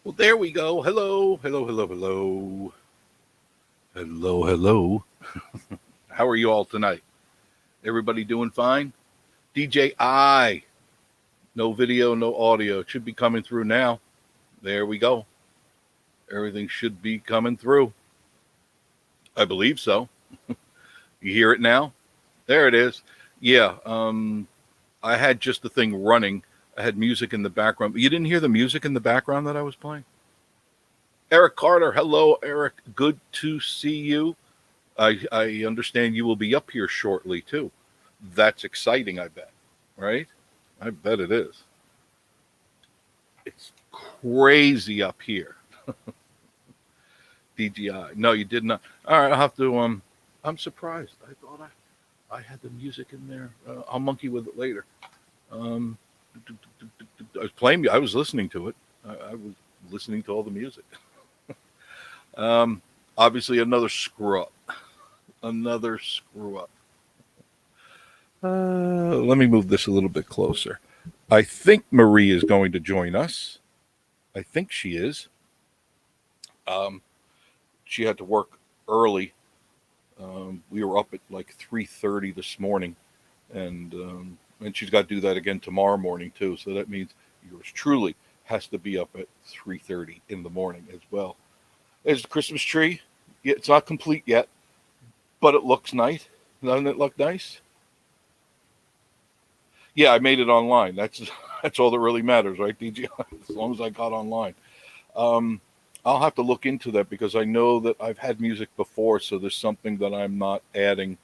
Well, there we go. Hello, hello, hello, hello. Hello, hello. How are you all tonight? Everybody doing fine? DJ I. No video, no audio. It should be coming through now. There we go. Everything should be coming through. I believe so. You hear it now? There it is. Yeah, I had just the thing running. I had music in the background. But you didn't hear the music in the background that I was playing? Eric Carter. Hello, Eric. Good to see you. I understand you will be up here shortly too. That's exciting, I bet. Right? I bet it is. It's crazy up here. DGI. No, you did not. All right, I'll have to. I'm surprised. I thought I had the music in there. I'll monkey with it later. Um, I was playing. I was listening to it. I was listening to all the music. Obviously, another screw up. Another screw up. Let me move this a little bit closer. I think Marie is going to join us. I think she is. Um, she had to work early. We were up at like 3:30 this morning, and she's got to do that again tomorrow morning too. So that means yours truly has to be up at 3:30 in the morning as well. There's the Christmas tree. Yeah, it's not complete yet, but it looks nice. Doesn't it look nice? Yeah, I made it online. That's that's all that really matters, right, DJ? As long as I got online. Um, I'll have to look into that because I know that I've had music before, so there's something that I'm not adding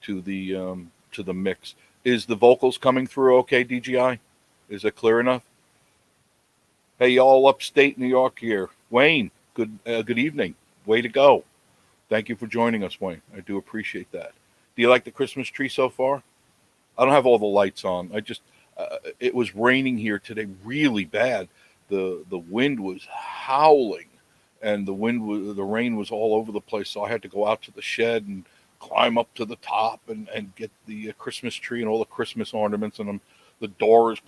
to the mix. Is the vocals coming through okay, DGI? Is it clear enough? Hey, y'all, upstate New York here. Wayne, good evening. Way to go. Thank you for joining us, Wayne. I do appreciate that. Do you like the Christmas tree so far? I don't have all the lights on. It was raining here today really bad. The wind was howling, and the rain was all over the place. So I had to go out to the shed and climb up to the top and get the Christmas tree and all the Christmas ornaments. And the door is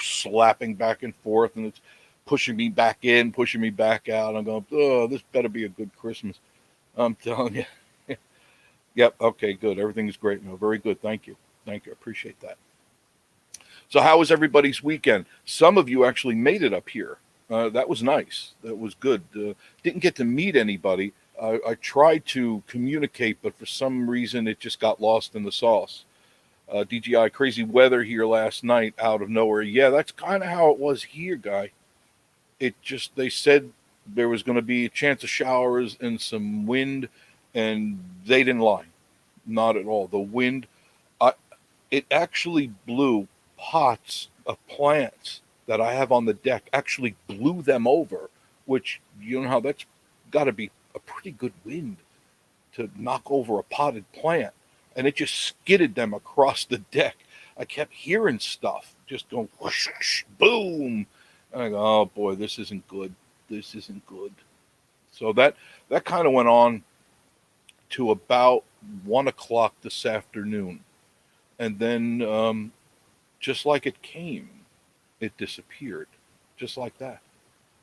slapping back and forth, and it's pushing me back in, pushing me back out. I'm going, oh, this better be a good Christmas. I'm telling you. Yep. Okay. Good. Everything's great. No, very good. Thank you. Thank you. I appreciate that. So, how was everybody's weekend? Some of you actually made it up here. That was nice. That was good. Didn't get to meet anybody. I tried to communicate, but for some reason it just got lost in the sauce. DGI, crazy weather here last night out of nowhere. Yeah, that's kind of how it was here, guy. They said there was going to be a chance of showers and some wind, and they didn't lie. Not at all. The wind, I, it actually blew pots of plants that I have on the deck, actually blew them over, which, you know how that's got to be a pretty good wind to knock over a potted plant. And it just skidded them across the deck. I kept hearing stuff just going whoosh, whoosh, boom. And I go, oh boy, this isn't good. This isn't good. So that kind of went on to about 1 o'clock this afternoon. And then just like it came, it disappeared, just like that.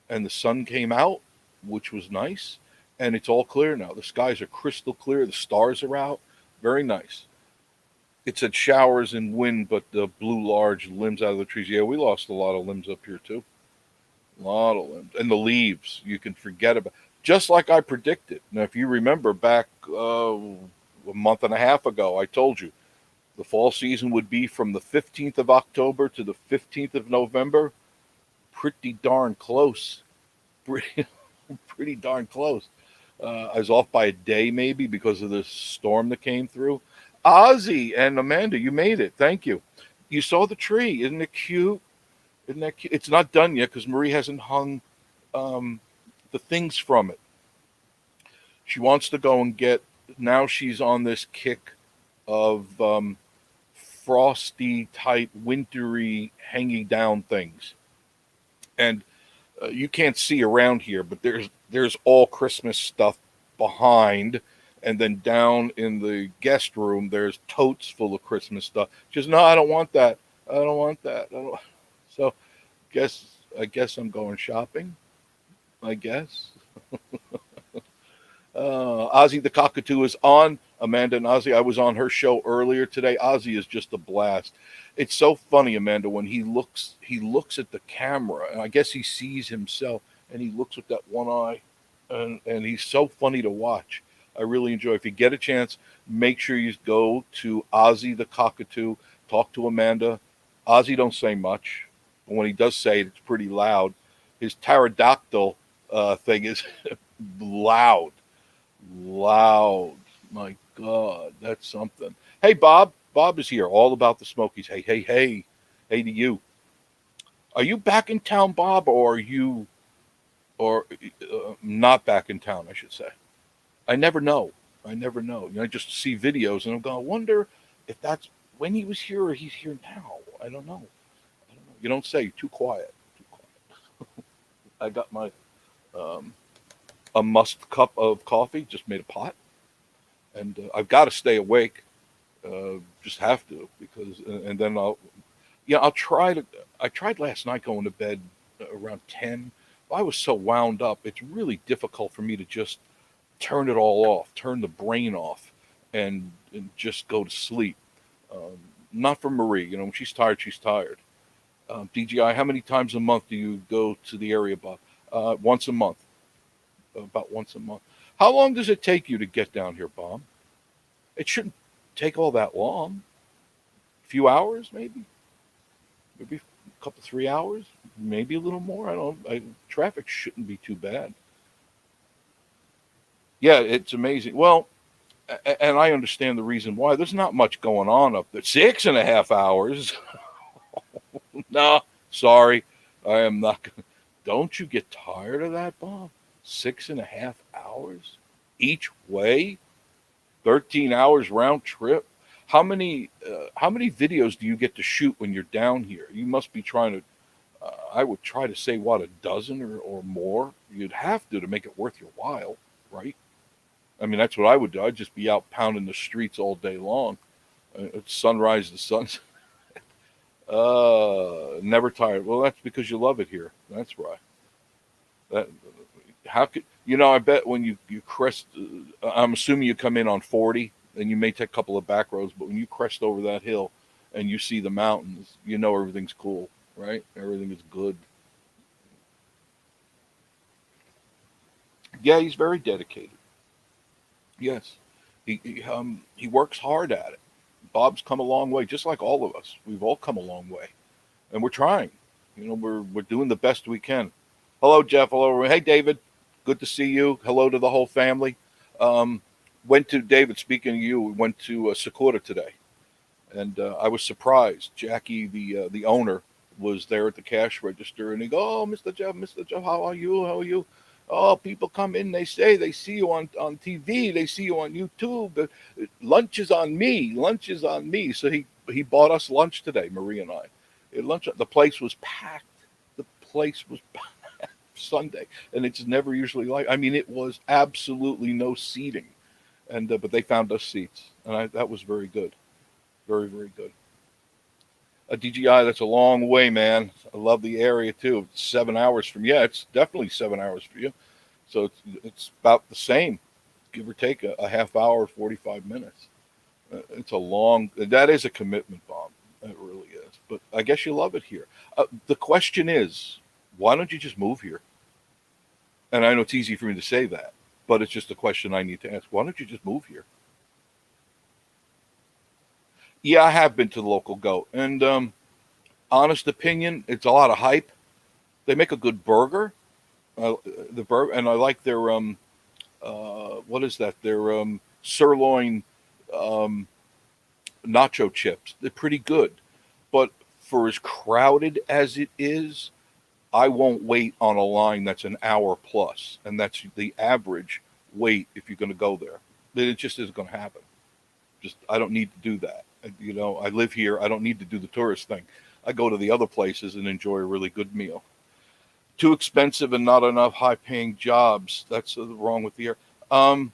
And the sun came out, which was nice, and it's all clear now. The skies are crystal clear, the stars are out, very nice. It said showers and wind, but blew large limbs out of the trees. Yeah, we lost a lot of limbs up here too. A lot of limbs. And the leaves, you can forget about. Just like I predicted. Now, if you remember back a month and a half ago, I told you the fall season would be from the 15th of October to the 15th of November. Pretty darn close. Pretty, pretty darn close. I was off by a day maybe because of the storm that came through. Ozzy and Amanda, you made it. Thank you. You saw the tree. Isn't it cute? Isn't that cute? It's not done yet because Marie hasn't hung um, the things from it. She wants to go and get. Now she's on this kick of frosty type, wintry, hanging down things. And you can't see around here, but there's all Christmas stuff behind, and then down in the guest room there's totes full of Christmas stuff. She says, "No, I don't want that. I don't want that." I don't. So, guess I guess I'm going shopping. I guess. Ozzy the Cockatoo is on. Amanda and Ozzy. I was on her show earlier today. Ozzy is just a blast. It's so funny, Amanda, when he looks at the camera, and I guess he sees himself, and he looks with that one eye, and he's so funny to watch. I really enjoy. If you get a chance, make sure you go to Ozzy the Cockatoo. Talk to Amanda. Ozzy don't say much, but when he does say it, it's pretty loud. His pterodactyl thing is loud. Loud. My God, that's something. Hey, Bob. Bob is here. All about the Smokies. Hey, hey, hey. Hey to you. Are you back in town, Bob, or are you, or not back in town, I should say? I never know. I never know. I just see videos and I'm going, I wonder if that's when he was here or he's here now. I don't know. I don't know. You don't say. Too quiet. Too quiet. I got my um, a must cup of coffee. Just made a pot, and I've got to stay awake. Just have to because, and then I'll try to. I tried last night going to bed around 10. I was so wound up. It's really difficult for me to just turn it all off, turn the brain off, and just go to sleep. Um, Not for Marie. When she's tired, she's tired. DGI, how many times a month do you go to the area, Bob? Once a month. About once a month. How long does it take you to get down here, Bob? It shouldn't take all that long. A few hours, maybe a couple 3 hours, maybe a little more. I don't. Traffic shouldn't be too bad. Yeah, it's amazing. Well, and I understand the reason why. There's not much going on up there. 6.5 hours. No, sorry, I am not. Don't you get tired of that, Bob? 6.5 hours each way, 13 hours round trip. How many videos do you get to shoot when you're down here? You must be trying to. I would try to say what, a dozen or more. You'd have to make it worth your while, right? I mean, that's what I would do. I'd just be out pounding the streets all day long. It's sunrise to sunset. Never tired. Well, that's because you love it here. That's why. That how could I bet when you crest. I'm assuming you come in on 40, and you may take a couple of back roads, but when you crest over that hill, and you see the mountains, everything's cool, right? Everything is good. Yeah, he's very dedicated. Yes, he works hard at it. Bob's come a long way, just like all of us. We've all come a long way, and we're trying. We're doing the best we can. Hello, Jeff. Hello, hey, David. Good to see you. Hello to the whole family. Um, Went to David. Speaking of you, we went to Sakura today, and I was surprised. Jackie, the owner, was there at the cash register, and he go, "Oh, Mr. Jeff, how are you? How are you? Oh, people come in, they say they see you on TV, they see you on YouTube. Lunch is on me. Lunch is on me." So he bought us lunch today, Marie and I. Lunch. The place was packed. The place was packed Sunday, and it's never usually like. I mean, it was absolutely no seating, and but they found us seats, and that was very good. Very, very good. A DGI, that's a long way, man. I love the area too. It's 7 hours from. Yeah, it's definitely 7 hours for you. So it's about the same, give or take a half hour, 45 minutes. It's a long. That is a commitment, Bob. It really is. But I guess you love it here. The question is, why don't you just move here? And I know it's easy for me to say that, but it's just a question I need to ask. Why don't you just move here? Yeah, I have been to the local goat, and honest opinion, it's a lot of hype. They make a good burger. The burger, and I like their what is that? Their sirloin um, nacho chips. They're pretty good, but for as crowded as it is, I won't wait on a line that's an hour plus, and that's the average wait if you're going to go there. Then it just isn't going to happen. Just I don't need to do that. I live here. I don't need to do the tourist thing. I go to the other places and enjoy a really good meal. Too expensive and not enough high-paying jobs. That's wrong with the air. Um,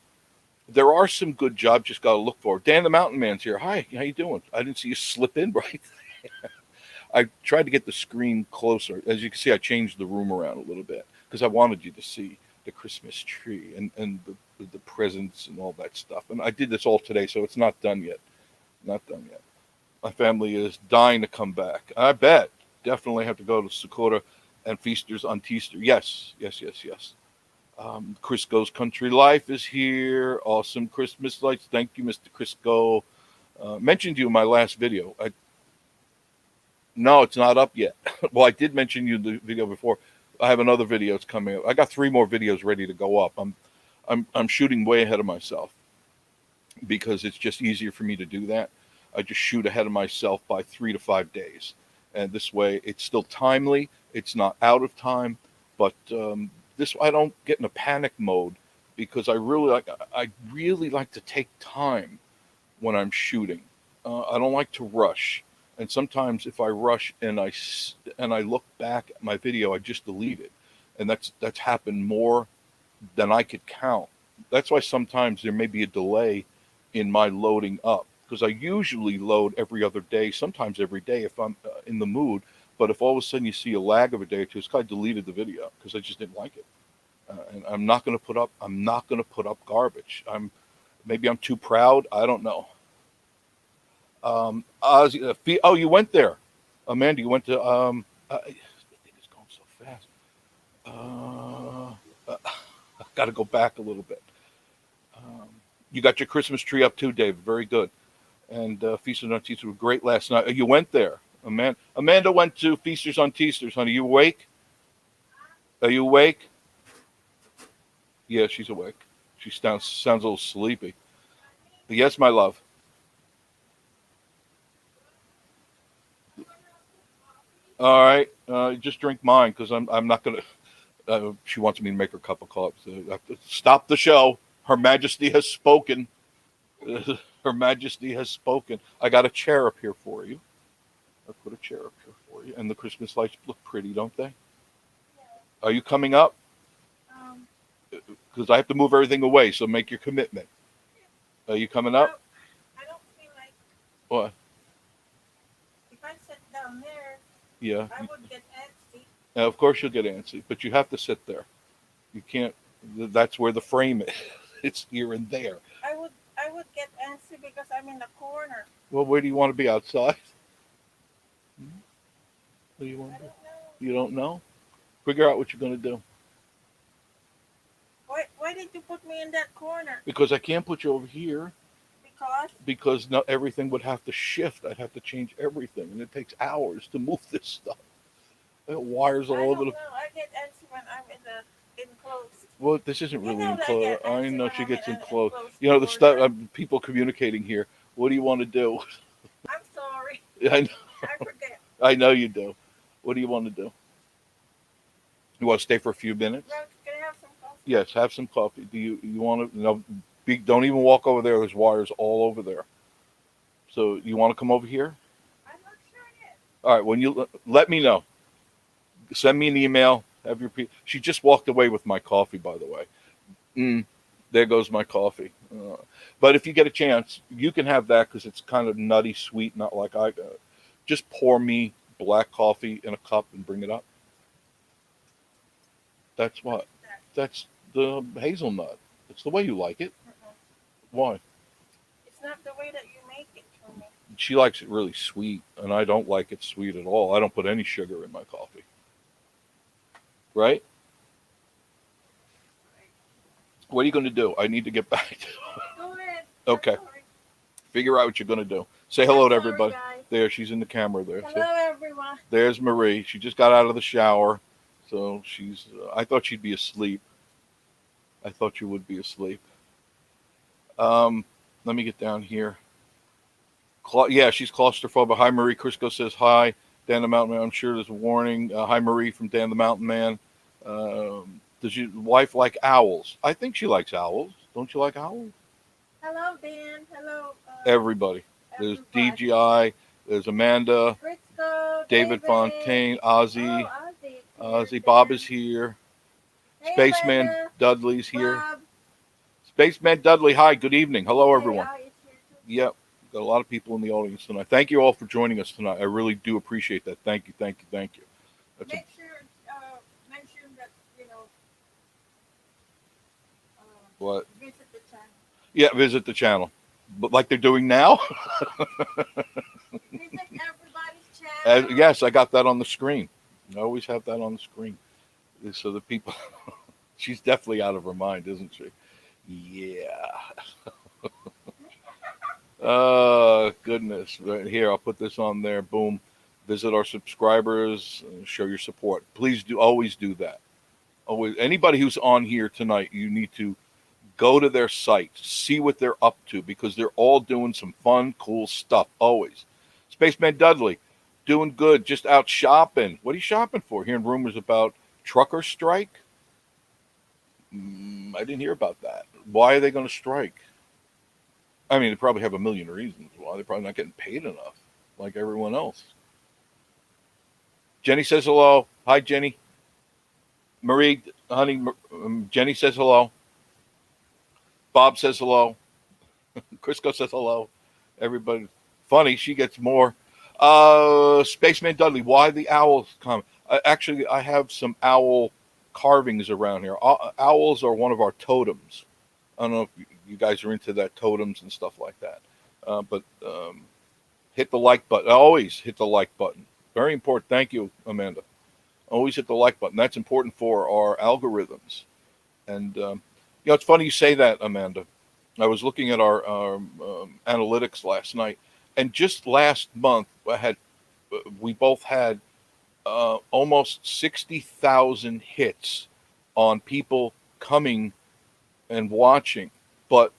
there are some good jobs. Just got to look for it. Dan the Mountain Man's here. Hi, how you doing? I didn't see you slip in right. I tried to get the screen closer. As you can see, I changed the room around a little bit. because I wanted you to see the Christmas tree and the presents and all that stuff. And I did this all today, so it's not done yet. Not done yet. My family is dying to come back. I bet. Definitely have to go to Sakura and Feasters on Teaster. Yes, yes, yes, yes. Crisco's Country Life is here. Awesome Christmas lights. Thank you, Mr. Crisco. Mentioned you in my last video. No, it's not up yet. Well, I did mention you in the video before. I have another video that's coming up. I got 3 more videos ready to go up. I'm shooting way ahead of myself because it's just easier for me to do that. I just shoot ahead of myself by 3 to 5 days, and this way it's still timely. It's not out of time, but this I don't get in a panic mode because I really like to take time when I'm shooting. I don't like to rush. And sometimes if I rush and I look back at my video, I just delete it. And that's happened more than I could count. That's why sometimes there may be a delay in my loading up, because I usually load every other day, sometimes every day if I'm in the mood. But if all of a sudden you see a lag of a day or two, it's because I deleted the video because I just didn't like it. And I'm not going to put up garbage. Maybe I'm too proud. I don't know. Ozzy, oh, you went there, Amanda. You went to. I think it's going so fast. I got to go back a little bit. You got your Christmas tree up too, Dave. Very good. And Feasters on Teasters were great last night. You went there, Amanda. Amanda went to Feasters on Teasters. Honey, you awake? Are you awake? Yeah, she's awake. She sounds a little sleepy. But yes, my love. All right, just drink mine because I'm not gonna. She wants me to make her a cup of coffee. So I have to stop the show. Her Majesty has spoken. Her Majesty has spoken. I got a chair up here for you. I put a chair up here for you, and the Christmas lights look pretty, don't they? Are you coming up? Because I have to move everything away. So make your commitment. Are you coming up? I don't feel like. What? If I sit down there, yeah, I would get antsy. Now, of course you'll get antsy, but you have to sit there. You can't. That's where the frame is. It's here and there. I would get antsy because I'm in the corner. Well, where do you want to be? Outside? What do you want I to do? don't know. You don't know? Figure out what you're going to do. Why did you put me in that corner? Because I can't put you over here. Because Not everything would have to shift. I'd have to change everything, and it takes hours to move this stuff. Wires all over the. I get antsy when I'm in the enclosed. Well, this isn't You really know that I enclosed. get I antsy know when she I'm gets in an enclosed. enclosed You know the stuff. corner. People communicating here. What do you want to do? I'm sorry. I know. I forget. I know you do. What do you want to do? You want to stay for a few minutes? Well, can I have some coffee? Yes, have some coffee. Do you want to? No, don't even walk over there. There's wires all over there. So you want to come over here? I'm not sure yet. All right. When you let me know, send me an email. Have your. She just walked away with my coffee, by the way. There goes my coffee. But if you get a chance, you can have that because it's kind of nutty sweet, not like I got. Just pour me black coffee in a cup and bring it up. That's what. That's the hazelnut. It's the way you like it. Why? It's not the way that you make it for me. She likes it really sweet, and I don't like it sweet at all. I don't put any sugar in my coffee. Right? What are you going to do? I need to get back to. Go ahead. Okay. Figure out what you're going to do. Say hello to everybody. There, she's in the camera there. Hello, So, everyone. there's Marie. She just got out of the shower, so she's. I thought she'd be asleep. I thought you would be asleep. Let me get down here. Yeah, she's claustrophobic. Hi, Marie. Crisco says hi. Dan the Mountain Man. I'm sure there's a warning. Hi, Marie from Dan the Mountain Man. Does your wife like owls? I think she likes owls. Don't you like owls? Hello, Dan. Hello. Everybody. There's DGI. There's Amanda. Crisco, David Fontaine. Ozzy. Oh, Ozzy. Bob is here. Hey, Spaceman Amanda. Dudley's here. Bob. Spaceman Dudley. Hi. Good evening. Hello, Hey, everyone. oh, it's here too. Yep. Got a lot of people in the audience tonight. Thank you all for joining us tonight. I really do appreciate that. Thank you. Thank you. Thank you. Make sure mention that you know, What? visit the channel. Yeah, visit the channel. But like they're doing now? Visit everybody's channel. Yes, I got that on the screen. I always have that on the screen. So the people, she's definitely out of her mind, isn't she? Yeah. Goodness. Right here, I'll put this on there. Boom. Visit our subscribers. Show your support. Please do. Always do that. Always. Anybody who's on here tonight, you need to go to their site, see what they're up to, because they're all doing some fun, cool stuff. Always. Spaceman Dudley, doing good. Just out shopping. What are you shopping for? Hearing rumors about trucker strike. I didn't hear about that. Why are they going to strike? I mean, they probably have a million reasons why. They're probably not getting paid enough, like everyone else. Jenny says hello. Hi, Jenny. Marie, honey, Jenny says hello. Bob says hello. Crisco says hello. Everybody, funny, she gets more. Spaceman Dudley, why the owls come? Actually, I have some owl carvings around here. Owls are one of our totems. I don't know if you guys are into that, totems and stuff like that. But hit the like button. Always hit the like button. Very important. Thank you, Amanda. Always hit the like button. That's important for our algorithms. And it's funny you say that, Amanda. I was looking at our analytics last night, and just last month, we both had almost 60,000 hits on people coming and watching, but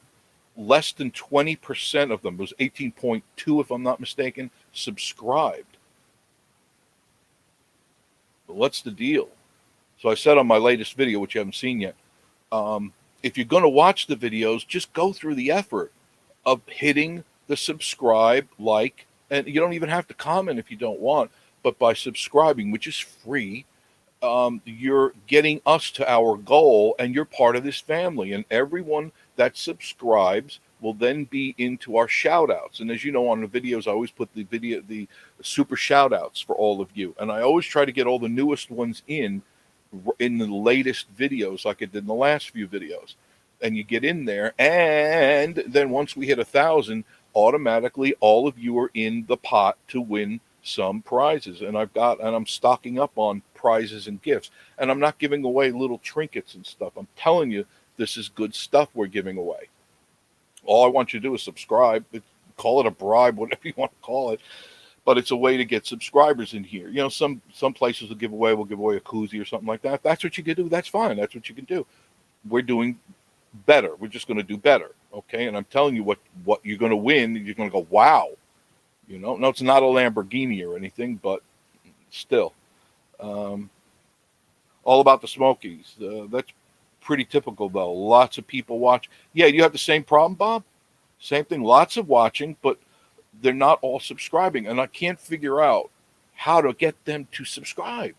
less than 20% of them, it was 18.2 if I'm not mistaken, subscribed. What's the deal? So I said on my latest video, which you haven't seen yet, if you're going to watch the videos, just go through the effort of hitting the subscribe, like, and you don't even have to comment if you don't want, but by subscribing, which is free, you're getting us to our goal, and you're part of this family. And everyone that subscribes will then be into our shout outs. And as you know, on the videos, I always put the super shout outs for all of you. And I always try to get all the newest ones in the latest videos, like I did in the last few videos. And you get in there, and then once we hit 1,000, automatically all of you are in the pot to win some prizes. And I'm stocking up on prizes and gifts. And I'm not giving away little trinkets and stuff. I'm telling you, this is good stuff we're giving away. All I want you to do is subscribe. Call it a bribe, whatever you want to call it. But it's a way to get subscribers in here. Some places will give away a koozie or something like that. If that's what you can do, that's fine. That's what you can do. We're doing better. We're just going to do better. Okay. And I'm telling you what you're going to win. You're going to go, wow. No, it's not a Lamborghini or anything, but still. All about the Smokies. That's pretty typical, though. Lots of people watch. Yeah, you have the same problem, Bob? Same thing. Lots of watching, but they're not all subscribing. And I can't figure out how to get them to subscribe.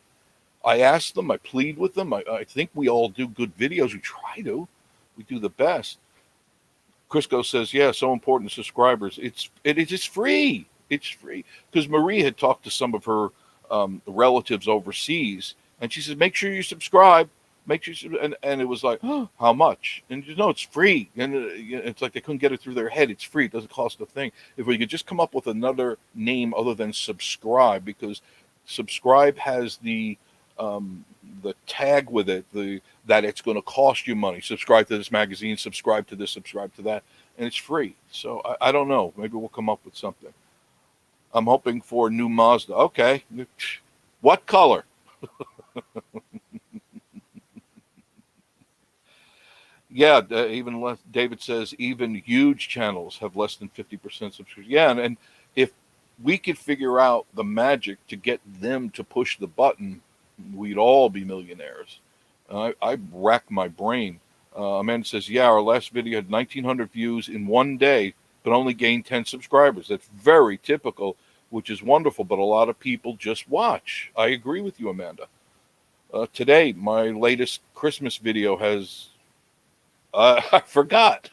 I ask them. I plead with them. I think we all do good videos. We try to. We do the best. Crisco says, yeah, so important to subscribers. It is free. It's free. Because Marie had talked to some of her relatives overseas, and she says, make sure you subscribe. Make sure and it was like, oh, how much? And it's free. And it's like they couldn't get it through their head. It's free. It doesn't cost a thing. If we could just come up with another name other than subscribe, because subscribe has the tag with it, that it's going to cost you money. Subscribe to this magazine, subscribe to this, subscribe to that, and it's free. So I don't know. Maybe we'll come up with something. I'm hoping for a new Mazda. Okay. What color? Yeah, even less. David says even huge channels have less than 50% subscription. Yeah, and if we could figure out the magic to get them to push the button, we'd all be millionaires. I rack my brain. Amanda says, yeah, our last video had 1,900 views in one day, but only gained 10 subscribers. That's very typical, which is wonderful, but a lot of people just watch. I agree with you, Amanda. Today, my latest Christmas video has, I forgot,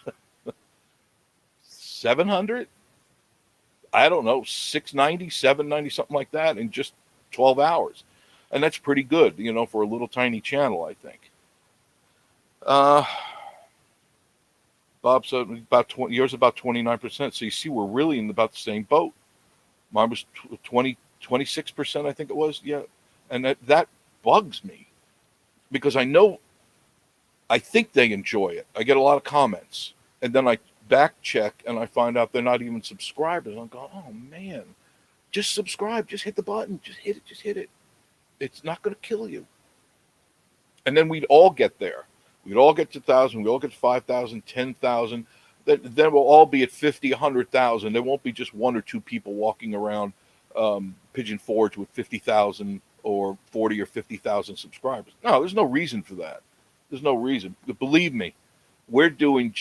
700? I don't know, 690, 790, something like that in just 12 hours. and that's pretty good, for a little tiny channel, I think. Uh, Bob said about 20, yours about 29%. So you see, we're really in about the same boat. Mine was 26%, I think it was. Yeah. And that bugs me because I think they enjoy it. I get a lot of comments, and then I back check and I find out they're not even subscribers. I'm going, oh man, just subscribe, just hit the button, just hit it. It's not going to kill you. And then we'd all get there. We'd all get to 1,000. We'd all get to 5,000, 10,000. Then we'll all be at 50, 100,000. There won't be just one or two people walking around Pigeon Forge with 50,000 or 40 or 50,000 subscribers. No, there's no reason for that. There's no reason. But believe me, we're doing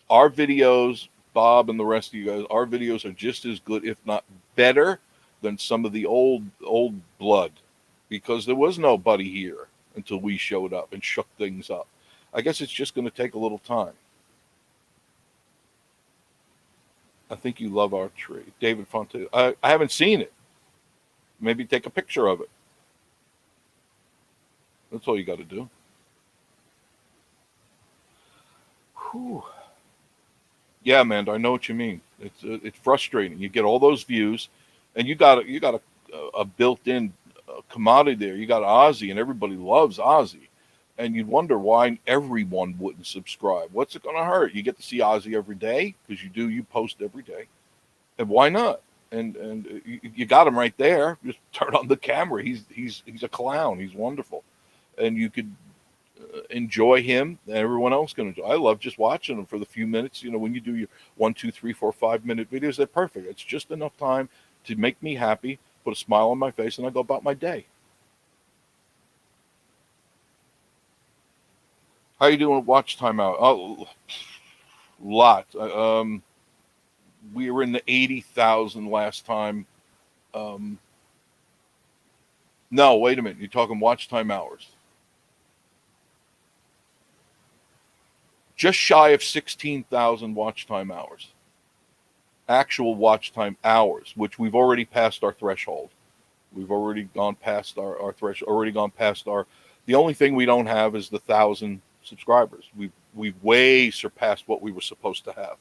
our videos, Bob and the rest of you guys, our videos are just as good, if not better, than some of the old blood, because there was nobody here until we showed up and shook things up. I guess it's just going to take a little time. I think you love our tree. David Fonte. I haven't seen it. Maybe take a picture of it. That's all you got to do. Whew. Yeah, Amanda, I know what you mean. It's frustrating. You get all those views, and you got a built-in commodity there. You got Ozzy, and everybody loves Ozzy, and you'd wonder why everyone wouldn't subscribe. What's it going to hurt? You get to see Ozzy every day because you post every day, and why not? And you got him right there. Just turn on the camera. He's a clown. He's wonderful, and you could enjoy him, and everyone else can enjoy. I love just watching them for the few minutes. When you do your 1, 2, 3, 4, 5 minute videos, they're perfect. It's just enough time to make me happy, put a smile on my face, and I go about my day. How you doing? Watch time out. Oh, lot. We were in the 80,000 last time. No, wait a minute. You're talking watch time hours. Just shy of 16,000 watch time hours. Actual watch time hours, which we've already passed our threshold. We've already gone past our threshold, already gone past the only thing we don't have is the 1,000 subscribers. We've way surpassed what we were supposed to have.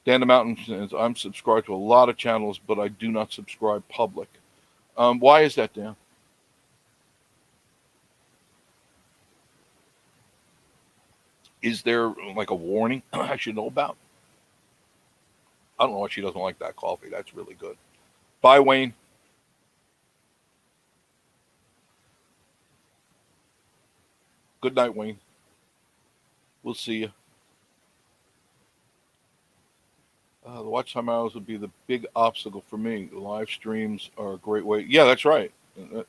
Dan the Mountain says, I'm subscribed to a lot of channels, but I do not subscribe public. Why is that, Dan? Is there like a warning I should know about? I don't know why she doesn't like that coffee. That's really good. Bye, Wayne. Good night, Wayne. We'll see you. The watch time hours would be the big obstacle for me. Live streams are a great way. Yeah, that's right.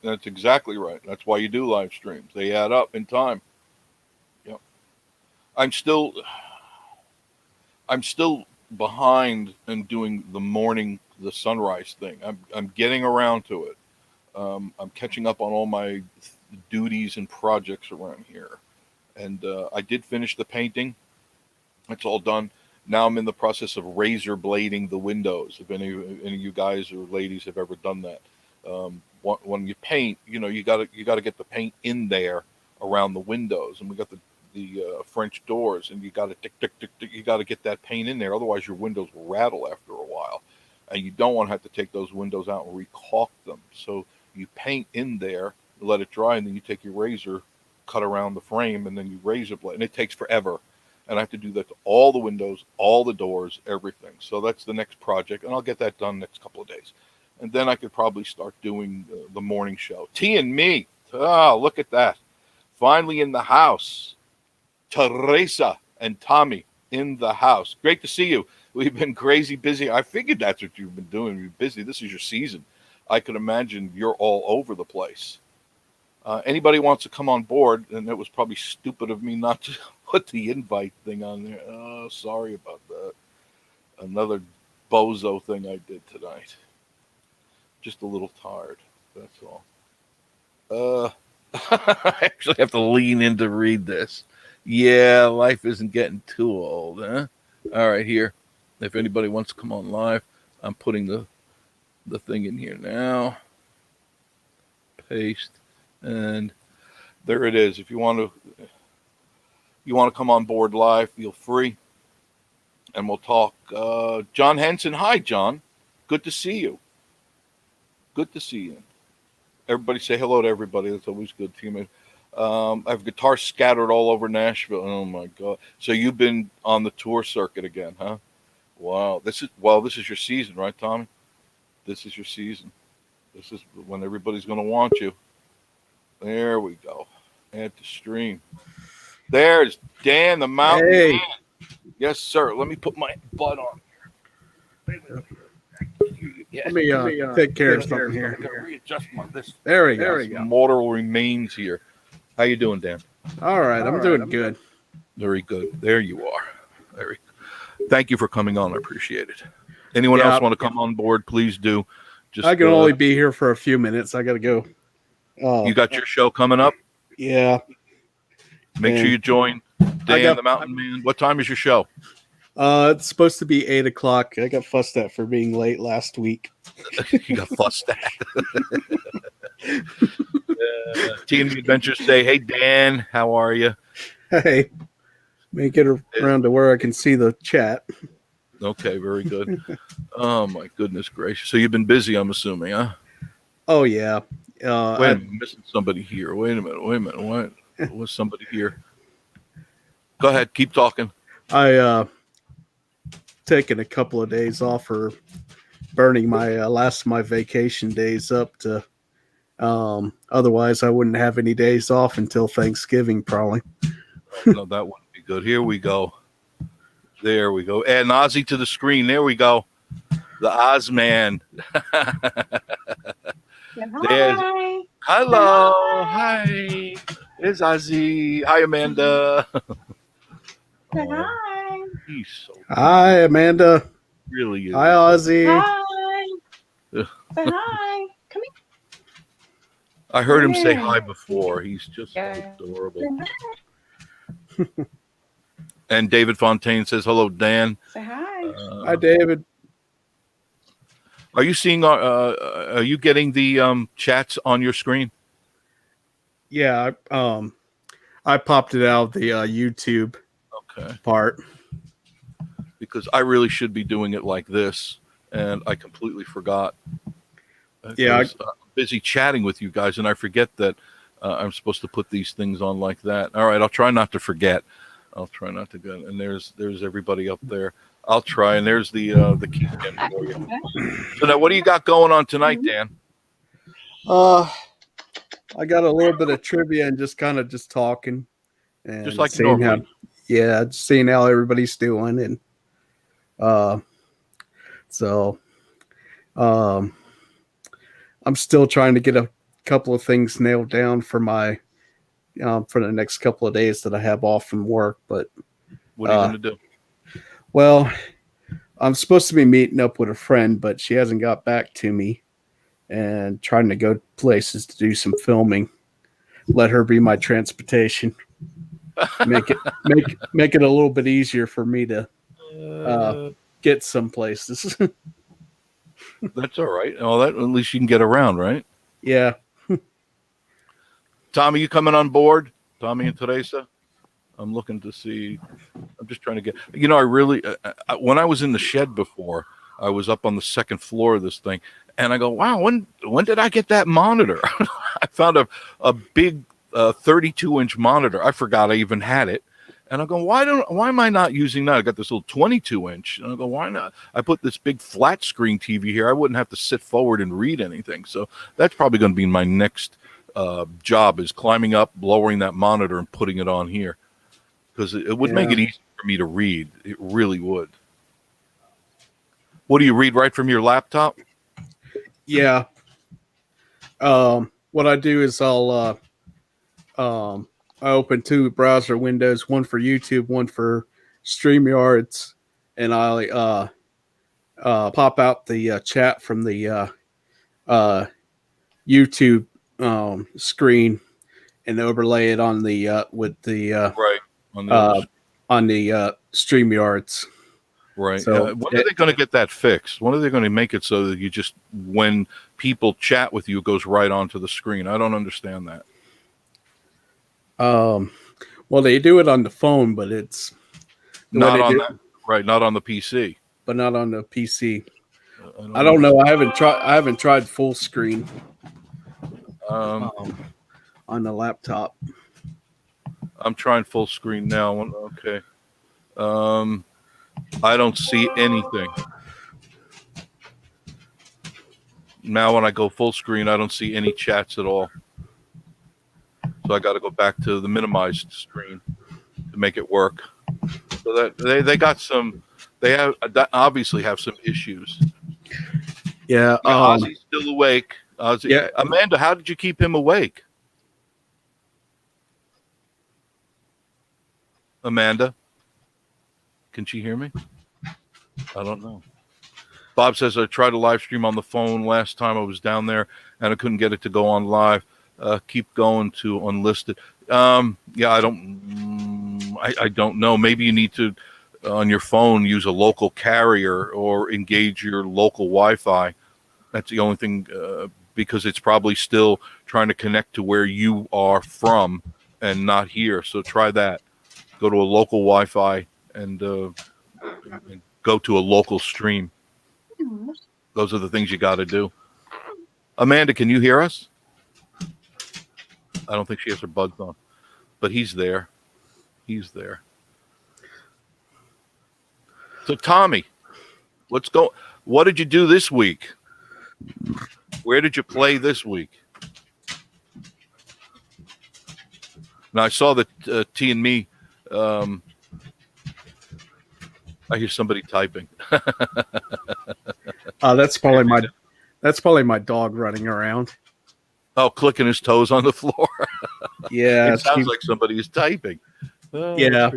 That's exactly right. That's why you do live streams. They add up in time. Yep. I'm still behind in doing the sunrise thing. I'm getting around to it. I'm catching up on all my duties and projects around here. And I did finish the painting. It's all done. Now I'm in the process of razor blading the windows. If any of you guys or ladies have ever done that, when you paint, you got to get the paint in there around the windows, and we got the French doors, and you got to tick tick tick tick. You got to get that paint in there, otherwise your windows will rattle after a while, and you don't want to have to take those windows out and recaulk them. So you paint in there, let it dry, and then you take your razor, cut around the frame, and then you razor blade, and it takes forever. And I have to do that to all the windows, all the doors, everything. So that's the next project, and I'll get that done next couple of days. And then I could probably start doing the morning show. T and me. Oh, look at that. Finally in the house. Teresa and Tommy in the house. Great to see you. We've been crazy busy. I figured that's what you've been doing. You're busy. This is your season. I could imagine you're all over the place. Anybody wants to come on board, and it was probably stupid of me not to put the invite thing on there. Oh, sorry about that. Another bozo thing I did tonight. Just a little tired, that's all. I actually have to lean in to read this. Yeah, life isn't getting too old, huh? All right, here. If anybody wants to come on live, I'm putting the the thing in here now. Paste, and there it is. If you want to come on board live, feel free, and we'll talk. John Henson, hi John, good to see you. Good to see you. Everybody say hello to everybody. That's always good, team. I have guitars scattered all over Nashville. Oh my God! So you've been on the tour circuit again, huh? Wow. This is your season, right, Tommy? This is your season. This is when everybody's going to want you. There we go. Add to stream. There's Dan the Mountain. Hey. Yes, sir. Let me put my butt on. Let me take care of something here. Readjust this. There we go. Mortal remains here. How you doing, Dan? All right, I'm doing good. Very good. There you are. Thank you for coming on. I appreciate it. Anyone else want to come on board? Please do. Just I can only be here for a few minutes. I got to go. You got your show coming up? Yeah. Make sure you join Dan the Mountain Man. What time is your show? It's supposed to be 8:00. I got fussed at for being late last week. You got fussed at. TNB Adventures say, hey, Dan, how are you? Hey, make it around to where I can see the chat. Okay, very good. Oh, my goodness gracious. So you've been busy, I'm assuming, huh? Oh, yeah. Wait a minute, I'm missing somebody here. Wait a minute. What? Was somebody here? Go ahead, keep talking. I taken a couple of days off for burning my last of my vacation days up to otherwise I wouldn't have any days off until Thanksgiving probably. No, that wouldn't be good. Here we go. There we go. Add an Ozzy to the screen. There we go. The Ozman. Hi. Hello. Hi. There's Ozzy. Hi, Amanda. Hi. He's so Hi, Amanda. really is. Hi, Ozzy. Hi. Say hi. Come I heard him say hi before. He's just so Yeah. adorable. here. And David Fontaine says, hello, Dan. Say hi. Hi, David. Are you seeing, are you getting the chats on your screen? Yeah, I popped it out of the YouTube part. Because I really should be doing it like this, and I completely forgot. Yeah, I'm busy chatting with you guys, and I forget that I'm supposed to put these things on like that. All right, I'll try not to forget. I'll try not to go. And there's everybody up there. I'll try. And there's the key again for you. So now, what do you got going on tonight, Dan? I got a little bit of trivia and just talking and Just like seeing normally. just seeing how everybody's doing and so I'm still trying to get a couple of things nailed down for my for the next couple of days that I have off from work. But What are you going to do? well, I'm supposed to be meeting up with a friend, but she hasn't got back to me. And trying to go places to do some filming. Let her be my transportation. Make it a little bit easier for me to get some places. That's all right. Well, at least you can get around, right? Yeah. Tommy, you coming on board? Tommy and Teresa? I'm looking to see. I'm just trying to get. I really when I was in the shed before, I was up on the second floor of this thing. And I go, wow, when did I get that monitor? I found a big 32-inch monitor. I forgot I even had it. And I go, why am I not using that? I got this little 22-inch. And I go, why not? I put this big flat screen TV here. I wouldn't have to sit forward and read anything. So that's probably going to be my next job is climbing up, lowering that monitor and putting it on here. Because it would make it easy for me to read. It really would. What do you read right from your laptop? Yeah. What I do is I open two browser windows, one for YouTube, one for StreamYards, and I pop out the chat from the YouTube screen and overlay it on the with the right on the StreamYards. Right. So When are they going to get that fixed? When are they going to make it so that you just, when people chat with you, it goes right onto the screen? I don't understand that. well, they do it on the phone, but it's the way Not they on do, that. Right. Not on the PC. but not on the PC. I I don't know. I haven't tried full screen Um, on the laptop. I'm trying full screen now. Okay. I don't see anything. Now when I go full screen, I don't see any chats at all. So I got to go back to the minimized screen to make it work. So that they got some, they have obviously have some issues. Yeah. Yeah, Ozzy's still awake. Ozzy, Yeah. Amanda, how did you keep him awake? Amanda, can she hear me? I don't know. Bob says I tried a live stream on the phone last time I was down there and I couldn't get it to go on live. Keep going to unlisted. Yeah, I don't know. Maybe you need to on your phone use a local carrier or engage your local Wi-Fi. That's the only thing because it's probably still trying to connect to where you are from and not here. So try that. Go to a local Wi-Fi and go to a local stream. Those are the things you got to do. Amanda, can you hear us? I don't think she has her buds on, but he's there. He's there. So Tommy, what did you do this week? Where did you play this week? Now I saw that T and me. I hear somebody typing. That's probably my dog running around. Oh, clicking his toes on the floor. Yeah, it sounds like somebody is typing. Oh, yeah,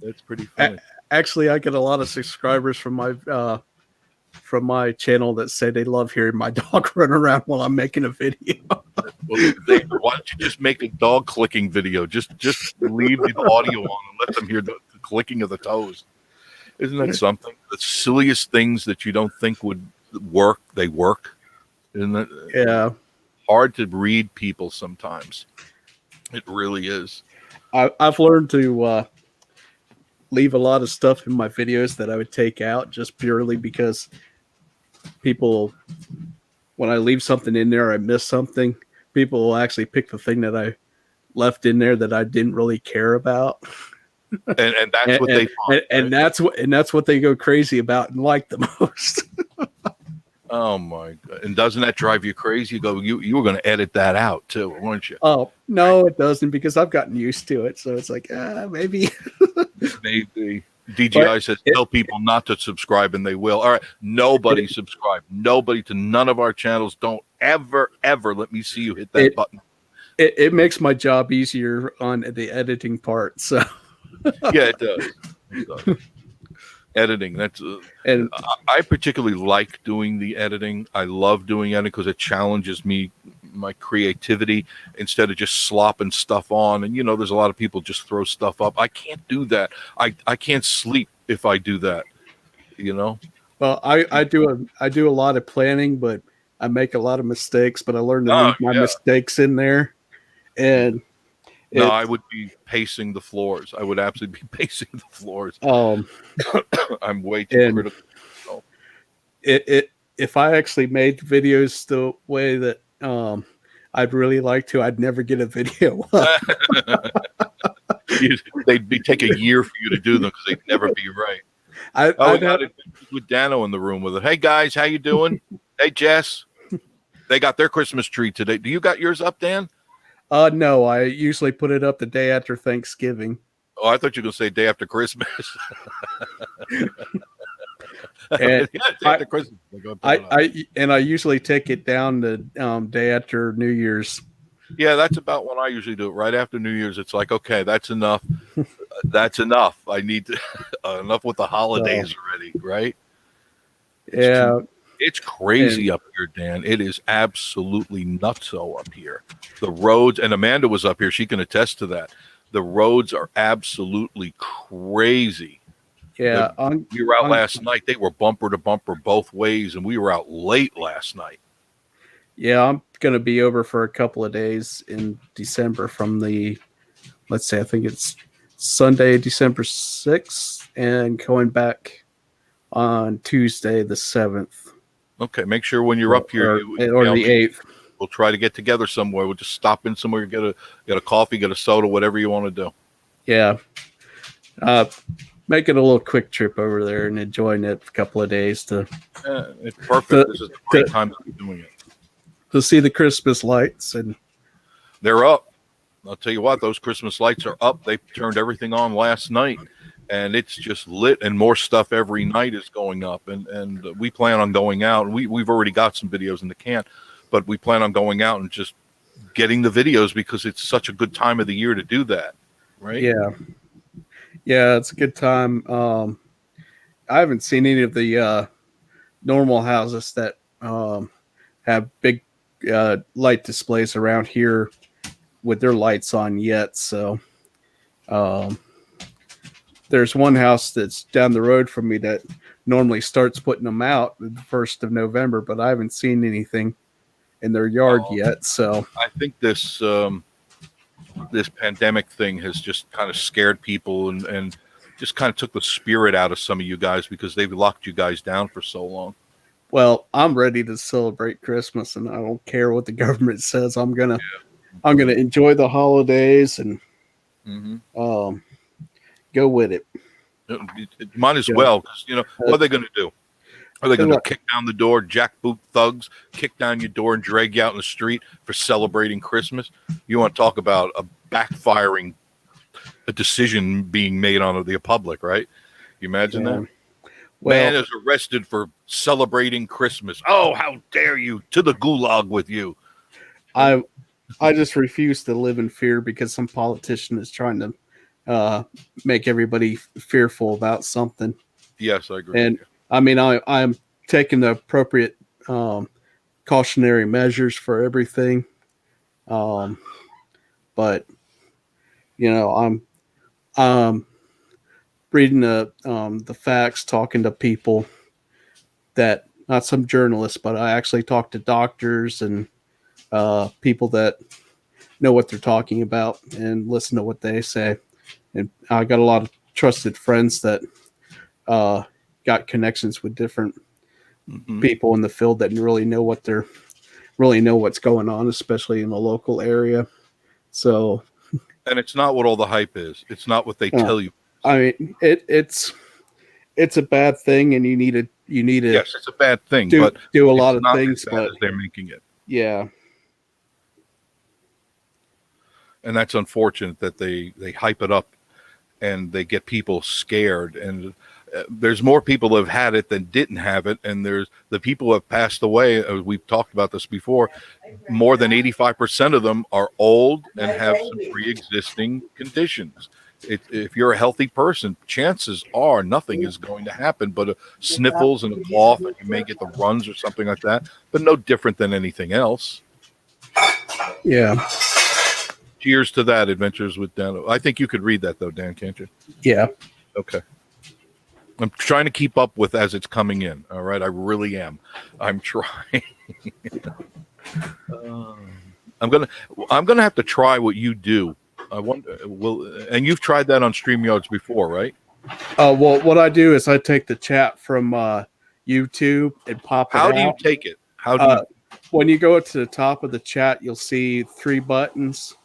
that's pretty funny. Actually, I get a lot of subscribers from my channel that say they love hearing my dog run around while I'm making a video. Well, why don't you just make a dog clicking video? Just leave the audio on and let them hear the clicking of the toes. Isn't that something? The silliest things that you don't think would work, they work. Isn't that? Yeah. Hard to read people sometimes. It really is. I've learned to leave a lot of stuff in my videos that I would take out just purely because people, when I leave something in there, I miss something. People will actually pick the thing that I left in there that I didn't really care about. And that's what they find, and that's what they go crazy about and like the most. Oh my God! And doesn't that drive you crazy? You were going to edit that out too, weren't you? Oh no, it doesn't because I've gotten used to it. So it's like maybe. Maybe. DGI says tell people not to subscribe and they will. All right, nobody subscribe. Nobody to none of our channels. Don't ever let me see you hit that button. It makes my job easier on the editing part. So. Yeah, it does. It does. Editing, that's and I particularly like doing the editing. I love doing editing because it challenges me, my creativity, instead of just slopping stuff on. And there's a lot of people just throw stuff up. I can't do that. I can't sleep if I do that. Well, I do a lot of planning, but I make a lot of mistakes. But I learned to leave my mistakes in there. And no, I would be pacing the floors. I would absolutely be pacing the floors. I'm way too critical. So. If I actually made videos the way that I'd really like to, I'd never get a video up. They'd take a year for you to do them because they'd never be right. I got it with Dano in the room with it. Hey guys, how you doing? Hey Jess, they got their Christmas tree today. Do you got yours up, Dan? No, I usually put it up the day after Thanksgiving. Oh, I thought you were going to say day after Christmas. And I usually take it down the day after New Year's. Yeah, that's about when I usually do it. Right after New Year's, it's like, okay, that's enough. That's enough. I need to enough with the holidays already, right? It's crazy up here, Dan. It is absolutely nutso up here. The roads, and Amanda was up here. She can attest to that. The roads are absolutely crazy. Yeah, We were out last night. They were bumper to bumper both ways, and we were out late last night. yeah, I'm gonna be over for a couple of days in December from the, let's say, I think it's Sunday, December 6th, and going back on Tuesday the 7th. Okay, make sure when you're up here, or, you or email the me. 8th. We'll try to get together somewhere. We'll just stop in somewhere, get a coffee, get a soda, whatever you want to do. Yeah. Making a little quick trip over there and enjoying it for a couple of days to It's perfect. This is a great time to be doing it. to see the Christmas lights. And They're up. I'll tell you what, those Christmas lights are up. They turned everything on last night, and it's just lit, and more stuff every night is going up. And we plan on going out. And we've already got some videos in the can, but we plan on going out and just getting the videos because it's such a good time of the year to do that, right? Yeah, it's a good time. I haven't seen any of the normal houses that have big light displays around here with their lights on yet. So there's one house that's down the road from me that normally starts putting them out the 1st of November, but I haven't seen anything in their yard yet. So I think this pandemic thing has just kind of scared people and just kind of took the spirit out of some of you guys because they've locked you guys down for so long. well, I'm ready to celebrate Christmas, and I don't care what the government says. I'm gonna enjoy the holidays and go with it. It might as well, because what are they going to do? Are they going to kick down the door, jackboot thugs, kick down your door and drag you out in the street for celebrating Christmas? You want to talk about a backfiring a decision being made on the public, right? You imagine that? Well, man is arrested for celebrating Christmas. Oh, how dare you! To the gulag with you. I just refuse to live in fear because some politician is trying to make everybody fearful about something. Yes, I agree. And I mean, I'm taking the appropriate cautionary measures for everything. But I'm reading the facts, talking to people that, not some journalists, but I actually talk to doctors and people that know what they're talking about and listen to what they say. And I got a lot of trusted friends that got connections with different people in the field that really know what's going on, especially in the local area. So, and it's not what all the hype is. It's not what they tell you. I mean, it's a bad thing, and you need to. Yes, it's a bad thing, do a lot of not things, as bad but as they're making it. Yeah. And that's unfortunate that they hype it up and they get people scared. And there's more people who have had it than didn't have it. And there's the people who have passed away. We've talked about this before. More than 85% of them are old and have some pre-existing conditions. If you're a healthy person, chances are nothing is going to happen but a sniffles and a cough, and you may get the runs or something like that, but no different than anything else. Yeah. Cheers to that, Adventures with Dan. I think you could read that, though, Dan, can't you? Yeah. Okay. I'm trying to keep up with as it's coming in. All right, I really am. I'm trying. I'm gonna have to try what you do. I wonder. And you've tried that on StreamYards before, right? Well, what I do is I take the chat from YouTube and pop it out. How do you take it? How do you? When you go to the top of the chat, you'll see 3 buttons.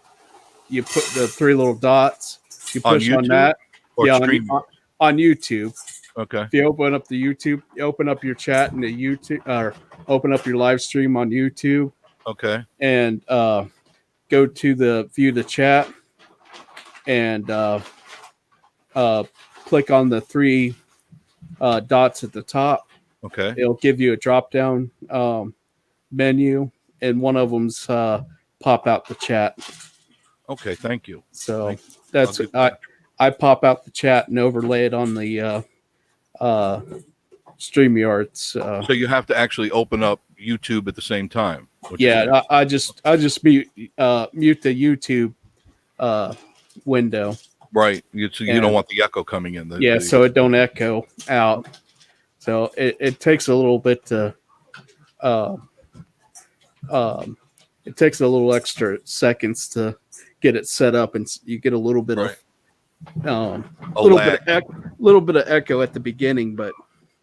You put the 3 little dots. You push on that. Or on YouTube. Okay. If you open up the YouTube, you open up your chat in the YouTube, or open up your live stream on YouTube. Okay. And go to the view the chat and click on the 3 dots at the top. Okay. It'll give you a drop down menu, and one of them's pop out the chat. Okay, thank you. So that's I pop out the chat and overlay it on the StreamYards. So you have to actually open up YouTube at the same time. Yeah, I just mute the YouTube window. Right. So you don't And- want the echo coming in. So it don't echo out. So it takes a little bit to, uh, it takes a little extra seconds to get it set up, and you get a little bit Right. of, A lag. little bit of echo at the beginning, but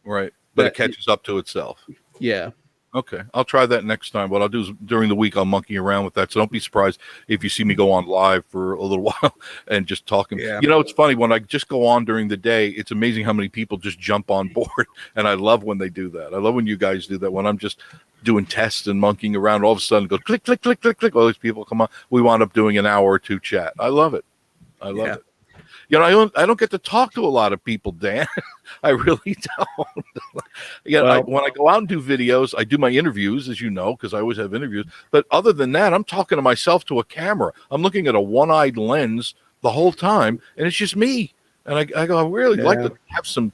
Right. But it that- catches up to itself. yeah. Okay, I'll try that next time. What I'll do is during the week I'll monkey around with that. So don't be surprised if you see me go on live for a little while and just talking. Yeah. You know, it's funny when I just go on during the day. It's amazing how many people just jump on board, and I love when they do that. I love when you guys do that. When I'm just doing tests and monkeying around, all of a sudden it goes click, click, click, click, click. All these people come on. We wound up doing an hour or two chat. I love it. I love it. You know, I don't get to talk to a lot of people, Dan. I really don't. When I go out and do videos, I do my interviews, as you know, because I always have interviews. But other than that, I'm talking to myself to a camera. I'm looking at a one-eyed lens the whole time, and it's just me. And I go, I really like to have some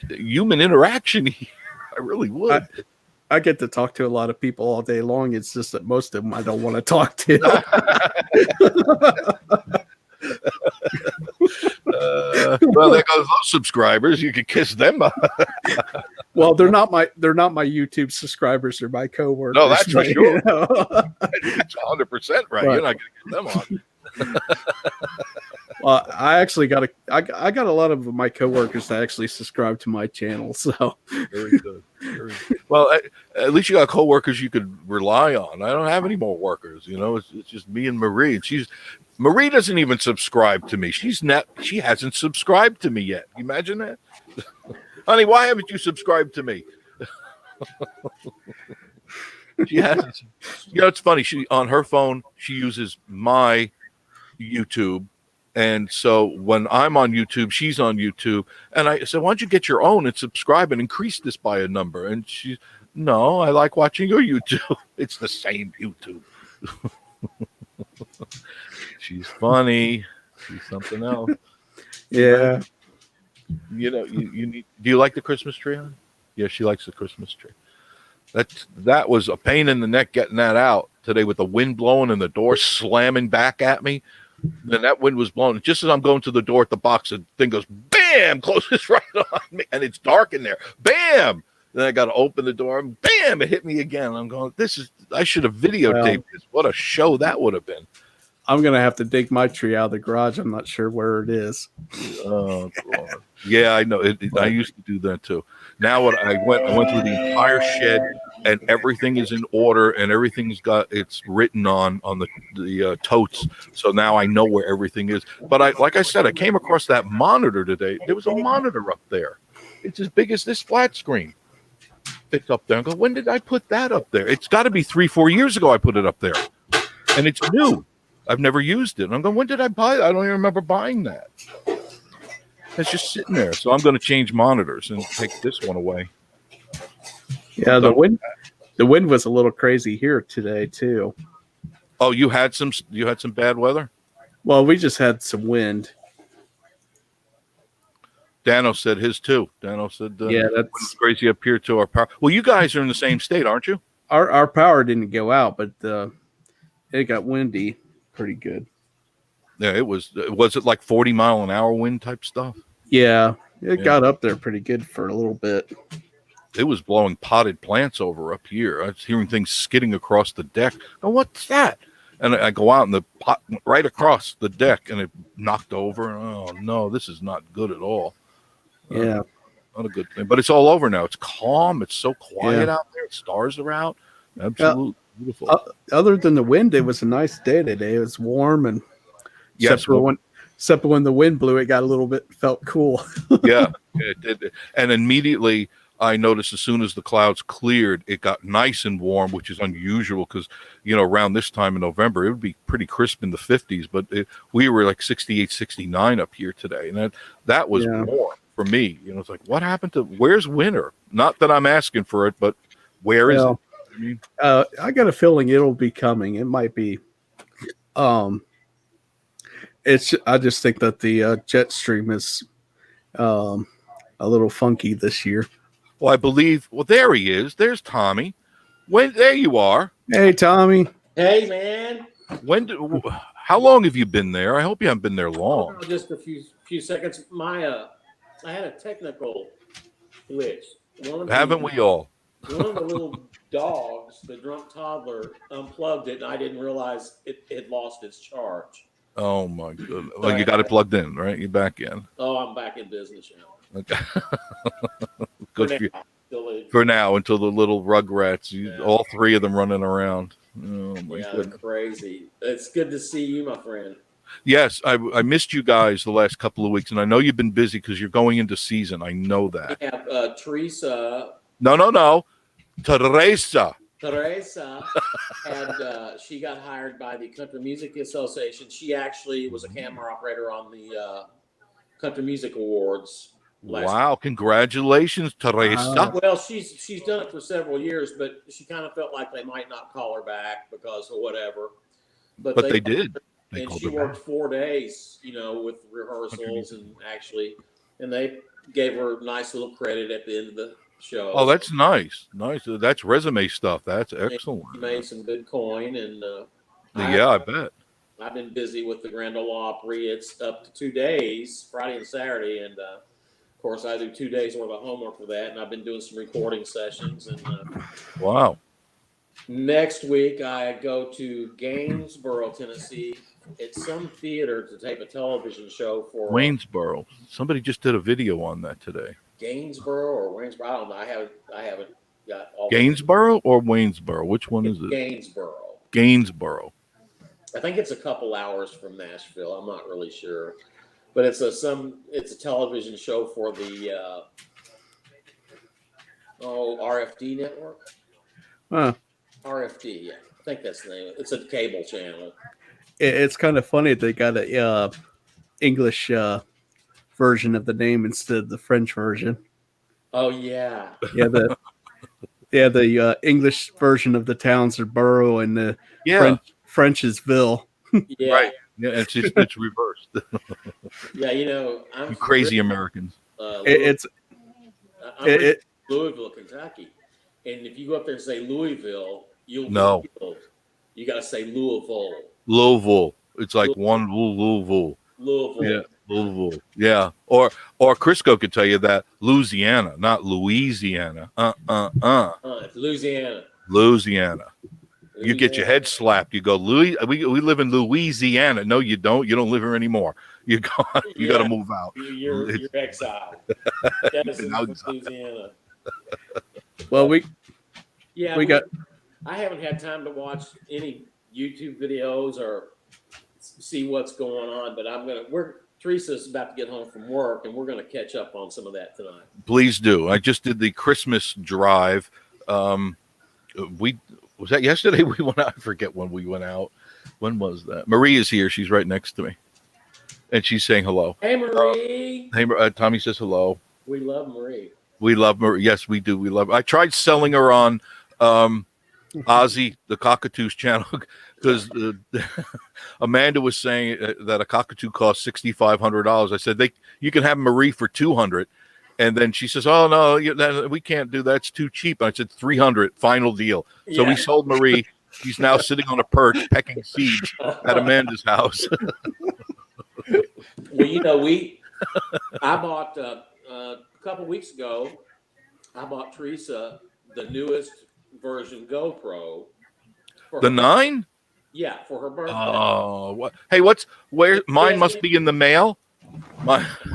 human interaction here. I really would. I get to talk to a lot of people all day long. It's just that most of them I don't want to talk to. Well, there goes those subscribers. You could kiss them. Well, they're not my YouTube subscribers. They're my coworkers. No, that's for sure. You know? That's 100% right. You're not going to get them on. Well, I actually got a lot of my coworkers that actually subscribe to my channel. So Very good. Very good. Well, at least you got coworkers you could rely on. I don't have any more workers. You know, it's just me and Marie. And Marie doesn't even subscribe to me. She hasn't subscribed to me yet. You imagine that? Honey, why haven't you subscribed to me? She hasn't. You know, it's funny. She on her phone, she uses my YouTube. And so when I'm on YouTube, she's on YouTube. And I said, why don't you get your own and subscribe and increase this by a number? And she's, no, I like watching your YouTube. It's the same YouTube. She's funny. She's something else. yeah. You know, you need. Do you like the Christmas tree? Hon? Yeah, she likes the Christmas tree. That was a pain in the neck getting that out today with the wind blowing and the door slamming back at me. Then that wind was blowing. Just as I'm going to the door at the box, the thing goes bam, closes right on me, and it's dark in there. Bam. Then I got to open the door, and bam, it hit me again. I'm going, I should have videotaped this. What a show that would have been. I'm gonna have to dig my tree out of the garage. I'm not sure where it is. Oh, God. Yeah, I know. I used to do that too. Now I went through the entire shed, and everything is in order, and it's written on the totes. So now I know where everything is. But like I said, I came across that monitor today. There was a monitor up there. It's as big as this flat screen. It's up there. I go, when did I put that up there? It's got to be 3-4 years ago I put it up there, and it's new. I've never used it. And I'm going, when did I buy it? I don't even remember buying that. It's just sitting there. So I'm going to change monitors and take this one away. Yeah, the wind was a little crazy here today too. Oh, you had some bad weather? Well, we just had some wind. Dano said his too. Dano said that's crazy up here to our power. Well, you guys are in the same state, aren't you? Our power didn't go out, but it got windy pretty good. Yeah, it was it like 40-mile-an-hour wind type stuff? Yeah, it got up there pretty good for a little bit. It was blowing potted plants over up here. I was hearing things skidding across the deck. Oh, what's that? And I go out and the pot went right across the deck and it knocked over. Oh no, this is not good at all. Yeah. Not a good thing. But it's all over now. It's calm. It's so quiet out there. Stars are out. Absolutely beautiful. Other than the wind, it was a nice day today. It was warm and except for when the wind blew, it got a little bit felt cool. Yeah. And immediately I noticed as soon as the clouds cleared, it got nice and warm, which is unusual because, around this time in November, it would be pretty crisp in the 50s, but we were like 68, 69 up here today. And that was warm for me. It's like, what happened where's winter? Not that I'm asking for it, but where is it? I mean, I got a feeling it'll be coming. It might be. I just think that the jet stream is a little funky this year. Well, I believe. Well, there he is. There's Tommy. There you are. Hey, Tommy. Hey, man. How long have you been there? I hope you haven't been there Oh, long. no, just a few seconds. I had a technical glitch. Haven't we all? One of the little dogs, the drunk toddler, unplugged it, and I didn't realize it had lost its charge. Oh my goodness. Well, you got it plugged in, right? You're back in. Oh, I'm back in business now. Okay. For Good for you. now, For now, until the little rugrats, Yeah. all three of them running around. Oh my yeah, goodness. crazy. It's good to see you, my friend. Yes, I missed you guys the last couple of weeks, and I know you've been busy because you're going into season. I know that. We have Teresa. No. Teresa. Teresa had she got hired by the Country Music Association. She actually was a camera operator on the Country Music Awards. Wow! Congratulations, Teresa. Wow. Well, she's done it for several years, but she kind of felt like they might not call her back because of whatever. But they did. They And called she her worked back. 4 days, with rehearsals and they gave her a nice little credit at the end of the show. Oh, that's nice. Nice. That's resume stuff. That's excellent. She made some good coin, and Yeah, I bet. I've been busy with the Grand Ole Opry. It's up to 2 days, Friday and Saturday, and of course I do 2 days worth of homework for that, and I've been doing some recording sessions. And Wow. next week I go to Gainesboro, Tennessee. It's some theater to tape a television show for Waynesboro. Somebody just did a video on that today. Gainesboro or Waynesboro. I don't know. I haven't got all. Gainesboro or Waynesboro? Which one is it? Gainesboro. Gainesboro. I think it's a couple hours from Nashville. I'm not really sure, but it's a television show for the RFD network. Huh. RFD, yeah. I think that's the name. It's a cable channel. It's kind of funny they got a English version of the name instead of the French version. Oh yeah. Yeah, the English version of the towns are borough, and the French is ville. Yeah. Right. Yeah, it's reversed. Yeah, I'm You crazy Americans. I'm It's from Louisville, Kentucky, and if you go up there and say Louisville, you'll No. be killed. You got to say Louisville. Louisville. It's like one Louisville. Louisville. Yeah, Louisville. Yeah. Or Crisco could tell you that Louisiana, not Louisiana. It's Louisiana. Louisiana. You get your head slapped. You go, Louis. We live in Louisiana. No, you don't. You don't live here anymore. You got to move out. You're exiled. Dennison's from Louisiana. well, we got. I haven't had time to watch any YouTube videos or see what's going on, but Teresa's about to get home from work, and we're gonna catch up on some of that tonight. Please do. I just did the Christmas drive. Was that yesterday? We went out. I forget when we went out. When was that? Marie is here. She's right next to me, and she's saying hello. Hey, Marie. Hey, Tommy says hello. We love Marie. We love Marie. Yes, we do. We love her. I tried selling her on Ozzy, the Cockatoo's channel, because Amanda was saying that a cockatoo costs $6,500. I said you can have Marie for $200, and then she says, "Oh no, we can't do that. It's too cheap." And I said $300, final deal. So we sold Marie. She's now sitting on a perch pecking seeds at Amanda's house. Well, I bought a couple weeks ago. I bought Teresa the newest version GoPro. The 9? Yeah, for her birthday. Oh, what? Hey, where? Mine must be in the mail.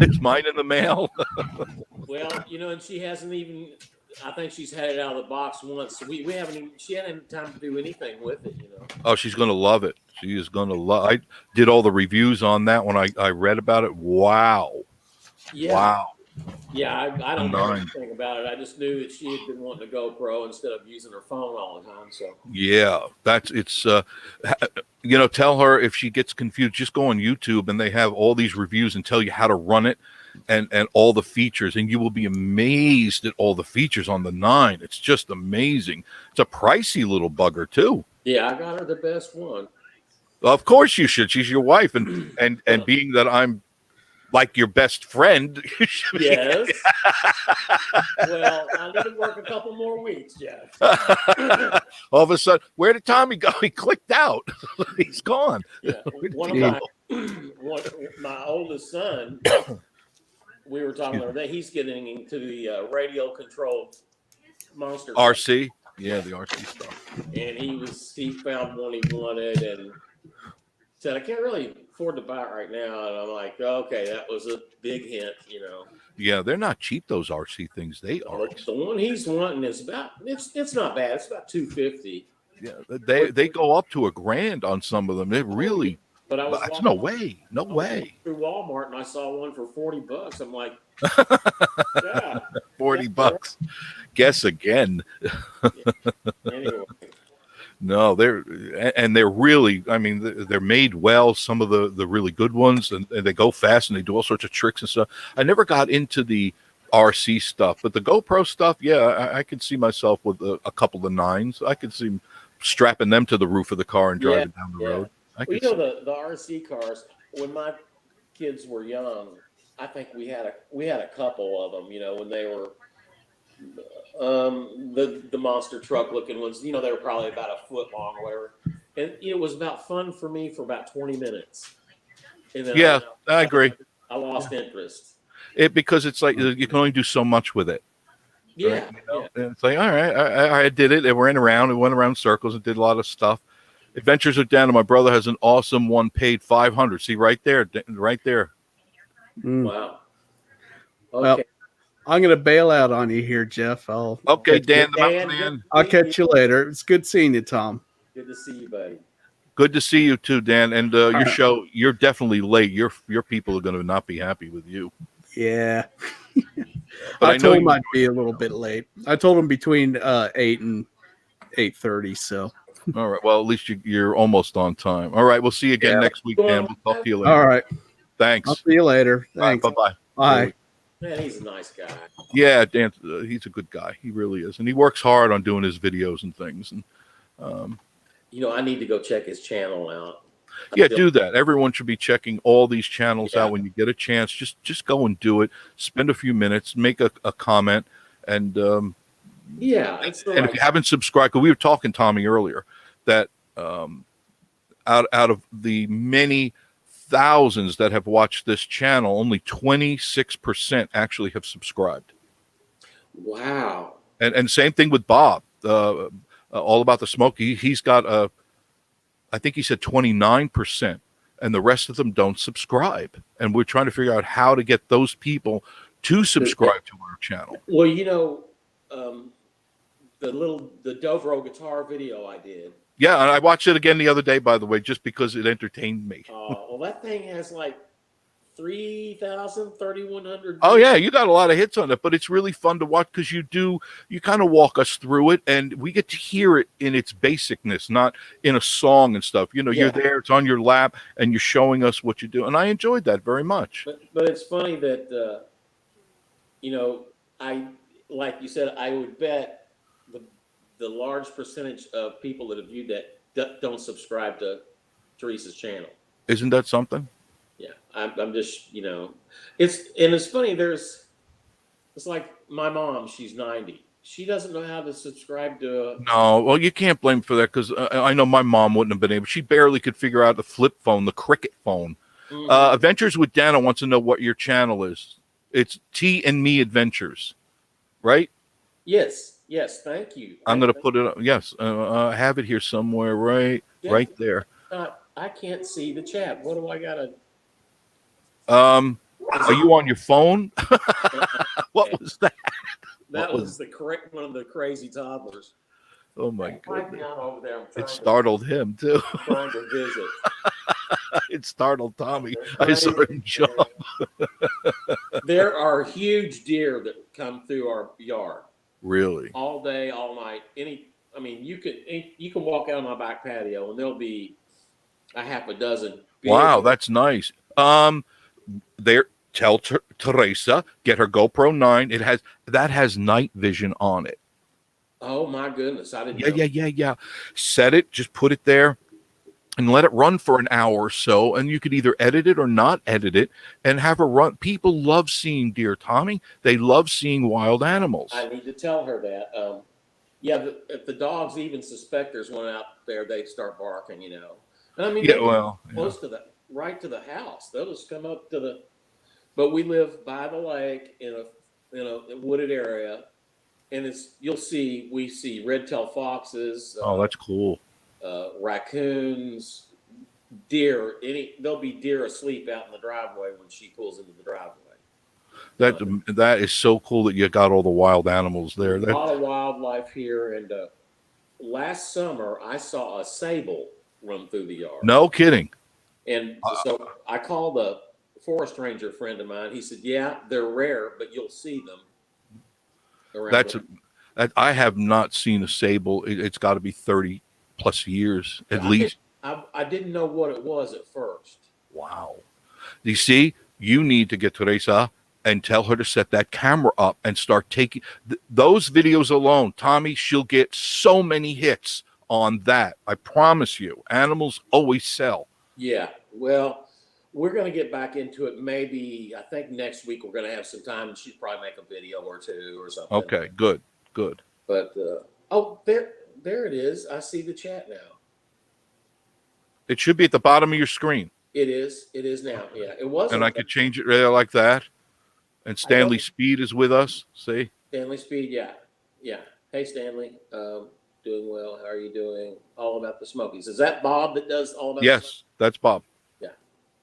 Is mine in the mail? Well, and she hasn't even. I think she's had it out of the box once. So we haven't even. She hadn't had time to do anything with it. Oh, she's gonna love it. She is gonna love. I did all the reviews on that when I read about it. Wow. Yeah. Wow. Yeah, I don't know anything about it. I just knew that she had been wanting a GoPro instead of using her phone all the time. So yeah, tell her if she gets confused, just go on YouTube and they have all these reviews and tell you how to run it and all the features, and you will be amazed at all the features on the 9. It's just amazing. It's a pricey little bugger too. Yeah, I got her the best one. Of course you should. She's your wife, and being that I'm like your best friend. You should be- Yes. Well, I need to work a couple more weeks, Jeff. All of a sudden, where did Tommy go? He clicked out. He's gone. Yeah, one of my oldest son, we were talking the other day, he's getting into the radio controlled monster RC. Yeah, the RC stuff. and he found one he wanted and said, I can't really afford to buy it right now. And I'm like, okay, that was a big hint, you know. Yeah, they're not cheap, those RC things. They are. The one he's wanting is about it's not bad. It's about $250. Yeah, they go up to $1,000 on some of them. They really. But I was That's walking no way. No way. through Walmart and I saw one for $40. I'm like, yeah. $40. Guess again. Anyway, No, they're really. I mean, they're made well. Some of the really good ones, and they go fast, and they do all sorts of tricks and stuff. I never got into the RC stuff, but the GoPro stuff, yeah, I could see myself with a couple of 9s. I could see strapping them to the roof of the car and driving down the road. Well, you know the RC cars. When my kids were young, I think we had a couple of them. You know, when they were the monster truck looking ones. You know, they were probably about a foot long or whatever. And it was about fun for me for about 20 minutes. And then Yeah, I agree. I lost interest. Because it's like you can only do so much with it. Yeah, Right? You know? And it's like, all right, I did it. And we went around in circles and did a lot of stuff. Adventures of Dan, and my brother has an awesome one, paid $500. See right there. Wow. Okay. Well, I'm going to bail out on you here, Jeff. Okay, Dan, the mountain Dan, man. I'll catch you later. It's good seeing you, Tom. Good to see you, buddy. Good to see you too, Dan. And your show, you're definitely late. Your people are going to not be happy with you. Yeah. But I told him I'd be a little bit late. I told him between 8 and 8:30. So. All right. Well, at least you're almost on time. All right. We'll see you again next week, Dan. We'll talk to you later. All right. Thanks. I'll see you later. All right, Thanks. bye-bye. Bye. Man, he's a nice guy. Yeah, Dan, he's a good guy. He really is. And he works hard on doing his videos and things. And You know, I need to go check his channel out. yeah, do that. Everyone should be checking all these channels Yeah. out when you get a chance. Just go and do it. Spend a few minutes, make a comment, and Yeah, it's the and if right. you haven't subscribed, because we were talking, Tommy, earlier, that out of the many thousands that have watched this channel, only 26% actually have subscribed. Wow. And same thing with Bob, all about the SMOKY. He's got I think he said 29%, and the rest of them don't subscribe. And we're trying to figure out how to get those people to subscribe to our channel. Well, you know, the Dobro guitar video I did. Yeah, and I watched it again the other day, by the way, just because it entertained me. Well, that thing has like 3,000, 3,100. Oh yeah, you got a lot of hits on it, but it's really fun to watch because you kind of walk us through it, and we get to hear it in its basicness, not in a song and stuff. You know, you're there, it's on your lap, and you're showing us what you do, and I enjoyed that very much. But it's funny that you know, like you said, I would bet the large percentage of people that have viewed that don't subscribe to Teresa's channel. Isn't that something? Yeah, I'm just, you know, it's funny. It's like my mom. She's 90. She doesn't know how to subscribe to. No, well, you can't blame for that because I know my mom wouldn't have been able. She barely could figure out the flip phone, the cricket phone. Mhm. Adventures with Dana wants to know what your channel is. It's T and Me Adventures, right? Yes. Thank you. I'm going to put it up. Yes, I have it here somewhere, right there. I can't see the chat. What do I gotta? Are you on your phone? What was that? That was the correct one of the crazy toddlers. Oh my Right goodness! down over there. It startled him too. Trying to visit. It startled Tommy. I saw him jump. There are huge deer that come through our yard Really? all day, all night. You can walk out on my back patio and there'll be a half a dozen. Wow, that's nice. There. Tell Teresa get her GoPro 9. That has night vision on it. Oh my goodness! I didn't. know. Yeah. Set it. Just put it there. and let it run for an hour or so, and you could either edit it or not edit it and have a run. People love seeing deer, Tommy. They love seeing wild animals. I need to tell her that. Yeah, if the dogs even suspect there's one out there, they start barking, you know. And I mean, Yeah, well, close to right to the house. They'll just come up to the. But we live by the lake in a wooded area, and we see red-tailed foxes. oh, that's cool. Raccoons, deer. There'll be deer asleep out in the driveway when she pulls into the driveway. That is so cool that you got all the wild animals there. A lot of wildlife here, and last summer I saw a sable run through the yard. No kidding. And so I called a forest ranger friend of mine. He said, "Yeah, they're rare, but you'll see them around." I have not seen a sable. It's got to be 30 plus years at least. I didn't know what it was at first. Wow. You see, you need to get Teresa and tell her to set that camera up and start taking those videos alone. Tommy, she'll get so many hits on that. I promise you. Animals always sell. Yeah. Well, we're going to get back into it. Maybe, I think next week we're going to have some time, and she'd probably make a video or two or something. Okay, good. But, there it is. I see the chat now. It should be at the bottom of your screen. It is now. Yeah, it wasn't. And I could change it right like that. And Stanley Speed is with us. See? Stanley Speed, yeah. Hey, Stanley. Doing well. How are you doing? All about the Smokies. Is that Bob that does all about? Yes, that's Bob. Yeah,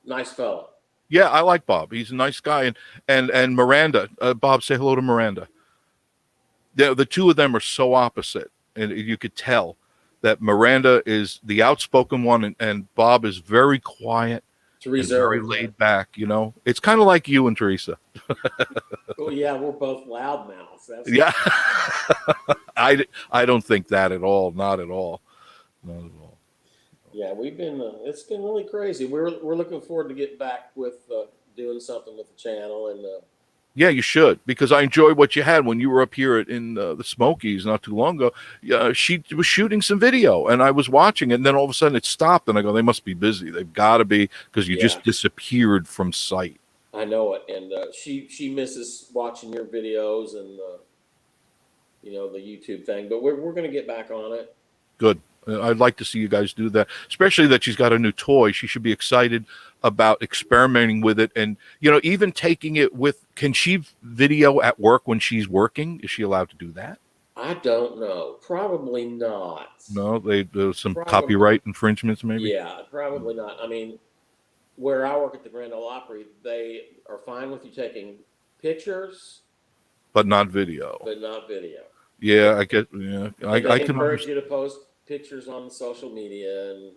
nice fellow. Yeah, I like Bob. He's a nice guy. And Miranda. Bob, say hello to Miranda. The two of them are so opposite, and you could tell that Miranda is the outspoken one, and Bob is very quiet, very laid back. You know, it's kind of like you and Teresa. Oh yeah, we're both loudmouths. Yeah, I don't think that at all. Not at all. Yeah, we've been. It's been really crazy. We're looking forward to get back with doing something with the channel and. Yeah, you should, because I enjoyed what you had when you were up here in the Smokies not too long ago. She was shooting some video, and I was watching it, and then all of a sudden it stopped, and I go, they must be busy. They've got to be, because you just disappeared from sight. I know it, and she misses watching your videos and the YouTube thing, but we're going to get back on it. Good. I'd like to see you guys do that, especially that she's got a new toy. She should be excited about experimenting with it, and even taking it with. Can she video at work when she's working? Is she allowed to do that? I don't know. Probably not. No, there's some copyright infringements, maybe. Yeah, probably not. I mean, where I work at the Grand Ole Opry, they are fine with you taking pictures, but not video. Yeah, I get. Yeah, I can encourage you to post pictures on social media, and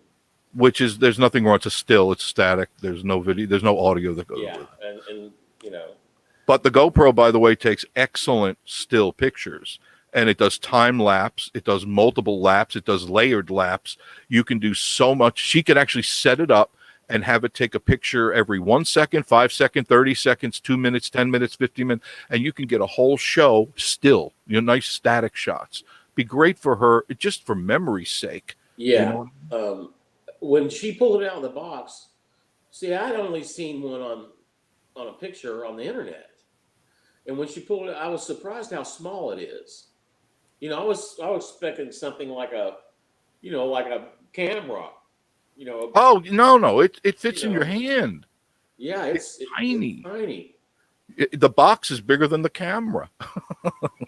there's nothing wrong. It's a still. It's static. There's no video. There's no audio that goes with it. and But the GoPro, by the way, takes excellent still pictures, and it does time lapse. It does multiple laps. It does layered laps. You can do so much. She could actually set it up and have it take a picture every 1 second, 5 seconds, 30 seconds, 2 minutes, 10 minutes, 15 minutes, and you can get a whole show still. Nice static shots. Be great for her, just for memory's sake. Yeah. When she pulled it out of the box, see, I'd only seen one on a picture on the internet. And when she pulled it, I was surprised how small it is. I was expecting something like a camera. Oh no! It fits in your hand. Yeah, it's tiny. It's tiny. The box is bigger than the camera.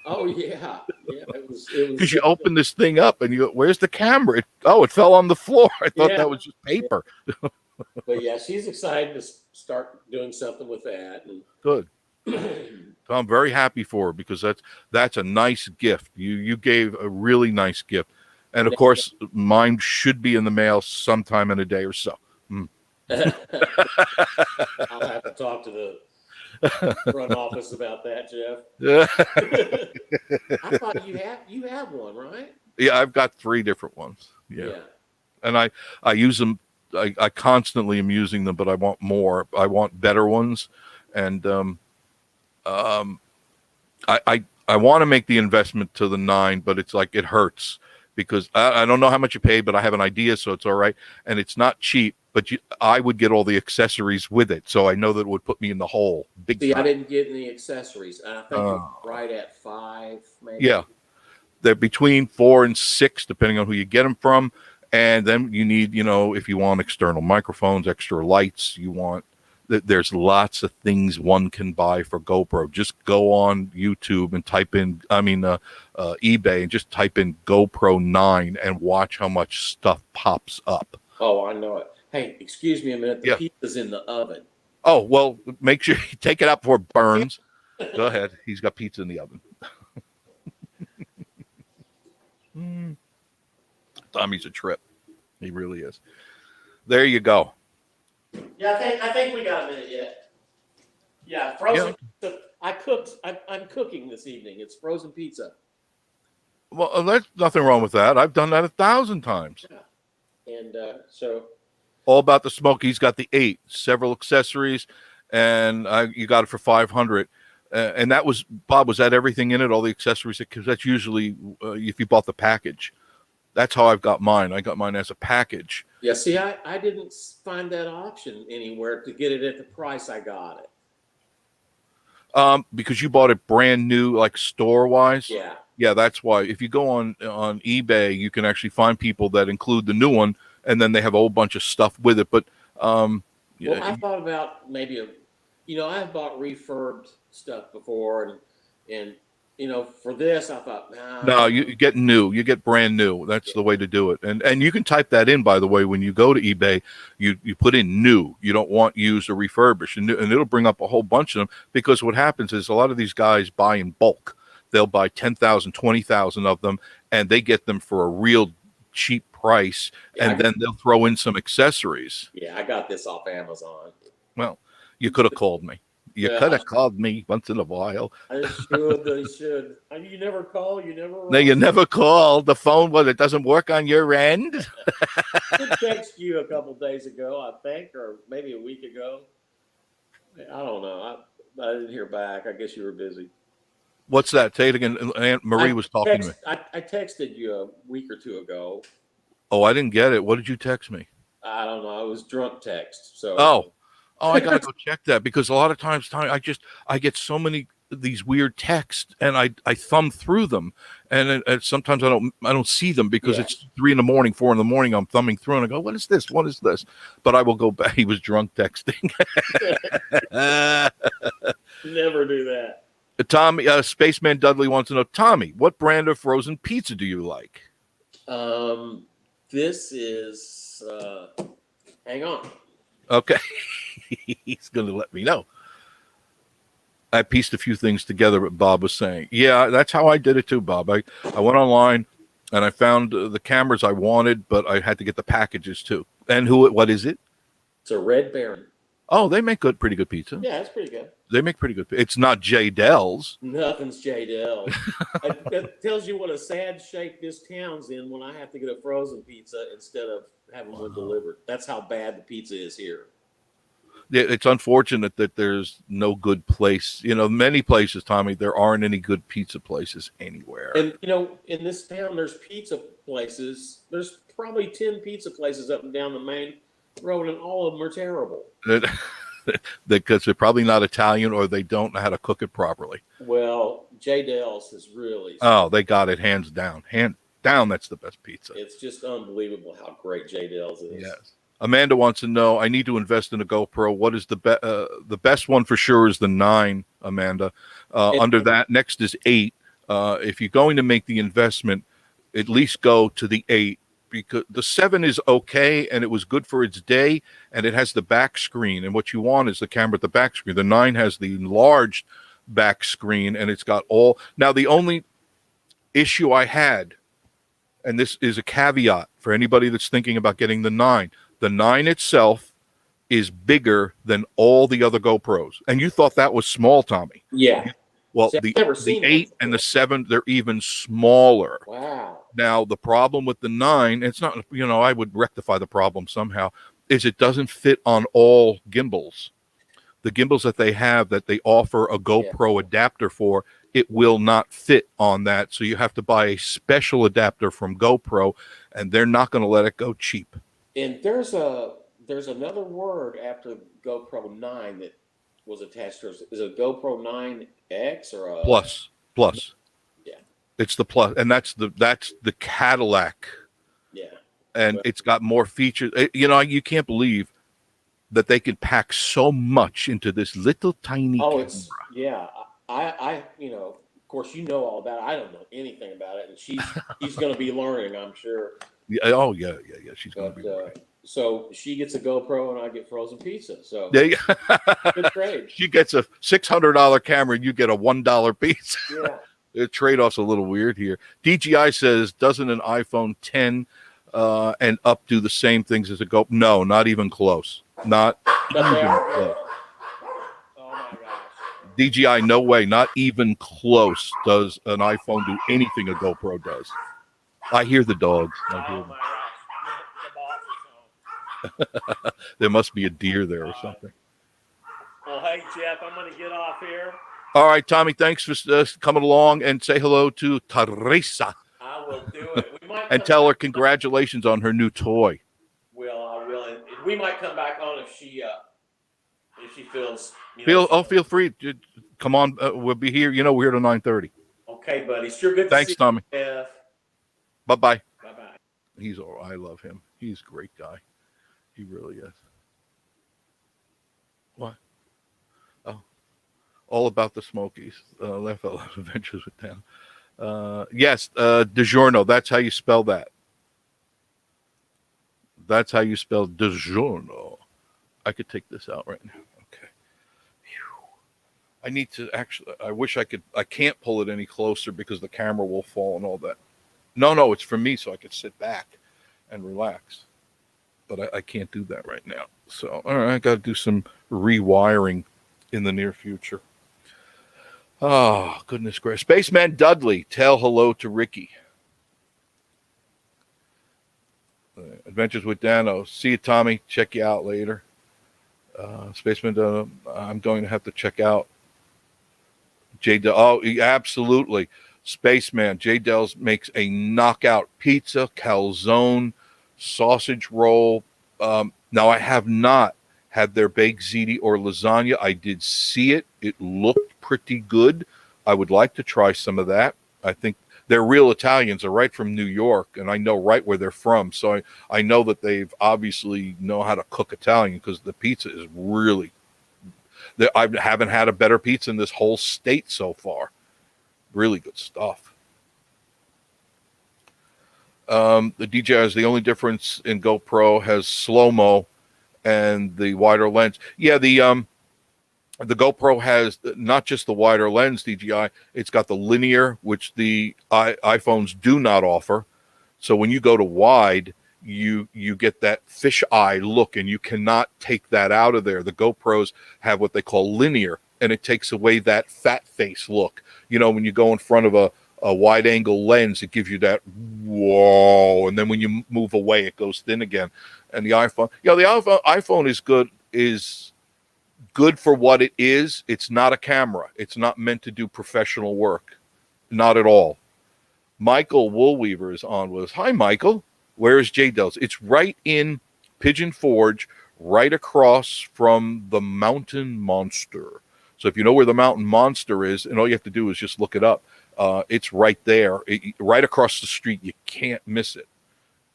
Oh yeah. It was because you open this thing up and where's the camera? It fell on the floor. I thought that was just paper. But yeah, she's excited to start doing something with that. And good. I'm very happy for her, because that's a nice gift. You gave a really nice gift, and of course, mine should be in the mail sometime in a day or so. I'll have to talk to the front office about that, Jeff. I thought you have one, right? Yeah, I've got 3 different ones. Yeah. And I use them. I constantly am using them, but I want more. I want better ones, and I want to make the investment to the 9, but it's like it hurts because I don't know how much you paid, but I have an idea, so it's all right. And it's not cheap, but I would get all the accessories with it, so I know that it would put me in the hole. Big See, time. I didn't get any accessories. I think it's right at 5, maybe. Yeah, they're between 4 and 6, depending on who you get them from. And then you need, if you want external microphones, extra lights, there's lots of things one can buy for GoPro. Just go on YouTube and type in, eBay, and just type in GoPro 9 and watch how much stuff pops up. Oh, I know it. Hey, excuse me a minute. The Yeah. pizza's in the oven. Oh, well, make sure you take it out before it burns. Go ahead. He's got pizza in the oven. Tommy's a trip. He really is. There you go. Yeah, I think we got a minute yet. Yeah, frozen. Yeah. I'm cooking this evening. It's frozen pizza. Well, there's nothing wrong with that. I've done that 1,000 times. Yeah. And so. All about the SMOKY. He's got the 8, several accessories, and you got it for $500. And that was, Bob, was that everything in it? All the accessories? Because that's usually if you bought the package. That's how I've got mine. I got mine as a package. Yeah, see, I didn't find that option anywhere to get it at the price I got it. Because you bought it brand new, like store-wise? Yeah. Yeah, that's why. If you go on eBay, you can actually find people that include the new one, and then they have a whole bunch of stuff with it. But well, I thought about maybe I've bought refurbed stuff before, and for this I thought, no, you get new, you get brand new. That's the way to do it. And you can type that in, by the way, when you go to eBay, you put in new. You don't want used or refurbished, and it'll bring up a whole bunch of them, because what happens is a lot of these guys buy in bulk. They'll buy 10,000, 20,000 of them, and they get them for a real cheap price, and then they'll throw in some accessories. Yeah, I got this off Amazon. Well, you could have called me. You could have called me once in a while. I should. You never call. You never. No, you never call. The phone, it doesn't work on your end. I did text you a couple days ago, I think, or maybe a week ago. I don't know. I didn't hear back. I guess you were busy. What's that? Say it again. Aunt Marie was talking to me. I texted you a week or two ago. Oh, I didn't get it. What did you text me? I don't know. It was drunk text. So. Oh, I gotta go check that, because a lot of times, I get so many of these weird texts, and I thumb through them, and sometimes I don't see them because it's 3 in the morning, 4 in the morning. I'm thumbing through, and I go, "What is this? What is this?" But I will go back. He was drunk texting. Never do that. Tommy, Spaceman Dudley wants to know, Tommy, what brand of frozen pizza do you like? This is. Hang on. Okay. He's going to let me know. I pieced a few things together, what Bob was saying. Yeah, that's how I did it too, Bob. I went online and I found the cameras I wanted, but I had to get the packages too. And what is it? It's a Red Baron. Oh, they make pretty good pizza. Yeah, it's pretty good. They make pretty good. It's not J. Dell's. Nothing's J. Dell's. That tells you what a sad shape this town's in when I have to get a frozen pizza instead of having one delivered. That's how bad the pizza is here. It's unfortunate that there's no good place. Many places, Tommy, there aren't any good pizza places anywhere. And, in this town, there's pizza places. There's probably 10 pizza places up and down the main road, and all of them are terrible. Because they're probably not Italian, or they don't know how to cook it properly. Well, J. Dell's is really. Oh, they got it hands down. Hands down, that's the best pizza. It's just unbelievable how great J. Dell's is. Yes. Amanda wants to know, I need to invest in a GoPro. What is the best one for sure is the 9, Amanda. Under that, next is 8. If you're going to make the investment, at least go to the 8, because the 7 is okay, and it was good for its day, and it has the back screen. And what you want is the camera at the back screen. The 9 has the enlarged back screen, and it's got all. Now, the only issue I had, and this is a caveat for anybody that's thinking about getting the 9, the 9 itself is bigger than all the other GoPros. And you thought that was small, Tommy. Yeah. Well, See, the 8 and the 7, they're even smaller. Wow. Now, the problem with the 9, it's not, I would rectify the problem somehow, is it doesn't fit on all gimbals. The gimbals that they have that they offer a GoPro adapter for it will not fit on that. So you have to buy a special adapter from GoPro, and they're not going to let it go cheap. And there's another word after GoPro 9 that was attached to it. Is it GoPro 9X or a Plus. Yeah. It's the plus, and that's the Cadillac, Yeah. and it's got more features. You can't believe that they can pack so much into this little tiny camera. It's I of course all about it. I don't know anything about it, and she's going to be learning, I'm sure. Yeah. She's going to be learning. So she gets a GoPro and I get frozen pizza. So Yeah. good trade. She gets a $600 camera and you get a $1 piece. Yeah. The trade-off's a little weird here. DGI says, doesn't an iPhone 10 and up do the same things as a GoPro? No, not even close. Not But they even are close. Oh my gosh. DGI, no way, not even close does an iPhone do anything a GoPro does. I hear the dogs. Oh my gosh. The boss is home. There must be a deer there or something. Well, hey, Jeff, I'm going to get off here. All right, Tommy, thanks for coming along, and say hello to Teresa. I will do it. We might and tell her congratulations on her new toy. I will. And we might come back on if she feels. Feel free to come on. We'll be here. We're here till 9:30. Okay, buddy. Sure good. Thanks, Tommy. Jeff. Bye. Bye. I love him. He's a great guy. He really is. What? Oh, all about the Smokies. Laugh Out Loud Adventures with Dan. Yes, DiGiorno. That's how you spell that. That's how you spell DiGiorno. I could take this out right now. Okay. Whew. I need to actually. I wish I could. I can't pull it any closer because the camera will fall and all that. No, it's for me, so I could sit back and relax. But I can't do that right now. So, all right, I got to do some rewiring in the near future. Oh, goodness gracious. Spaceman Dudley, tell hello to Ricky. Adventures with Dano. See you, Tommy. Check you out later. Spaceman Dano, I'm going to have to check out J. Oh, absolutely. Spaceman. J. Dell's makes a knockout pizza, calzone, sausage roll. Now, I have not had their baked ziti or lasagna. I did see it. It looked pretty good. I would like to try some of that. I think they're real Italians. They're right from New York, and I know right where they're from. So I know that they've obviously know how to cook Italian because the pizza is really – I haven't had a better pizza in this whole state so far. Really good stuff. The DJI is the only difference in GoPro has slow-mo and the wider lens. Yeah, the GoPro has not just the wider lens, DJI. It's got the linear, which the iPhones do not offer. So when you go to wide, you get that fish-eye look, and you cannot take that out of there. The GoPros have what they call linear, and it takes away that fat face look. When you go in front of a wide-angle lens, it gives you that whoa, and then when you move away, it goes thin again. And the iPhone, the iPhone is good for what it is. It's not a camera. It's not meant to do professional work, not at all. Michael Woolweaver is on with us. Hi, Michael. Where is J. Dells? It's right in Pigeon Forge, right across from the Mountain Monster. So if you know where the Mountain Monster is, and all you have to do is just look it up, it's right there, right across the street. You can't miss it.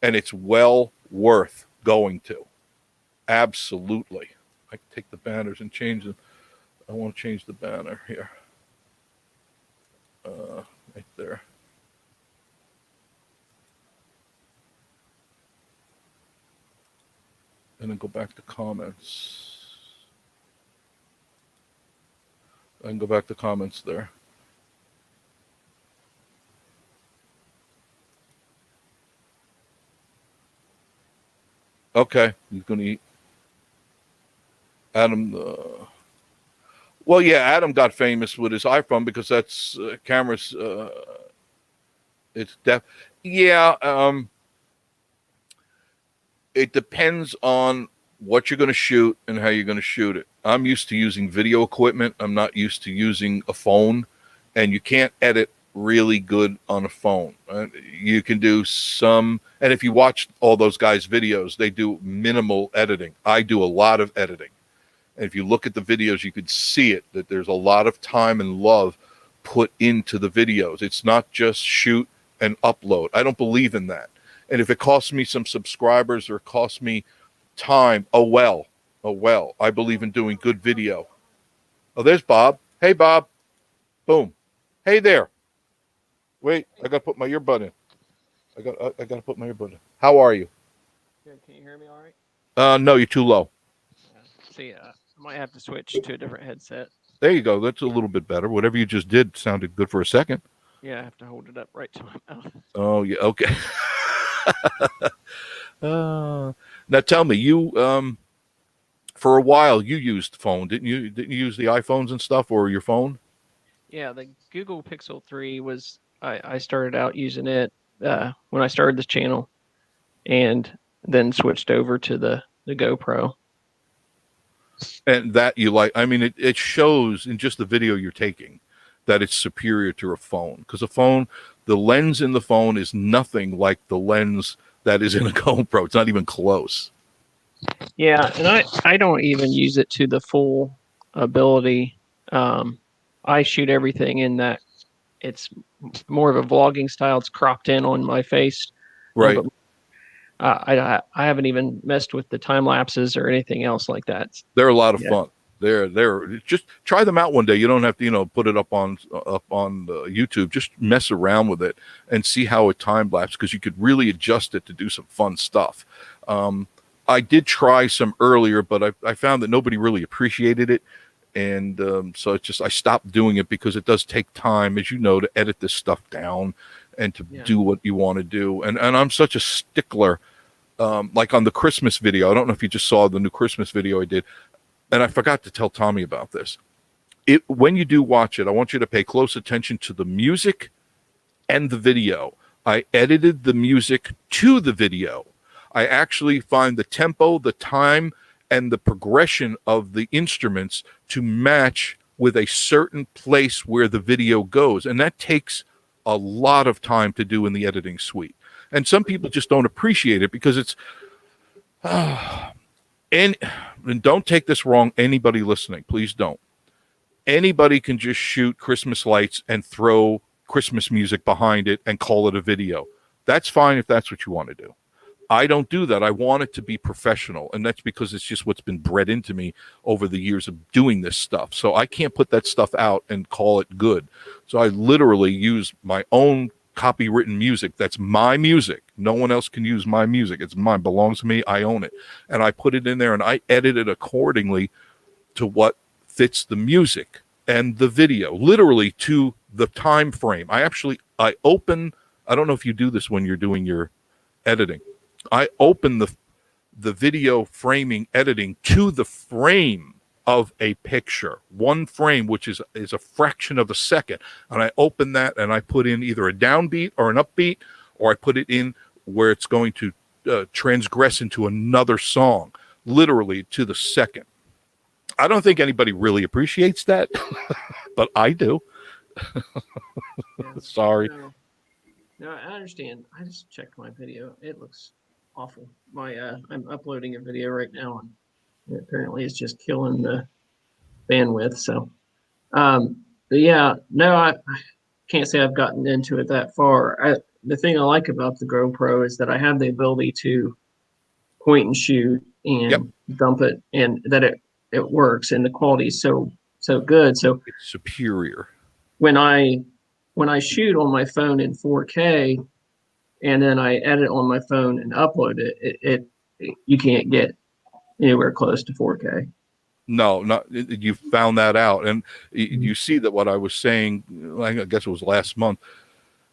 And it's well worth going to. Absolutely. I can take the banners and change them. I want to change the banner here. Right there. And then go back to comments. And go back to comments there. Okay, he's going to eat. Adam, well, yeah, Adam got famous with his iPhone because that's cameras. It's def. Yeah, it depends on what you're going to shoot and how you're going to shoot it. I'm used to using video equipment. I'm not used to using a phone. and you can't edit really good on a phone. You can do some, and if you watch all those guys' videos, they do minimal editing. I do a lot of editing. And if you look at the videos, you could see it, that there's a lot of time and love put into the videos. It's not just shoot and upload. I don't believe in that. And if it costs me some subscribers or costs me time, oh well. I believe in doing good video. Oh, there's Bob. Hey, Bob. Boom. Hey there. Wait, I got to put my earbud in. I got to put my earbud in. How are you? Good. Can you hear me all right? No, you're too low. See, I might have to switch to a different headset. There you go. That's a little bit better. Whatever you just did sounded good for a second. Yeah, I have to hold it up right to my mouth. Oh, yeah. Okay. Now tell me, you for a while you used phone, didn't you? Didn't you use the iPhones and stuff, or your phone? Yeah, the Google Pixel 3 was, I started out using it when I started this channel, and then switched over to the GoPro. And that you like, I mean, it shows in just the video you're taking that it's superior to a phone, because a phone, the lens in the phone is nothing like the lens that is in a GoPro. It's not even close. Yeah, and I don't even use it to the full ability. I shoot everything in that it's more of a vlogging style. It's cropped in on my face. Right. I haven't even messed with the time lapses or anything else like that. They're a lot of fun. They're just try them out one day. You don't have to, put it up on YouTube. Just mess around with it and see how it time lapse, because you could really adjust it to do some fun stuff. I did try some earlier, but I found that nobody really appreciated it. And so it's just, I stopped doing it because it does take time, as you know, to edit this stuff down and to do what you want to do. And I'm such a stickler, like on the Christmas video. I don't know if you just saw the new Christmas video I did. And I forgot to tell Tommy about this. When you do watch it, I want you to pay close attention to the music and the video. I edited the music to the video. I actually find the tempo, the time, and the progression of the instruments to match with a certain place where the video goes. And that takes a lot of time to do in the editing suite. And some people just don't appreciate it because it's... and don't take this wrong, anybody listening, please don't. Anybody can just shoot Christmas lights and throw Christmas music behind it and call it a video. That's fine if that's what you want to do. I don't do that. I want it to be professional, and that's because it's just what's been bred into me over the years of doing this stuff. So I can't put that stuff out and call it good. So I literally use my own copywritten music. That's my music. No one else can use my music. It's mine, belongs to me. I own it. And I put it in there and I edit it accordingly to what fits the music and the video, literally to the time frame. I open, I don't know if you do this when you're doing your editing. I open the video framing editing to the frame of a picture, one frame, which is a fraction of a second. And I open that and I put in either a downbeat or an upbeat, or I put it in where it's going to transgress into another song, literally to the second. I don't think anybody really appreciates that, but I do. Sorry. No, I understand. I just checked my video. It looks awful. I'm uploading a video right now, and apparently it's just killing the bandwidth. So, but yeah, no, I can't say I've gotten into it that far. The thing I like about the GoPro is that I have the ability to point and shoot and dump it, and that it works, and the quality is so good. So it's superior. When I shoot on my phone in 4K, and then I edit on my phone and upload it, you can't get anywhere close to 4K. No, not you found that out, and you see that what I was saying. I guess it was last month.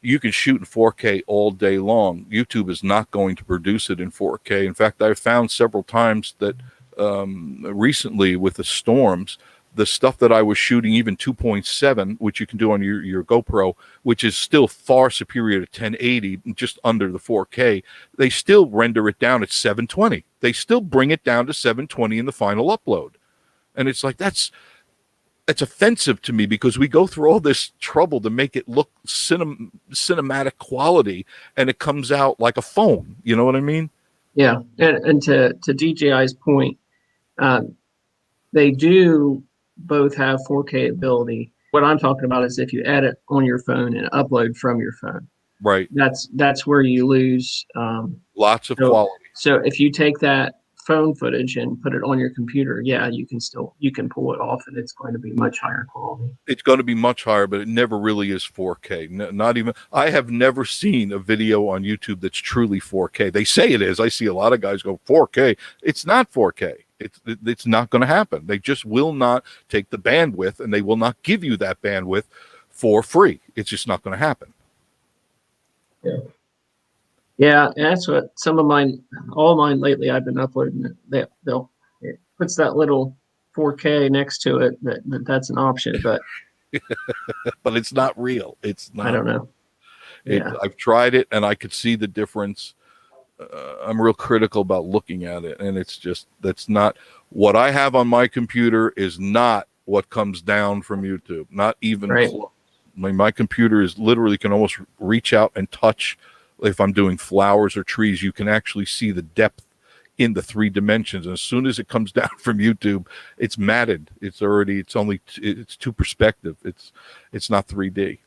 You can shoot in 4K all day long. YouTube is not going to produce it in 4K. In fact, I've found several times that recently with the storms, the stuff that I was shooting, even 2.7, which you can do on your GoPro, which is still far superior to 1080, just under the 4K, they still render it down at 720. They still bring it down to 720 in the final upload. And it's like, it's offensive to me because we go through all this trouble to make it look cinematic quality, and it comes out like a phone. You know what I mean? Yeah, and to DJI's point, um, they do both have 4K ability. What I'm talking about is if you edit on your phone and upload from your phone. Right. That's where you lose. Lots of So, quality. so if you take that phone footage and put it on your computer, yeah, you can pull it off, and it's going to be much higher quality. It's going to be much higher, but it never really is 4K. Not even, I have never seen a video on YouTube that's truly 4K. They say it is. I see a lot of guys go 4K. It's not 4K. It's not going to happen. They just will not take the bandwidth, and they will not give you that bandwidth for free. It's just not going to happen. Yeah. Yeah, and that's what some of mine, all mine lately, I've been uploading it. It puts that little 4K next to it. That's an option, but But it's not real. It's not. I don't know. Yeah. I've tried it, and I could see the difference. I'm real critical about looking at it, and it's just, that's not what I have on my computer is not what comes down from YouTube. Not even Right. close. My computer is literally can almost reach out and touch. If I'm doing flowers or trees, you can actually see the depth in the 3 dimensions. And as soon as it comes down from YouTube, it's matted. It's 2 perspective. It's not 3D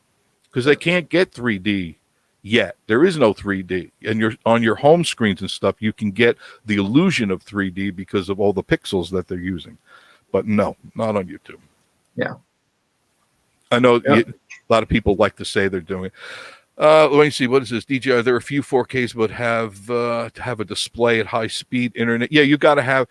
because they can't get 3D yet. There is no 3D, and on your home screens and stuff, you can get the illusion of 3D because of all the pixels that they're using. But no, not on YouTube. Yeah. I know Yep. a lot of people like to say they're doing it. Let me see. What is this? DJI, there are a few 4Ks, but to have a display at high speed internet. Yeah, you got to have,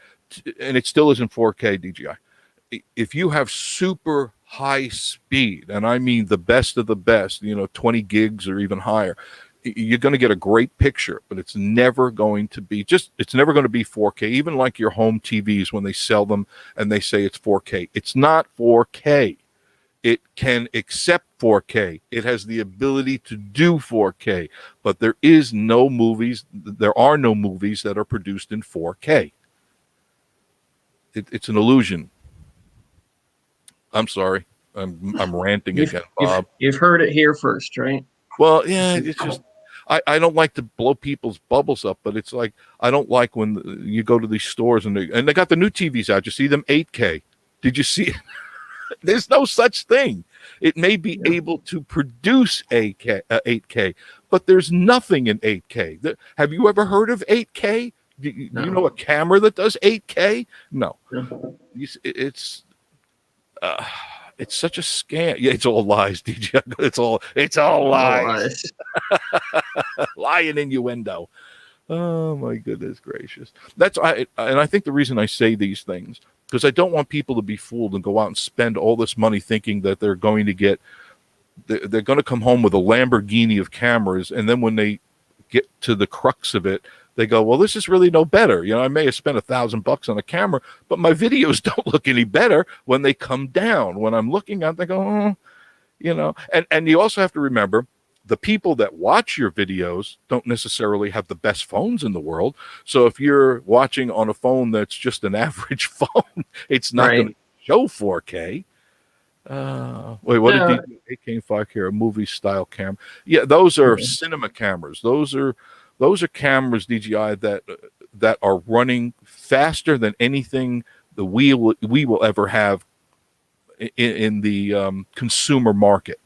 and it still isn't 4K DJI. If you have super high speed, and I mean the best of the best, 20 gigs or even higher, you're going to get a great picture, but it's never going to be 4K. Even like your home TVs, when they sell them and they say it's 4K, it's not 4K. It can accept 4K. It has the ability to do 4K, but there are no movies that are produced in 4K. It's an illusion. I'm sorry. I'm ranting again, Bob. You've heard it here first, right? Well, yeah, it's just I don't like to blow people's bubbles up, but it's like I don't like when you go to these stores and they got the new TVs out. You see them 8K. Did you see it? There's no such thing. It may be able to produce 8K, but there's nothing in 8K. Have you ever heard of 8K? Do you know a camera that does 8K? No. It's such a scam. Yeah, it's all lies, DJ. It's all lies. Lying innuendo. Oh my goodness gracious. And I think the reason I say these things, because I don't want people to be fooled and go out and spend all this money thinking that they're going to come home with a Lamborghini of cameras, and then when they get to the crux of it, they go, well, this is really no better. I may have spent $1,000 on a camera, but my videos don't look any better when they come down. When I'm looking at, they go, and you also have to remember, the people that watch your videos don't necessarily have the best phones in the world. So if you're watching on a phone that's just an average phone, it's not going to show 4K. Wait, what did you 8K 5K, a movie style camera? Yeah, those are cinema cameras. Those are cameras, DJI, that are running faster than anything that we will ever have in the consumer market.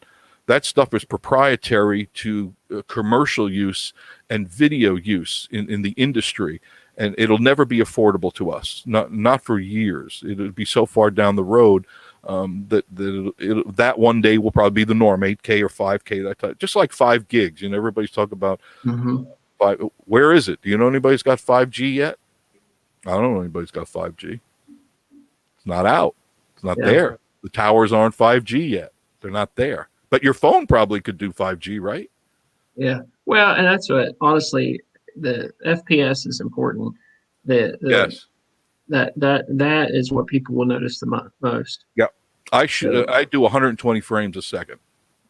That stuff is proprietary to commercial use and video use in the industry, and it'll never be affordable to us. Not for years. It'll be so far down the road that one day will probably be the norm. 8K or 5K, that type, just like 5 gigs. Everybody's talking about 5. Where is it? Do you know anybody's got 5G yet? I don't know anybody's got 5G. It's not out. It's not there. The towers aren't 5G yet. They're not there. But your phone probably could do 5G, right? Yeah. Well, and that's what, honestly, the FPS is important. Yes. That is what people will notice the most. Yeah. I do 120 frames a second.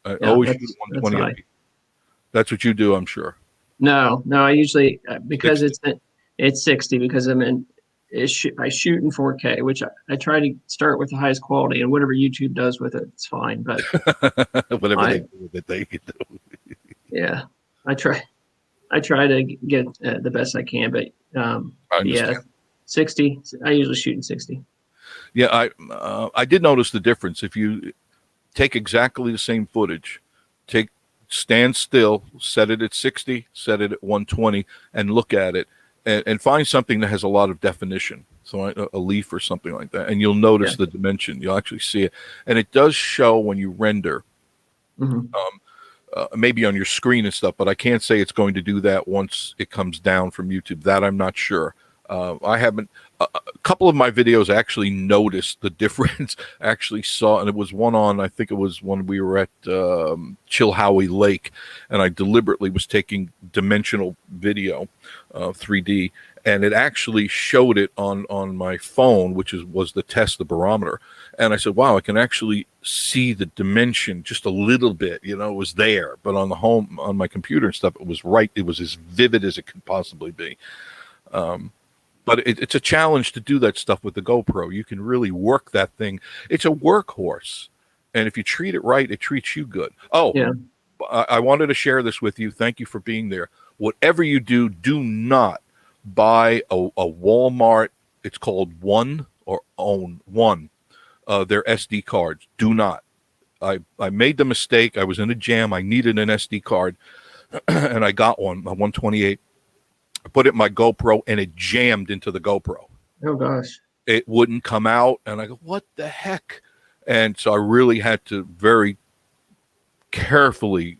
I always shoot 120. That's what you do, I'm sure. No, I usually, because 60. it's 60, because I'm in I shoot in 4K, which I try to start with the highest quality, and whatever YouTube does with it, it's fine. But Whatever they I do with it, they can do. yeah, I try to get the best I can. But I yeah, understand. 60. I usually shoot in 60. Yeah, I did notice the difference. If you take exactly the same footage, stand still, set it at 60, set it at 120, and look at it, and find something that has a lot of definition. So a leaf or something like that, and you'll notice Yeah. the dimension. You'll actually see it, and it does show when you render. Mhm. Maybe on your screen and stuff, but I can't say it's going to do that once it comes down from YouTube. That I'm not sure. I haven't. A couple of my videos actually noticed the difference. Actually saw, and it was one on. I think it was when we were at Chilhowie Lake, and I deliberately was taking dimensional video, 3D, and it actually showed it on my phone, which was the test, the barometer. And I said, wow, I can actually see the dimension just a little bit, it was there, but on my computer and stuff, it was right. It was as vivid as it could possibly be. But it's a challenge to do that stuff with the GoPro. You can really work that thing. It's a workhorse. And if you treat it right, it treats you good. Oh, Yeah. I wanted to share this with you. Thank you for being there. Whatever you do, do not buy a Walmart. It's called One or Own One. Their SD cards. Do not. I made the mistake. I was in a jam. I needed an SD card, and I got one, a 128. I put it in my GoPro, and it jammed into the GoPro. Oh gosh. It wouldn't come out, and I go, what the heck? And so I really had to very carefully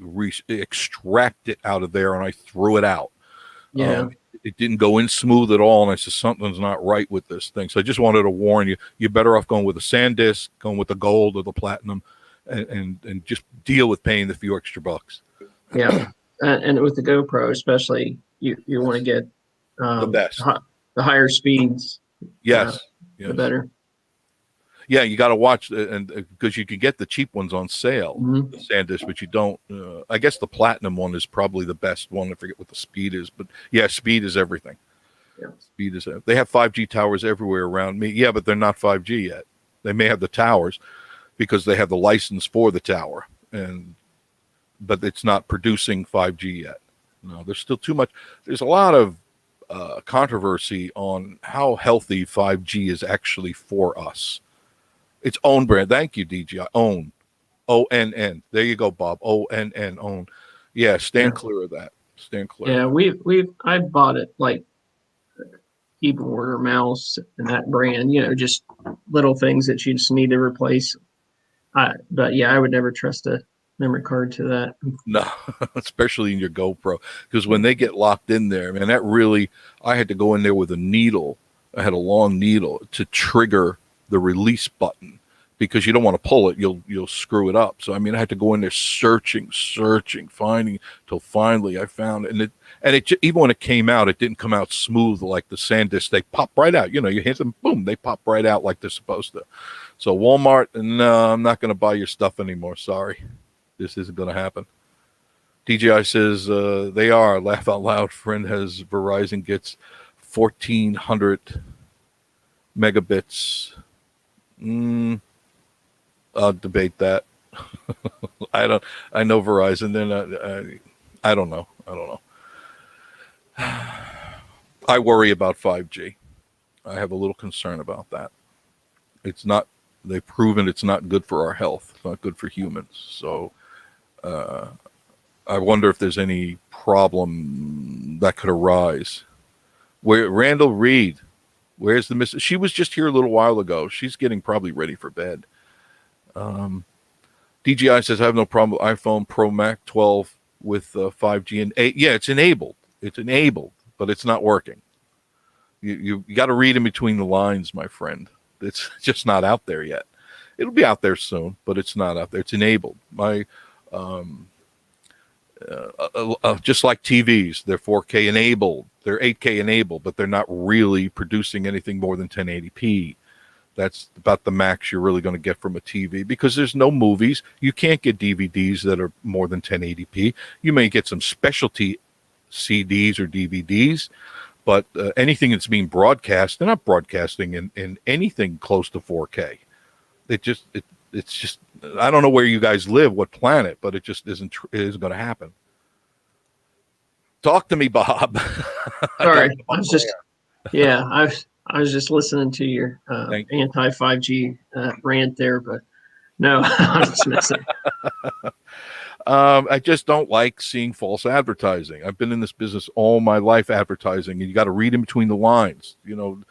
extract it out of there, and I threw it out. Yeah. It didn't go in smooth at all, and I said, something's not right with this thing. So I just wanted to warn you, you're better off going with a SanDisk, going with the gold or the platinum, and just deal with paying the few extra bucks. Yeah. And with the GoPro, especially, you want to get The best. the higher speeds. Yes. The better. Yeah, you got to watch, and because you can get the cheap ones on sale, Mhm. the SanDisk, but you don't. I guess the platinum one is probably the best one. I forget what the speed is, but yeah, speed is everything. Yeah. Speed is. They have 5G towers everywhere around me. Yeah, but they're not 5G yet. They may have the towers because they have the license for the tower, but it's not producing 5G yet. No, there's still too much. There's a lot of controversy on how healthy 5G is actually for us. Its own brand. Thank you, DGI. Own. ONN. There you go, Bob. ONN. Own. Yeah, stand clear of that. Stand clear. Yeah, I bought it like keyboard or mouse and that brand, just little things that you just need to replace. But yeah, I would never trust a memory card to that. No, especially in your GoPro. Because when they get locked in there, man, I had to go in there with a needle. I had a long needle to trigger the release button, because you don't want to pull it, you'll screw it up. So I had to go in there searching, finding, till finally I found it. And it even when it came out, it didn't come out smooth like the SanDisk. They pop right out. You hit them, boom, they pop right out like they're supposed to. So Walmart, no, I'm not going to buy your stuff anymore. Sorry, this isn't going to happen. DJI says they are. Laugh out loud. Friend has Verizon, gets 1,400 megabits. I'll debate that. I know Verizon. Then I don't know. I worry about 5G. I have a little concern about that. It's not. They've proven it's not good for our health. It's not good for humans. So I wonder if there's any problem that could arise. Where Randall Reed, where's the miss? She was just here a little while ago. She's getting probably ready for bed. DGI says, I have no problem with iPhone Pro Max 12 with 5G and 8. Yeah, it's enabled. It's enabled, but it's not working. You got to read in between the lines, my friend. It's just not out there yet. It'll be out there soon, but it's not out there. It's enabled. Just like TVs, they're 4K enabled. They're 8K enabled, but they're not really producing anything more than 1080p. That's about the max you're really going to get from a TV, because there's no movies. You can't get DVDs that are more than 1080p. You may get some specialty CDs or DVDs, But anything that's being broadcast, they're not broadcasting in anything close to 4K. It's just, I don't know where you guys live, what planet, but it just isn't going to happen. Talk to me, Bob. Sorry, I was just I was just listening to your anti 5G rant there, but no, I'm just messing. I just don't like seeing false advertising. I've been in this business all my life, advertising, and you got to read in between the lines. You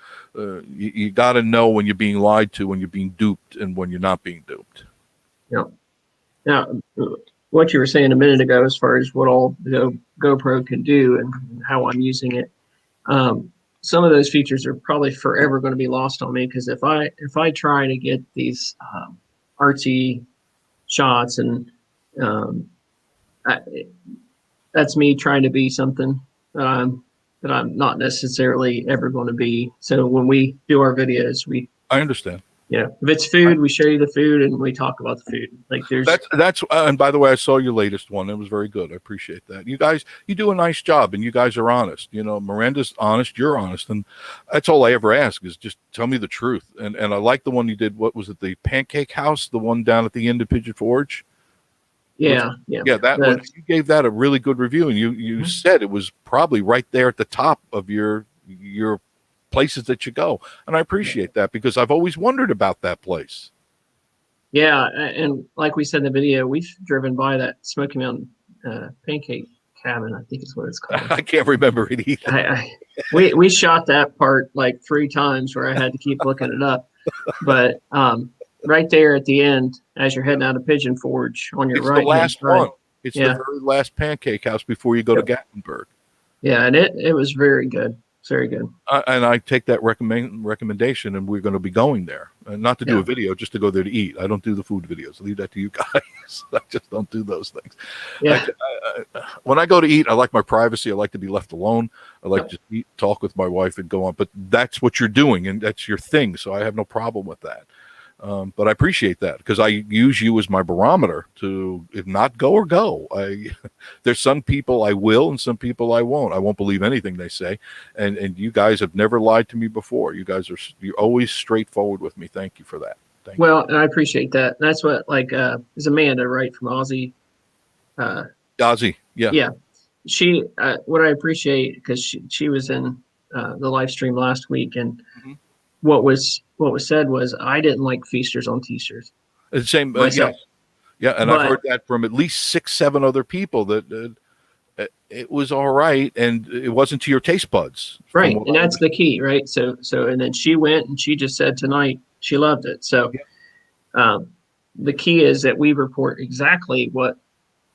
got to know when you're being lied to, when you're being duped, and when you're not being duped. Yeah. Now, what you were saying a minute ago, as far as what all the GoPro can do and how I'm using it, some of those features are probably forever going to be lost on me, because if I try to get these artsy shots and that's me trying to be something that I'm not necessarily ever going to be. So when we do our videos, I understand. If it's food, we show you the food and we talk about the food. Like that's and by the way, I saw your latest one. It was very good. I appreciate that. You guys, you do a nice job, and you guys are honest. Miranda's honest, you're honest, and that's all I ever ask is just tell me the truth. And I like the one you did. What was it? The Pancake House, the one down at the end of Pigeon Forge. Yeah. That one, you gave that a really good review, and you said it was probably right there at the top of your places that you go, and I appreciate that, because I've always wondered about that place. Yeah, and like we said in the video, we've driven by that Smoky Mountain Pancake Cabin, I think is what it's called. I can't remember it either. We shot that part like 3 times where I had to keep looking it up, but right there at the end, as you're heading out of Pigeon Forge on your right, the last one. It's the very last Pancake House before you go to Gatlinburg. Yeah, and it was very good. It's very good. And I take that recommendation, and we're going to be going there. Not to do a video, just to go there to eat. I don't do the food videos. Leave that to you guys. I just don't do those things. Yeah. When I go to eat, I like my privacy. I like to be left alone. I like to eat, talk with my wife, and go on. But that's what you're doing, and that's your thing. So I have no problem with that. But I appreciate that, because I use you as my barometer to, if not go or go. There's some people I will, and some people I won't. I won't believe anything they say. And you guys have never lied to me before. You're always straightforward with me. Thank you for that. Thank you. And I appreciate that. That's what, is Amanda, right, from Aussie? Ozzy, yeah. Yeah. She, what I appreciate, because she was in the live stream last week, and what was said was, I didn't like feasters on t-shirts. The same, yeah, and I've heard that from at least 6-7 other people, that it was all right, and it wasn't to your taste buds. Right, and that's the key, right? So, and then she went and she just said tonight she loved it. So, the key is that we report exactly what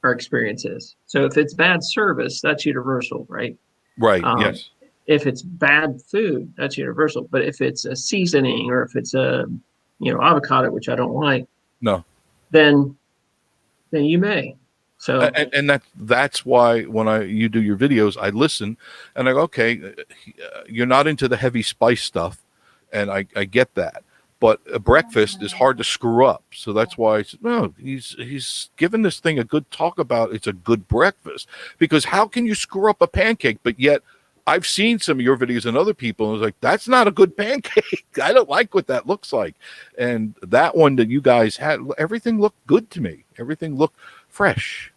our experience is. So, if it's bad service, that's universal, right? Right. Yes. If it's bad food, that's universal. But if it's a seasoning, or if it's a avocado, which I don't like, then you may. So and that's why when you do your videos, I listen and I go, okay, you're not into the heavy spice stuff, and I get that. But a breakfast is hard to screw up, so that's why I said, no, he's given this thing a good talk about. It's a good breakfast, because how can you screw up a pancake? But yet, I've seen some of your videos and other people, and it's like, that's not a good pancake. I don't like what that looks like. And that one that you guys had, everything looked good to me. Everything looked fresh.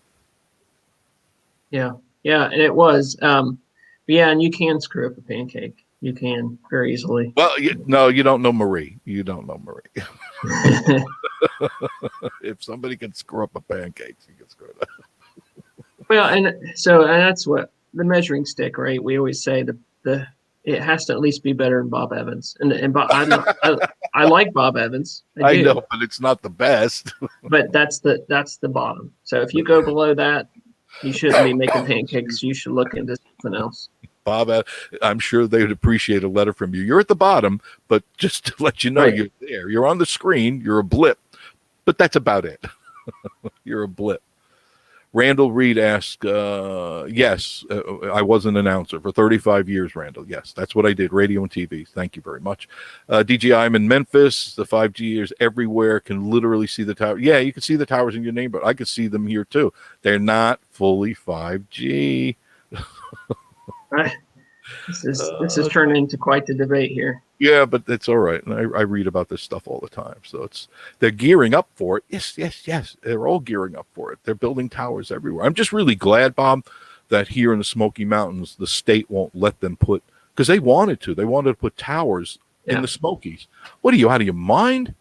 Yeah, and it was. And you can screw up a pancake. You can very easily. Well, no, you don't know Marie. You don't know Marie. If somebody can screw up a pancake, you can screw it up. Well, and that's what the measuring stick, right? We always say it has to at least be better than Bob Evans, and Bob, I like Bob Evans. I know, but it's not the best. But that's the bottom. So if you go below that, you shouldn't be making pancakes. You should look into something else. Bob, I'm sure they would appreciate a letter from you. You're at the bottom, but just to let you know, You're there. You're on the screen. You're a blip, but that's about it. You're a blip. Randall Reed asked, yes, I was an announcer for 35 years, Randall. Yes, that's what I did, radio and TV. Thank you very much. DJI, I'm in Memphis. The 5G is everywhere. Can literally see the tower. Yeah, you can see the towers in your neighborhood. I can see them here, too. They're not fully 5G. This is turning into quite the debate here. Yeah, but it's all right. And I read about this stuff all the time. So they're gearing up for it. Yes. They're all gearing up for it. They're building towers everywhere. I'm just really glad, Bob, that here in the Smoky Mountains, the state won't let them put, because they wanted to. They wanted to put towers in the Smokies. What are you, out of your mind?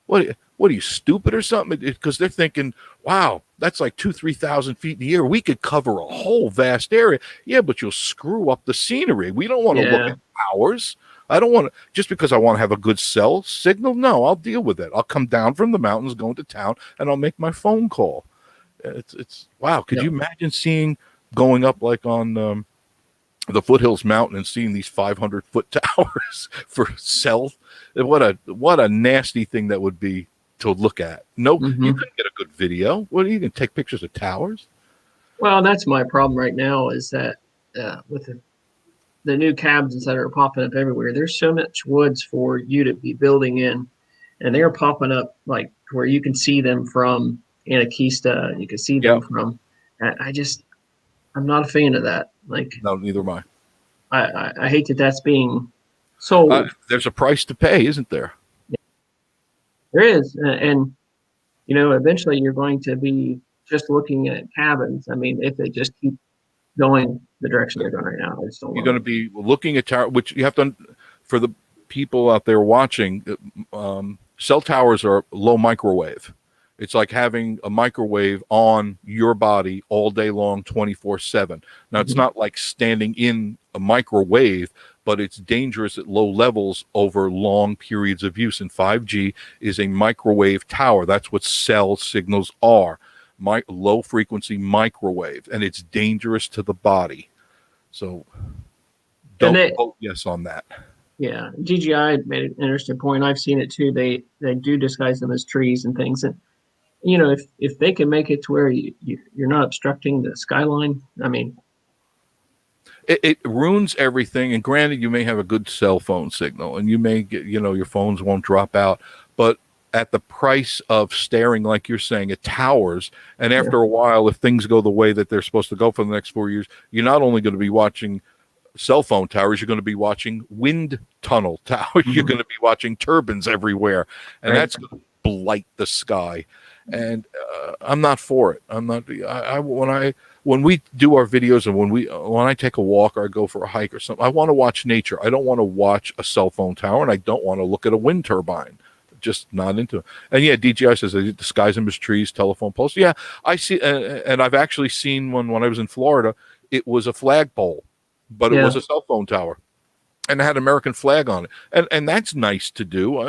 What are you, stupid or something? Because they're thinking, wow, that's like 2,000-3,000 feet in the air. We could cover a whole vast area. Yeah, but you'll screw up the scenery. We don't want to look at towers. I don't want to, just because I want to have a good cell signal. No, I'll deal with it. I'll come down from the mountains, go into town, and I'll make my phone call. It's wow. Could you imagine going up like on the Foothills Mountain and seeing these 500-foot towers for cell? What a nasty thing that would be to look at. No, you couldn't get a good video. What are you going to take pictures of towers? Well, that's my problem right now is that with the new cabins that are popping up everywhere, there's so much woods for you to be building in, and they're popping up like where you can see them from Anakista. You can see them from. I'm not a fan of that. Like, no, neither am I. I hate that that's being sold. There's a price to pay, isn't there? There is, and eventually you're going to be just looking at cabins. I mean, if they just keep going the direction they're going right now, I just don't. You're going to be looking at tower, which you have to, for the people out there watching. Cell towers are low microwave. It's like having a microwave on your body all day long, 24/7. Now, it's not like standing in a microwave, but it's dangerous at low levels over long periods of use. And 5G is a microwave tower. That's what cell signals are. Low frequency microwave, and it's dangerous to the body. So don't vote yes on that. Yeah, GGI made an interesting point. I've seen it too. They do disguise them as trees and things. And if they can make it to where you're not obstructing the skyline, I mean, it ruins everything. And granted, you may have a good cell phone signal, and you may get, your phones won't drop out, but at the price of staring, like you're saying, at towers. And after a while, if things go the way that they're supposed to go for the next 4 years, you're not only going to be watching cell phone towers, you're going to be watching wind tunnel towers. You're going to be watching turbines everywhere. And that's going to blight the sky. And I'm not for it. I'm not. When we do our videos and when I take a walk or I go for a hike or something, I want to watch nature. I don't want to watch a cell phone tower, and I don't want to look at a wind turbine. Just not into it. And yeah, DJI says they disguise them as trees, telephone poles. Yeah, I see, and I've actually seen one when I was in Florida. It was a flagpole, but it was a cell phone tower, and it had an American flag on it. And that's nice to do.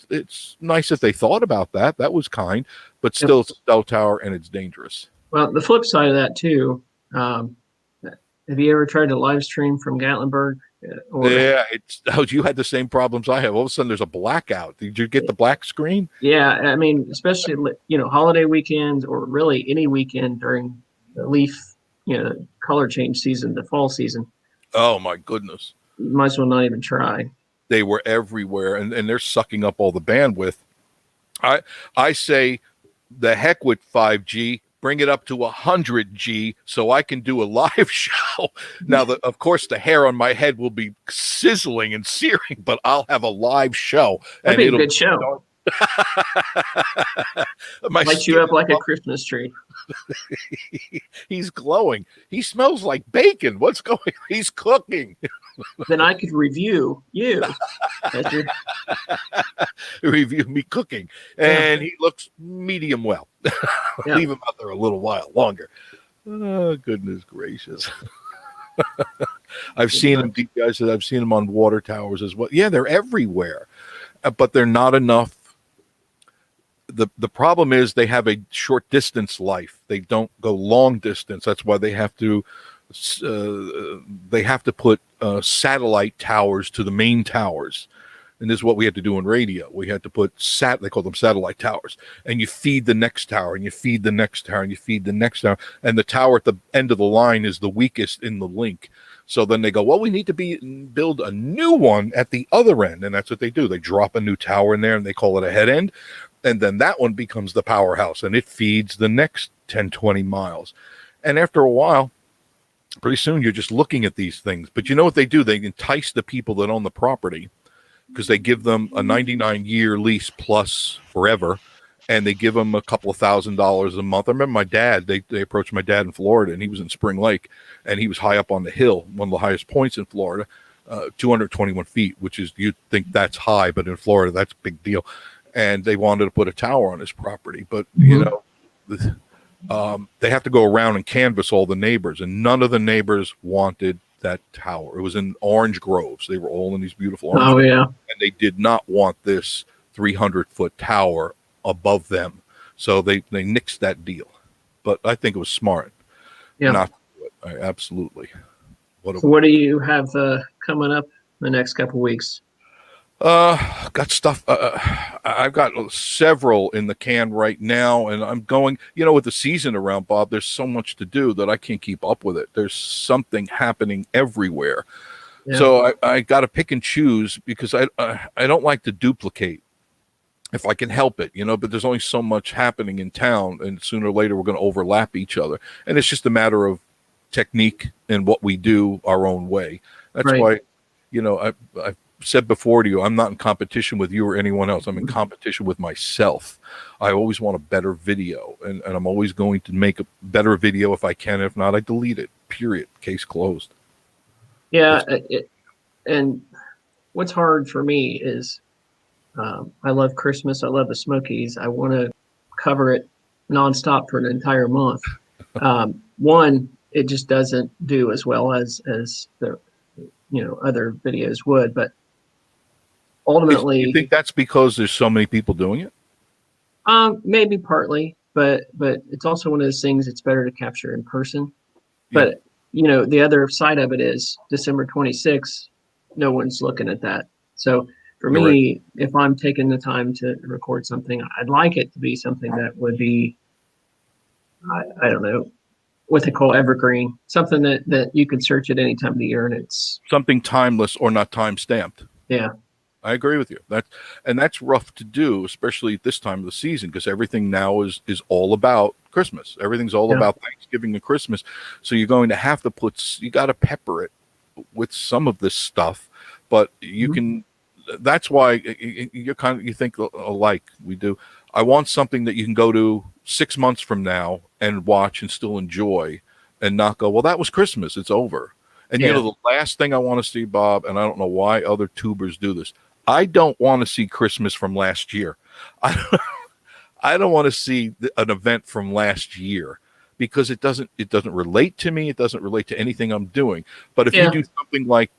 It's nice that they thought about that. That was kind, but still, it's a cell tower and it's dangerous. Well, the flip side of that too. Have you ever tried to live stream from Gatlinburg? You had the same problems I have. All of a sudden, there's a blackout. Did you get the black screen? Yeah, I mean, especially holiday weekends or really any weekend during the leaf, color change season, the fall season. Oh my goodness! You might as well not even try. They were everywhere, and they're sucking up all the bandwidth. I say, the heck with 5G. Bring it up to 100G so I can do a live show. Now, of course, the hair on my head will be sizzling and searing, but I'll have a live show. That'd be a good show. Light you up like a Christmas tree. He's glowing. He smells like bacon. What's going on? He's cooking. Then I could review you. Review me cooking. And he looks medium well. Leave him out there a little while longer. Oh, goodness gracious. I've seen him, guys. I've seen him on water towers as well. Yeah, they're everywhere, but they're not enough. The problem is they have a short distance life. They don't go long distance. That's why they have to put satellite towers to the main towers. And this is what we had to do in radio. We had to put they call them satellite towers. And you feed the next tower, and you feed the next tower, and you feed the next tower. And the tower at the end of the line is the weakest in the link. So then they go, well, we need to build a new one at the other end. And that's what they do. They drop a new tower in there, and they call it a head end. And then that one becomes the powerhouse, and it feeds the next 10, 20 miles. And after a while, Pretty soon you're just looking at these things. But you know what they do? They entice the people that own the property because they give them a 99-year lease plus forever, and they give them a couple of $1,000s a month. I remember my dad, they approached my dad in Florida, and he was in Spring Lake, and he was high up on the hill, one of the highest points in Florida, 221 feet, which is, you'd think that's high, but in Florida, that's a big deal. And they wanted to put a tower on his property. But, you know, they have to go around and canvass all the neighbors, and none of the neighbors wanted that tower. It was in orange groves. They were all in these beautiful orange groves, yeah. and they did not want this 300-foot tower above them. So they nixed that deal. But I think it was smart not to do it. Absolutely. So what do you have coming up the next couple weeks? Got stuff. I've got several in the can right now, and I'm going, you know, with the season around, Bob, there's so much to do that I can't keep up with it. There's something happening everywhere. Yeah. So I got to pick and choose because I don't like to duplicate if I can help it, you know, but there's only so much happening in town, and sooner or later we're going to overlap each other. And it's just a matter of technique and what we do our own way. That's why, you know, I've said before to you, I'm not in competition with you or anyone else. I'm in competition with myself. I always want a better video, and I'm always going to make a better video if I can. If not, I delete it, period. Case closed. Yeah. And what's hard for me is I love Christmas. I love the Smokies. I want to cover it nonstop for an entire month. One, it just doesn't do as well as the, you know, other videos would, but ultimately, you think that's because there's so many people doing it? Maybe partly, but it's also one of those things it's better to capture in person. Yeah. But you know, the other side of it is December 26th, no one's looking at that. So for me, if I'm taking the time to record something, I'd like it to be something that would be, I don't know, what they call evergreen, something that you can search at any time of the year, and it's something timeless or not time stamped. Yeah. I agree with you. That's rough to do, especially at this time of the season, because everything now is all about Christmas. Everything's all about Thanksgiving and Christmas. So you're going to have to you got to pepper it with some of this stuff, but you can. That's why you think alike. We do. I want something that you can go to 6 months from now and watch and still enjoy, and not go, well, that was Christmas, it's over. And you know, the last thing I want to see, Bob, and I don't know why other tubers do this, I don't want to see Christmas from last year. I don't want to see an event from last year, because it doesn't relate to me. It doesn't relate to anything I'm doing. But if you do something like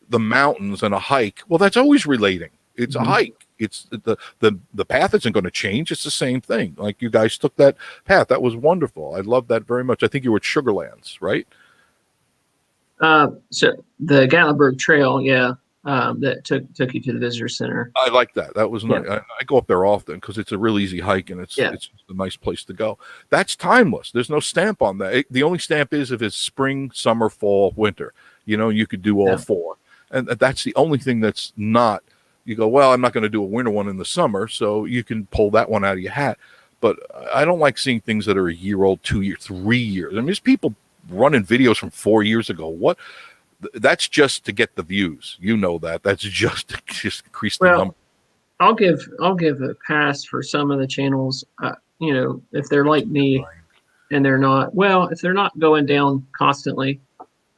the mountains and a hike, well, that's always relating. It's a hike. It's the path isn't going to change. It's the same thing. Like, you guys took that path. That was wonderful. I love that very much. I think you were at Sugarlands, right? So the Gatlinburg Trail, that took you to the visitor center. I like that. That was nice. I go up there often because it's a real easy hike, and it's just a nice place to go. That's timeless. There's no stamp on that. The only stamp is if it's spring, summer, fall, winter. You know, you could do all four, and that's the only thing that's not. You go, well, I'm not going to do a winter one in the summer, so you can pull that one out of your hat. But I don't like seeing things that are a year old, 2 years, 3 years. I mean, there's people running videos from 4 years ago. What? That's just to get the views. You know that. That's just to increase the number. I'll give a pass for some of the channels. You know, if they're like me, and they're not if they're not going down constantly,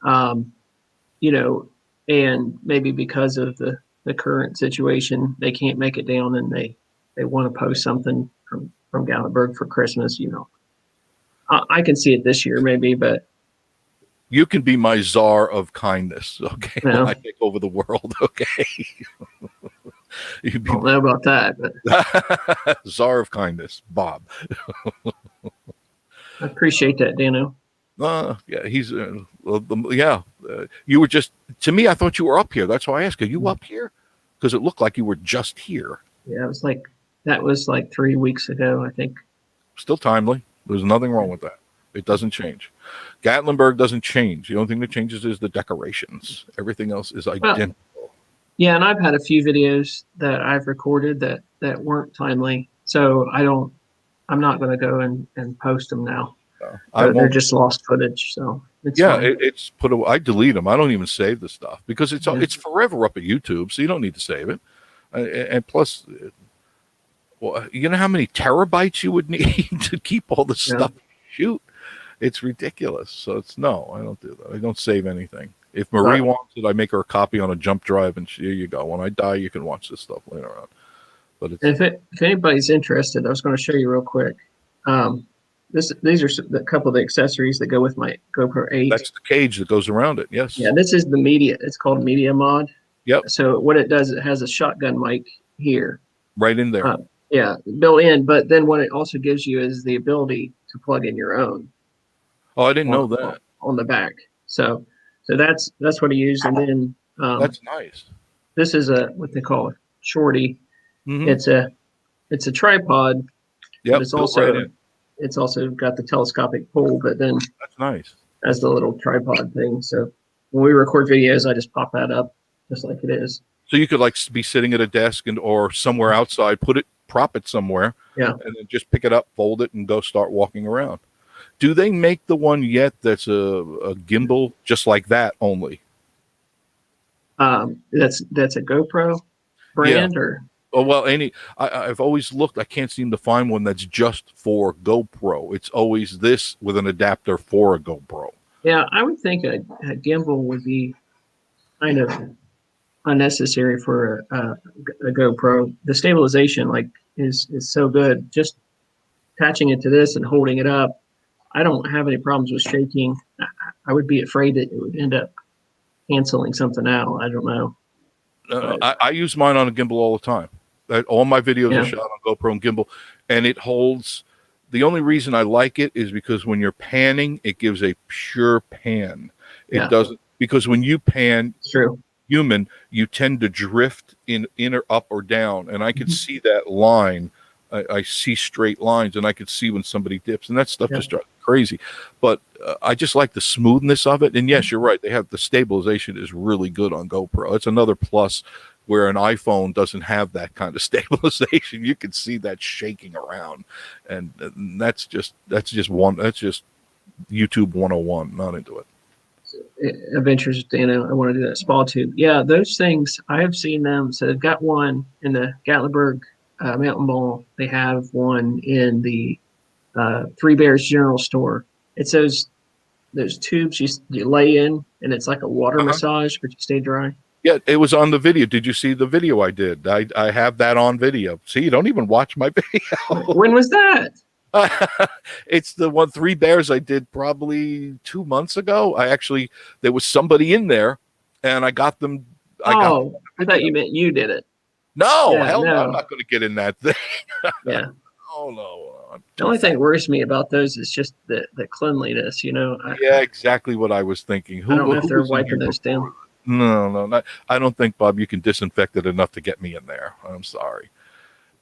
you know, and maybe because of the current situation, they can't make it down, and they want to post something from Gatlinburg for Christmas. You know, I can see it this year maybe, but. You can be my czar of kindness, okay? When I take over the world, okay? I don't know about that, but czar of kindness, Bob. I appreciate that, Dano. Yeah, he's you were just, to me, I thought you were up here. That's why I asked, are you up here? Because it looked like you were just here. Yeah, that was like 3 weeks ago, I think. Still timely. There's nothing wrong with that. It doesn't change. Gatlinburg doesn't change. The only thing that changes is the decorations. Everything else is identical. Yeah, and I've had a few videos that I've recorded that weren't timely. So I'm not going to go and post them now. They're just lost footage. So It's Yeah, fine. it's put away. I delete them. I don't even save the stuff because Yeah. it's forever up at YouTube, so you don't need to save it. And plus, well, you know how many terabytes you would need to keep all the Yeah. stuff you shoot? It's ridiculous. So it's no, I don't do that. I don't save anything. If Marie wants it, I make her a copy on a jump drive, and here you go. When I die, you can watch this stuff later on. But it's If anybody's interested, I was going to show you real quick. These are a couple of the accessories that go with my GoPro 8. that's the cage that goes around it. Yes. Yeah, this is the media. It's called Media Mod. Yep. So what it does, it has a shotgun mic here. Right in there. Yeah, built in. But then what it also gives you is the ability to plug in your own. Oh, I didn't know that. On the back. So that's what I use. And then That's nice. this is what they call a shorty. Mhm. It's a tripod. Yep. But it's built also right in. it's also got the telescopic pole, but then That's nice. has the little tripod thing. So when we record videos, I just pop that up just like it is. So you could like be sitting at a desk or somewhere outside, prop it somewhere, Yeah. and then just pick it up, fold it, and go start walking around. Do they make the one yet that's a gimbal just like that only? That's a GoPro brand or Oh well, I've always looked. I can't seem to find one that's just for GoPro. It's always this with an adapter for a GoPro. yeah, I would think a gimbal would be kind of unnecessary for a GoPro. The stabilization is so good. Just attaching it to this and holding it up, I don't have any problems with shaking. I would be afraid that it would end up canceling something out. I don't know. I use mine on a gimbal all the time. All my videos Yeah. are shot on GoPro and gimbal, and it holds. The only reason I like it is because when you're panning, it gives a pure pan. It Yeah. doesn't, because when you pan It's true. human, you tend to drift in or up or down, and I could Mhm. see that line. I see straight lines, and I could see when somebody dips, and that stuff Yeah. just drives me crazy. But I just like the smoothness of it. And yes, you're right; they have the stabilization is really good on GoPro. It's another plus where an iPhone doesn't have that kind of stabilization. You can see that shaking around, and that's just YouTube 101. Not into it. Adventures Dana, I want to do that small tube. Yeah, those things I have seen them. So they've got one in the Gatlinburg Mountain Mall. They have one in the Three Bears General Store. It's those tubes you lay in, and it's like a water massage, but you stay dry. Yeah, it was on the video. Did you see the video I did? I have that on video. See, you don't even watch my video. When was that? It's the one Three Bears I did probably 2 months ago. There was somebody in there, and I got them. I thought you meant you did it. No, Yeah, hell no. no. I'm not going to get in that thing. Yeah. Oh no. The only thing that worries me about those is just the cleanliness. Yeah, exactly what I was thinking. I don't know if they're was in wiping here those before? down. No. I don't think, Bob, you can disinfect it enough to get me in there. I'm sorry.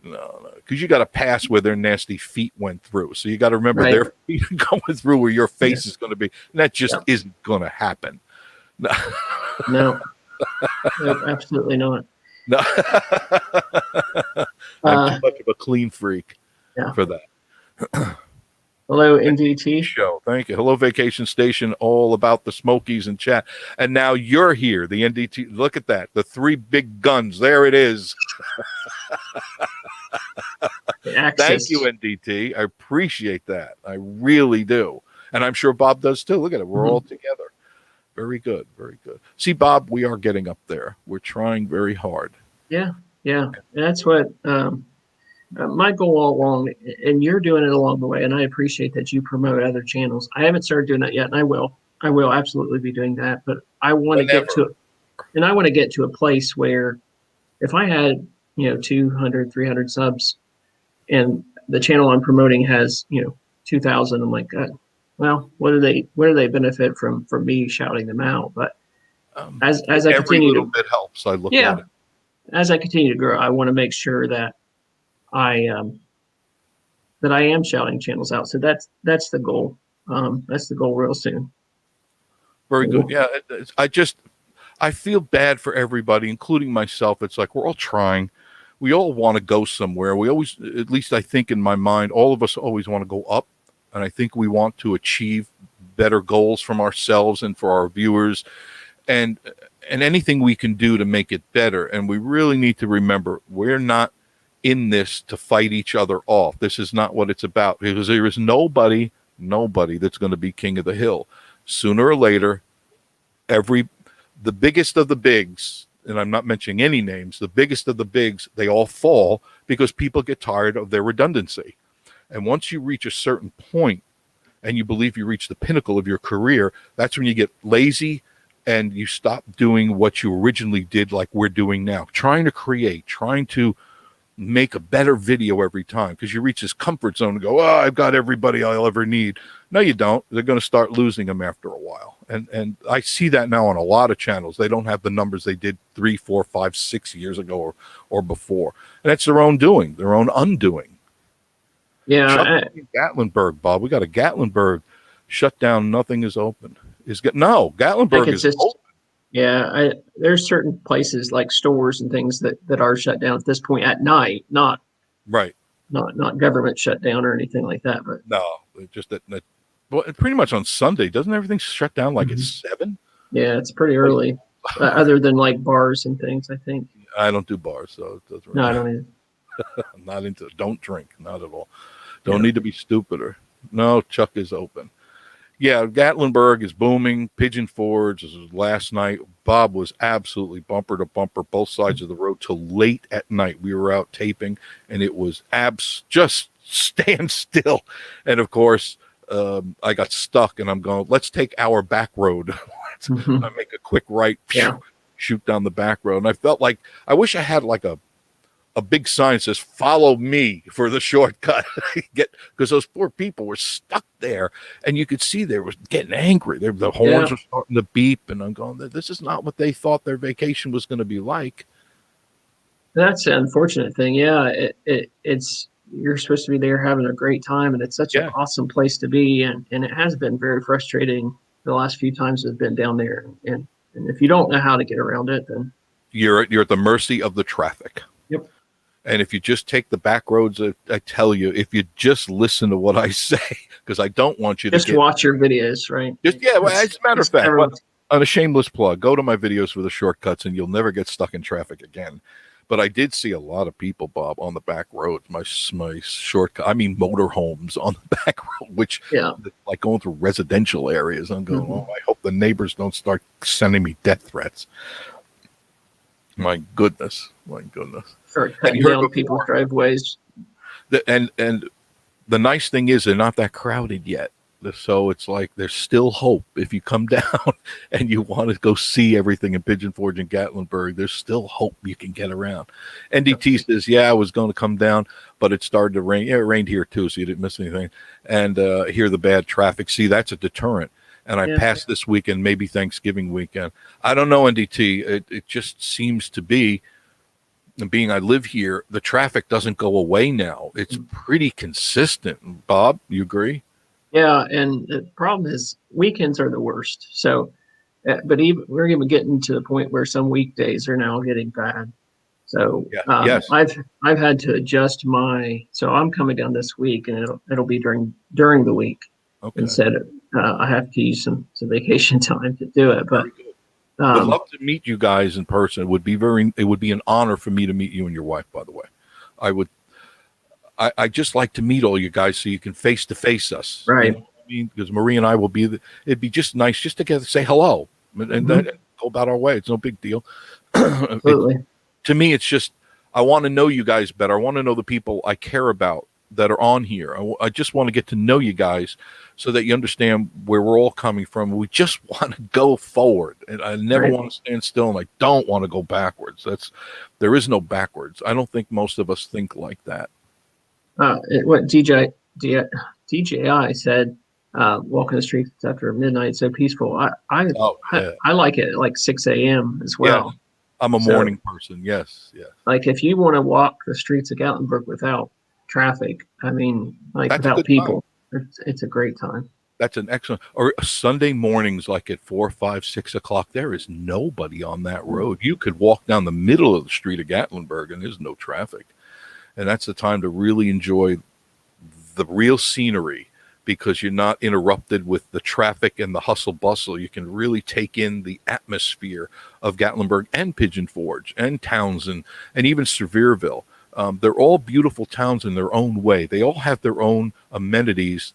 No, because you got to pass where their nasty feet went through. So you got to remember Right. their feet are going through where your face is going to be. And that just Yeah. isn't going to happen. No. No, absolutely not. No. I'm too much of a clean freak Yeah. for that. Hello, NDT. Show. Thank you. Hello, Vacation Station, all about the Smokies in chat. And now you're here, the NDT. Look at that. The three big guns. There it is. Thank you, NDT. I appreciate that. I really do. And I'm sure Bob does too. Look at it. We're all together. Very good. Very good. See, Bob, we are getting up there. We're trying very hard. Yeah. That's what my goal all along, and you're doing it along the way, and I appreciate that you promote other channels. I haven't started doing that yet, and I will absolutely be doing that. But I want to get to a place where if I had 200, 300 subs, and the channel I'm promoting has 2,000, I'm like, well, what do they benefit from me shouting them out? But as I every continue little to bit helps. I look at it. as I continue to grow, I want to make sure that I am shouting channels out. So that's the goal. That's the goal real soon. Very good. Yeah, I feel bad for everybody, including myself. It's like we're all trying. We all want to go somewhere. We always, at least I think in my mind, all of us always want to go up, and I think we want to achieve better goals from ourselves and for our viewers, and anything we can do to make it better. And we really need to remember, we're not in this to fight each other off. This is not what it's about, because there is nobody that's going to be king of the hill. Sooner or later, the biggest of the bigs, and I'm not mentioning any names, the biggest of the bigs, they all fall because people get tired of their redundancy. And once you reach a certain point and you believe you reach the pinnacle of your career, that's when you get lazy and you stop doing what you originally did, like we're doing now, trying to make a better video every time, because you reach this comfort zone and go, I've got everybody I'll ever need. No, you don't. They're going to start losing them after a while. And I see that now on a lot of channels. They don't have the numbers they did 3, 4, 5, 6 years ago or before. And that's their own doing, their own undoing. Yeah. Gatlinburg, Bob. We got a Gatlinburg shut down. Nothing is open. Gatlinburg is open. Yeah, there's certain places like stores and things that are shut down at this point at night, not government shut down or anything like that. But no, just that. Well, pretty much on Sunday, doesn't everything shut down like at 7? Yeah, it's pretty early. Other than like bars and things, I think. I don't do bars, so it doesn't. No, I don't either. I'm not into. Don't drink, not at all. Don't need to be stupider. No, Chuck is open. Yeah, Gatlinburg is booming. Pigeon Forge is last night. Bob was absolutely bumper to bumper, both sides of the road till late at night. We were out taping, and it was just stand still. And of course, I got stuck, and I'm going, let's take our back road. I make a quick right, shoot down the back road. And I felt like, I wish I had like a big sign that says, follow me for the shortcut. Because those poor people were stuck there, and you could see they were getting angry. The horns were starting to beep, and I'm going, this is not what they thought their vacation was going to be like. That's the unfortunate thing. Yeah, it's you're supposed to be there having a great time, and it's such an awesome place to be, and it has been very frustrating the last few times I've been down there. And if you don't know how to get around it, then you're at the mercy of the traffic. Yep. And if you just take the back roads, I tell you, if you just listen to what I say, because I don't want you to just watch your videos, right? As a matter of fact, on a shameless plug, go to my videos for the shortcuts, and you'll never get stuck in traffic again. But I did see a lot of people, Bob, on the back roads. My shortcut, I mean, motorhomes on the back road, which like going through residential areas. I'm going, I hope the neighbors don't start sending me death threats. My goodness. Start cutting down people's driveways. And the nice thing is they're not that crowded yet. So it's like there's still hope. If you come down and you want to go see everything in Pigeon Forge and Gatlinburg, there's still hope you can get around. NDT says, I was going to come down, but it started to rain. Yeah, it rained here too, so you didn't miss anything. And hear the bad traffic. See, that's a deterrent. And I passed this weekend, maybe Thanksgiving weekend. I don't know, NDT. It just seems to be, being I live here, the traffic doesn't go away now. It's pretty consistent. Bob, you agree? Yeah, and the problem is weekends are the worst. So, but we're even getting to the point where some weekdays are now getting bad. So, I've had to adjust so I'm coming down this week, and it'll be during the week instead of I have to use some vacation time to do it. But would love to meet you guys in person. It would be an honor for me to meet you and your wife. By the way, I just like to meet all you guys so you can face to face us. Right. You know what I mean? Because Marie and I will be it'd be just nice just to get say hello and then go about our way. It's no big deal. Absolutely. To me, it's just, I want to know you guys better. I want to know the people I care about that are on here. I just want to get to know you guys so that you understand where we're all coming from. We just want to go forward, and I never want to stand still, and I don't want to go backwards. There is no backwards. I don't think most of us think like that. What DJI said, walking the streets after midnight, so peaceful. I like it at like 6 a.m. as well. Yeah, I'm a morning person. Yes. Like if you want to walk the streets of Gatlinburg without traffic, without people, it's a great time. That's an excellent. Or Sunday mornings, like at 4, 5, 6 o'clock, there is nobody on that road. You could walk down the middle of the street of Gatlinburg, and there's no traffic. And that's the time to really enjoy the real scenery, because you're not interrupted with the traffic and the hustle bustle. You can really take in the atmosphere of Gatlinburg and Pigeon Forge and Townsend and even Sevierville. They're all beautiful towns in their own way. They all have their own amenities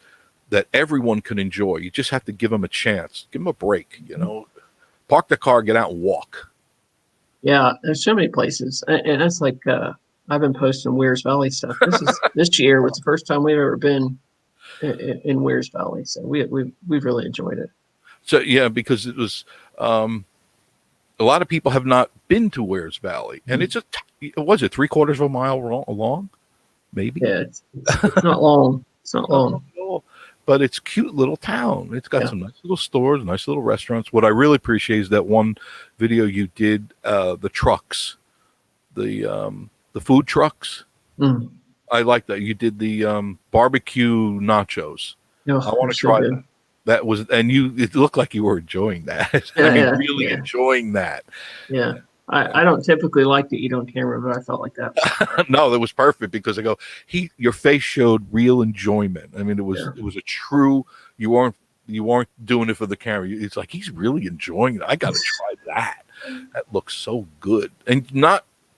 that everyone can enjoy. You just have to give them a chance, give them a break, park the car, get out and walk. Yeah, there's so many places, and that's like I've been posting Wears Valley stuff. This year was the first time we've ever been in Wears Valley, so we've really enjoyed it. So yeah, because it was a lot of people have not been to Wears Valley, and it's was it 3/4 of a mile long, maybe? Yeah, it's not long. It's not long. But it's a cute little town. It's got some nice little stores, nice little restaurants. What I really appreciate is that one video you did, the trucks, the food trucks. Mm. I like that. You did the barbecue nachos. Oh, I want to so try good. that. That was, and it looked like you were enjoying that. I mean, really enjoying that. Yeah. I don't typically like to eat on camera, but I felt like that. No, that was perfect because I go, your face showed real enjoyment. I mean, it was a true, you weren't doing it for the camera. It's like, he's really enjoying it. I got to try that. That looks so good. And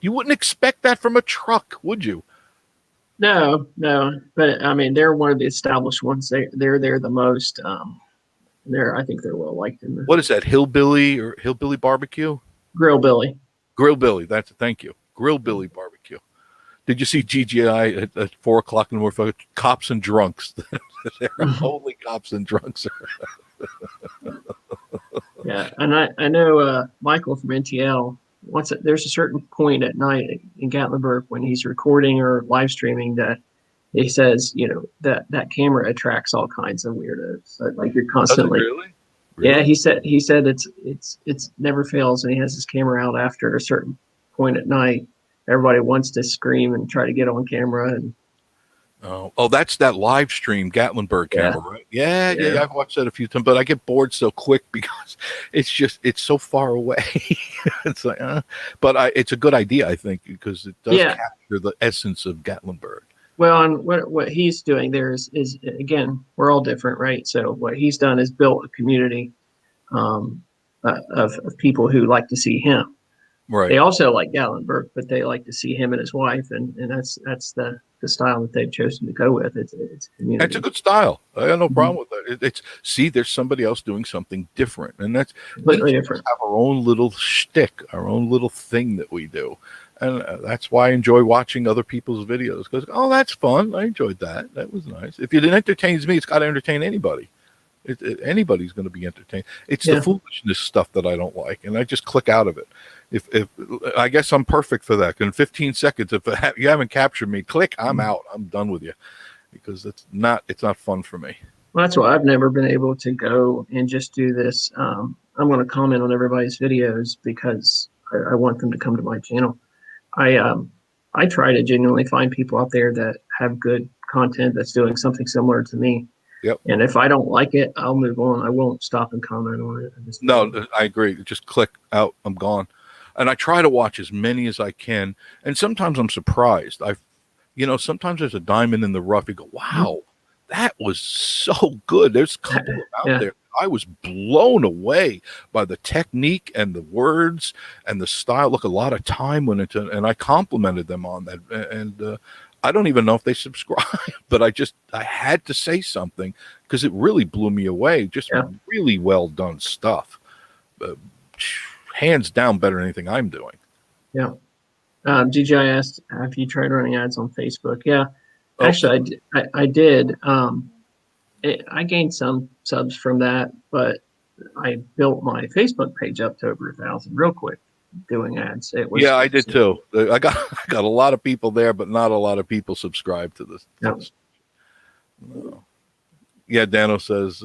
you wouldn't expect that from a truck, would you? No, but I mean, they're one of the established ones. They're there the most. I think they're well liked in the. What is that? Hillbilly barbecue? Grill Billy. Thank you. Grill Billy barbecue. Did you see GGI at 4 o'clock in the morning? Cops and drunks. Only cops and drunks. Yeah, and I know Michael from NTL. There's a certain point at night in Gatlinburg when he's recording or live streaming that he says, that camera attracts all kinds of weirdos. So, like you're constantly. Really? Yeah, he said it's never fails, and he has his camera out after a certain point at night. Everybody wants to scream and try to get on camera, and that's that live stream Gatlinburg camera, right? Yeah, I've watched that a few times, but I get bored so quick because it's so far away. It's like, but it's a good idea, I think, because it does capture the essence of Gatlinburg. Well, and what he's doing there is again, we're all different, right? So what he's done is built a community of people who like to see him. Right. They also like Gatlinburg, but they like to see him and his wife, and that's the style that they've chosen to go with. It's a community. That's a good style. I have no problem with that. There's somebody else doing something different, and that's completely different. We have our own little shtick, our own little thing that we do. And that's why I enjoy watching other people's videos because, that's fun. I enjoyed that. That was nice. If it entertains me, it's got to entertain anybody. Anybody's going to be entertained. It's the foolishness stuff that I don't like, and I just click out of it. If I guess I'm perfect for that. In 15 seconds, if you haven't captured me, click. I'm out. I'm done with you because it's not fun for me. Well, that's why I've never been able to go and just do this. I'm going to comment on everybody's videos because I want them to come to my channel. I try to genuinely find people out there that have good content that's doing something similar to me. Yep. And if I don't like it, I'll move on. I won't stop and comment on it. No, I agree. Just click out. I'm gone. And I try to watch as many as I can. And sometimes I'm surprised. Sometimes there's a diamond in the rough. You go, wow, that was so good. There's a couple out there. I was blown away by the technique and the words and the style. Look, a lot of time went into it, and I complimented them on that. And I don't even know if they subscribe, but I had to say something because it really blew me away. Just really well done stuff. Hands down better than anything I'm doing. Yeah. GGI asked, have you tried running ads on Facebook? Yeah. Actually, I did. I gained some subs from that, but I built my Facebook page up to over 1,000 real quick doing ads. I did too. I got a lot of people there, but not a lot of people subscribe to this. Yep. No. Yeah, Dano says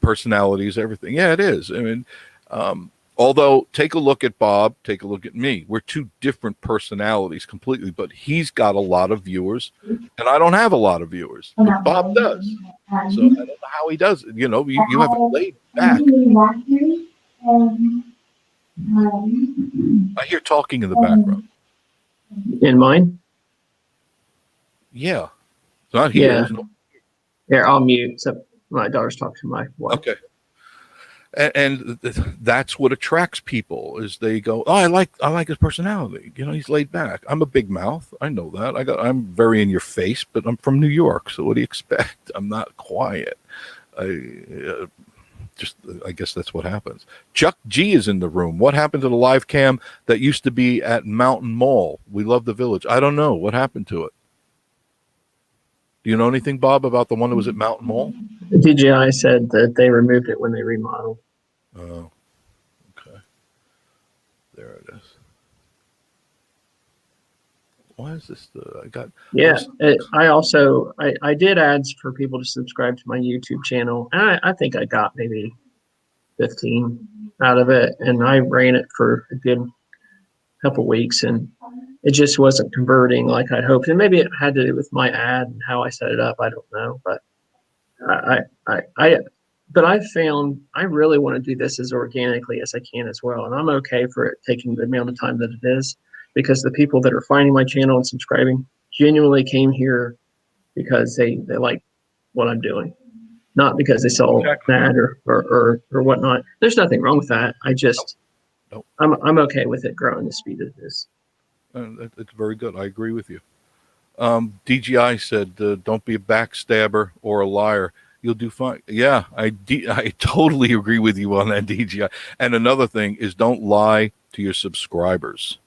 personalities, everything. Yeah, it is. I mean, although take a look at Bob, take a look at me. We're two different personalities completely, but he's got a lot of viewers and I don't have a lot I but Bob does. So I don't know how he does it. You have it laid back. I hear talking in the background. In mine? Yeah. It's not here. Yeah. Here, I'll mute. So my daughter's talking to my wife. Okay. And that's what attracts people is they go, oh, I like his personality. You know, he's laid back. I'm a big mouth. I know that. I'm very in your face, but I'm from New York. So what do you expect? I'm not quiet. I guess that's what happens. Chuck G is in the room. What happened to the live cam that used to be at Mountain Mall? We love the Village. I don't know what happened to it. Do you know anything, Bob, about the one that was at Mountain Mall? DJI said that they removed it when they remodeled. Oh, okay. There it is. Why is this? I got. Yeah, I did ads for people to subscribe to my YouTube channel, and I think I got maybe 15 out of it, and I ran it for a good couple weeks, and it just wasn't converting like I'd hoped. And maybe it had to do with my ad and how I set it up. I don't know, but but I found I really want to do this as organically as I can as well, and I'm okay for it taking the amount of time that it is, because the people that are finding my channel and subscribing genuinely came here because they like what I'm doing, not because they saw an ad or whatnot. There's nothing wrong with that. I just Nope. I'm okay with it growing the speed it is. It's very good. I agree with you. DGI said, "Don't be a backstabber or a liar. You'll do fine." Yeah, I totally agree with you on that, DGI. And another thing is, don't lie to your subscribers.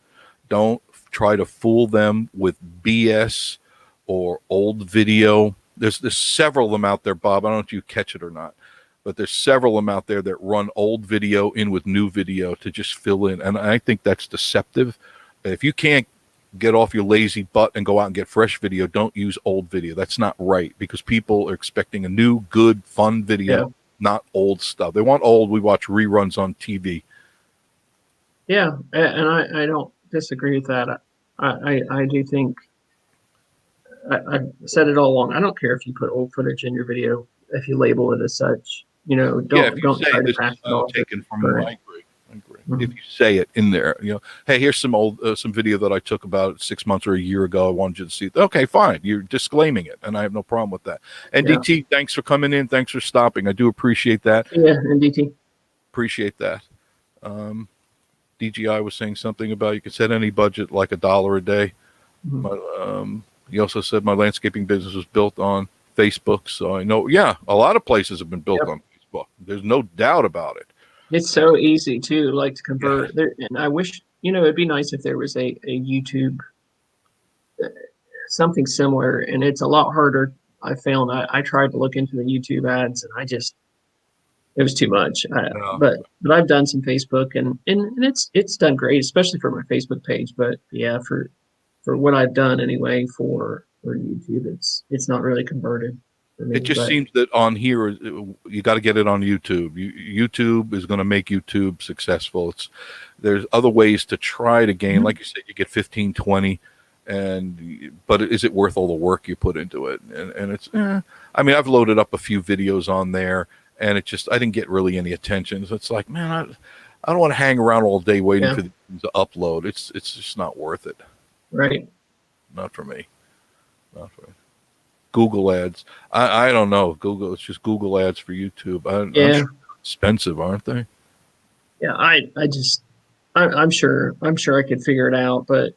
Don't try to fool them with BS or old video. There's several of them out there, Bob. I don't know if you catch it or not, but there's several of them out there that run old video in with new video to just fill in. And I think that's deceptive. If you can't get off your lazy butt and go out and get fresh video, don't use old video. That's not right, because people are expecting a new, good, fun video, not old stuff. They want old. We watch reruns on TV. Yeah, and I don't disagree with that. I do think I've said it all along. I don't care if you put old footage in your video if you label it as such. You know, don't try to pass it off. Taken from I agree. Mm-hmm. If you say it in there, you know, hey, here's some old some video that I took about 6 months or a year ago. I wanted you to see it. Okay, fine. You're disclaiming it, and I have no problem with that. And DT, thanks for coming in. Thanks for stopping. I do appreciate that. Yeah, and DT. Appreciate that. DGI was saying something about you can set any budget like $1 a day. Mm-hmm. He also said my landscaping business was built on Facebook, so I know. Yeah, a lot of places have been built on Facebook. There's no doubt about it. It's so easy too, like to convert. There, and I wish, you know, it'd be nice if there was a YouTube, something similar, and it's a lot harder. I found I tried to look into the YouTube ads, and it was too much. But I've done some Facebook, and it's done great, especially for my Facebook page. But yeah, for what I've done anyway for YouTube, it's not really converted. It just seems that on here, you got to get it on YouTube. YouTube is going to make YouTube successful. There's other ways to try to gain. Like you said, you get 15, 20, but is it worth all the work you put into it? And it's, I mean, I've loaded up a few videos on there, and I didn't get really any attention. So it's like, man, I don't want to hang around all day waiting for things to upload. It's just not worth it. Right. Not for me. Not for me. Google ads. I don't know. Google. It's just Google ads for YouTube. I'm sure they're expensive, aren't they? Yeah, I'm sure I could figure it out, but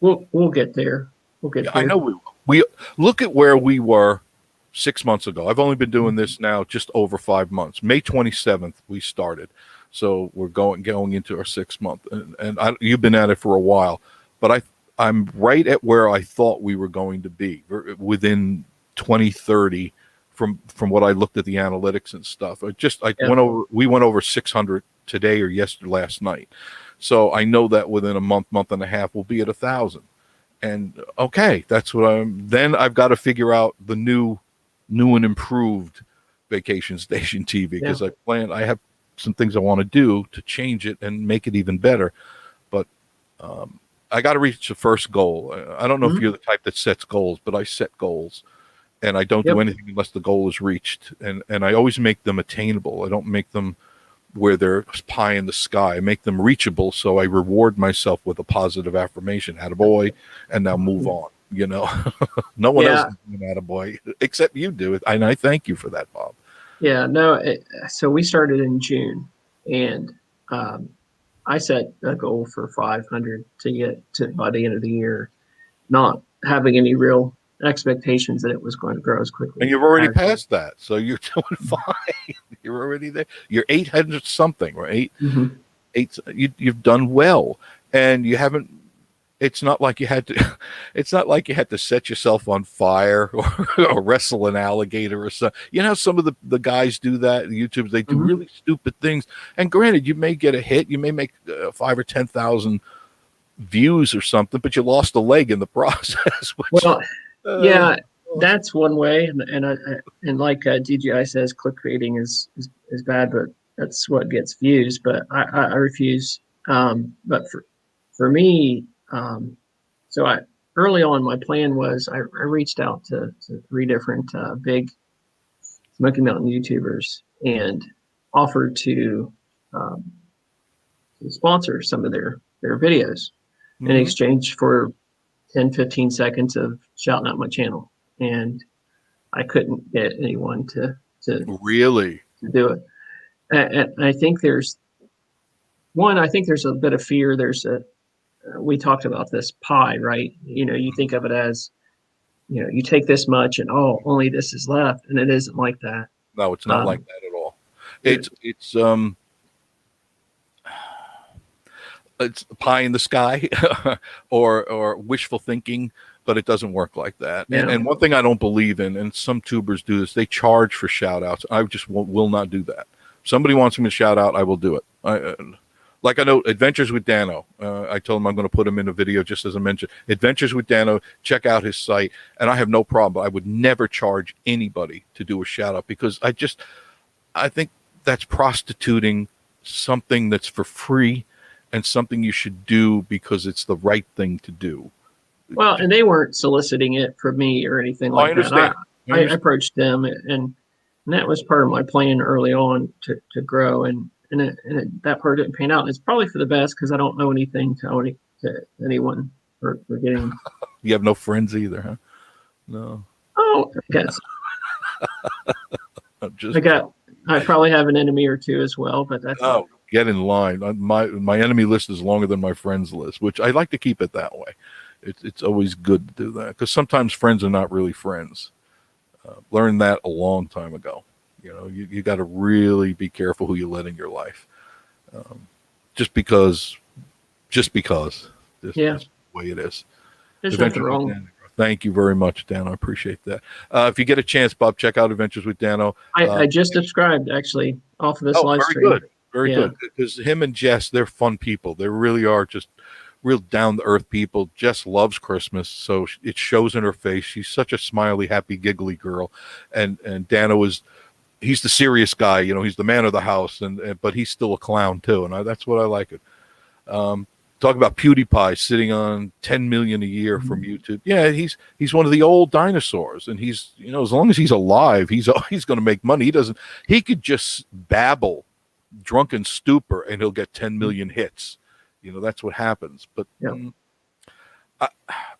we'll get there. We'll get there. I know we will. We look at where we were 6 months ago. I've only been doing this now just over 5 months. May 27th we started, so we're going into our 6th month, and you've been at it for a while, but I'm right at where I thought we were going to be within 2030 from what I looked at the analytics and stuff. We went over 600 today or last night. So I know that within a month and a half, we'll be at 1,000. And okay, that's what then I've got to figure out the new and improved Vacation Station TV, because I have some things I want to do to change it and make it even better. But, I got to reach the first goal. I don't know if you're the type that sets goals, but I set goals, and I don't do anything unless the goal is reached. And I always make them attainable. I don't make them where they're pie in the sky. I make them reachable, so I reward myself with a positive affirmation, attaboy, and now move on. You know, no one Yeah. else is doing that, boy, except you do it, and I thank you for that, Bob. Yeah, no. So we started in June, and um, I set a goal for 500 to get to by the end of the year, not having any real expectations that it was going to grow as quickly. And you've already as- passed that, so you're doing fine. You're already there. You're 800 something, right? Mhm. You've done well, and you haven't. It's not like you had to. It's not like you had to set yourself on fire or wrestle an alligator or something. You know, some of the guys do that. YouTubers, they do Mhm. really stupid things. And granted, you may get a hit. You may make 5 or 10,000 views or something, but you lost a leg in the process. Which, Well, uh, yeah, that's one way, and like DJI says, clickbaiting is bad, but that's what gets views. But I refuse. But for me, so I early on my plan was I reached out to 3 different big Smoky Mountain YouTubers and offered um, to sponsor some of their videos in mhm. exchange for 10, 15 seconds of shouting out my channel. And I couldn't get anyone to Really? do it. And I think I think there's a bit of fear. We talked about this pie, right? You think of it as, you take this much and only this is left. And it isn't like that. No, it's not like Um, that at all. it- It's pie in the sky or wishful thinking, but it doesn't work like that. yeah. And one thing I don't believe in, and some tubers do this, they charge for shout outs. I just will not do that. If somebody wants me to shout out, I will do it. Like I know Adventures with Dano. I told him I'm going to put him in a video, just as I mentioned. Adventures with Dano, check out his site. And I have no problem. I would never charge anybody to do a shout out because I think that's prostituting something that's for free and something you should do because it's the right thing to do. Well, and they weren't soliciting it from me or anything I like that. understand. I approached them, and that was part of my plan early on to grow, and that part didn't pan out. It's probably for the best because I don't know anything to anyone for getting. You have no friends either, huh? No. Oh, I guess I'm just I probably have an enemy or two as well, but that's oh, get in line. My enemy list is longer than my friends list, which I like to keep it that way. It's always good to do that because sometimes friends are not really friends. Learned that a long time ago. You got to really be careful who you let in your life. Just because. Just Yeah. that's the way it is. there's nothing Adventures with wrong. Dano. Thank you very much, Dan. I appreciate that. If you get a chance, Bob, check out Adventures with Dano. I just subscribed actually off of this live very stream. good. Very Yeah. good. Because him and Jess, they're fun people. They really are just real down to earth people. Jess loves Christmas, so it shows in her face. She's such a smiley, happy, giggly girl. And Dano he's the serious guy. He's the man of the house, but he's still a clown too. And that's what I like it. Talk about PewDiePie sitting on 10 million a year from YouTube. Yeah, he's one of the old dinosaurs, and he's as long as he's alive, he's going to make money. He could just babble, drunken stupor, and he'll get 10 million hits. That's what happens. But Yeah.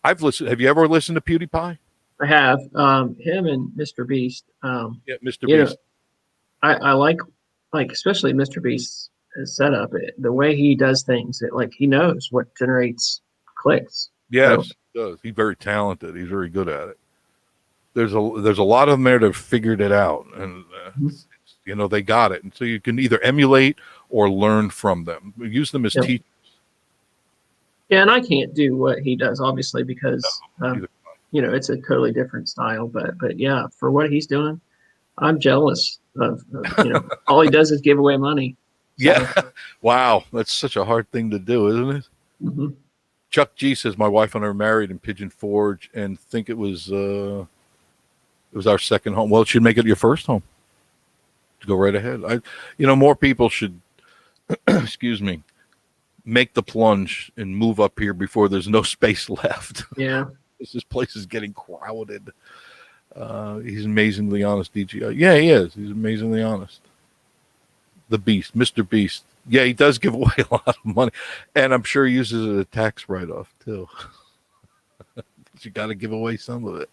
I've listened. Have you ever listened to PewDiePie? I have him and Mr. Beast. Yeah, Mr. You know, Beast. I like especially Mr. Beast's setup. The way he does things, he knows what generates clicks. Yes, he does. He's very talented. He's very good at it. There's a lot of them there that have figured it out, and they got it. And so you can either emulate or learn from them. Use them as Yep. teachers. Yeah, and I can't do what he does, obviously, because Either. it's a totally different style. But yeah, for what he's doing, I'm jealous of all he does is give away money. So, Yeah. Wow. That's such a hard thing to do, isn't it? mhm. Chuck G says my wife and I were married in Pigeon Forge and think it was our second home. Well, it should make it your first home. Go right ahead. More people should excuse me, make the plunge and move up here before there's no space left. Yeah. This place is getting crowded. He's amazingly honest, DGI. Yeah, he is. He's amazingly honest. The Beast, Mr. Beast. Yeah, he does give away a lot of money, and I'm sure he uses it as a tax write-off too. You got to give away some of it.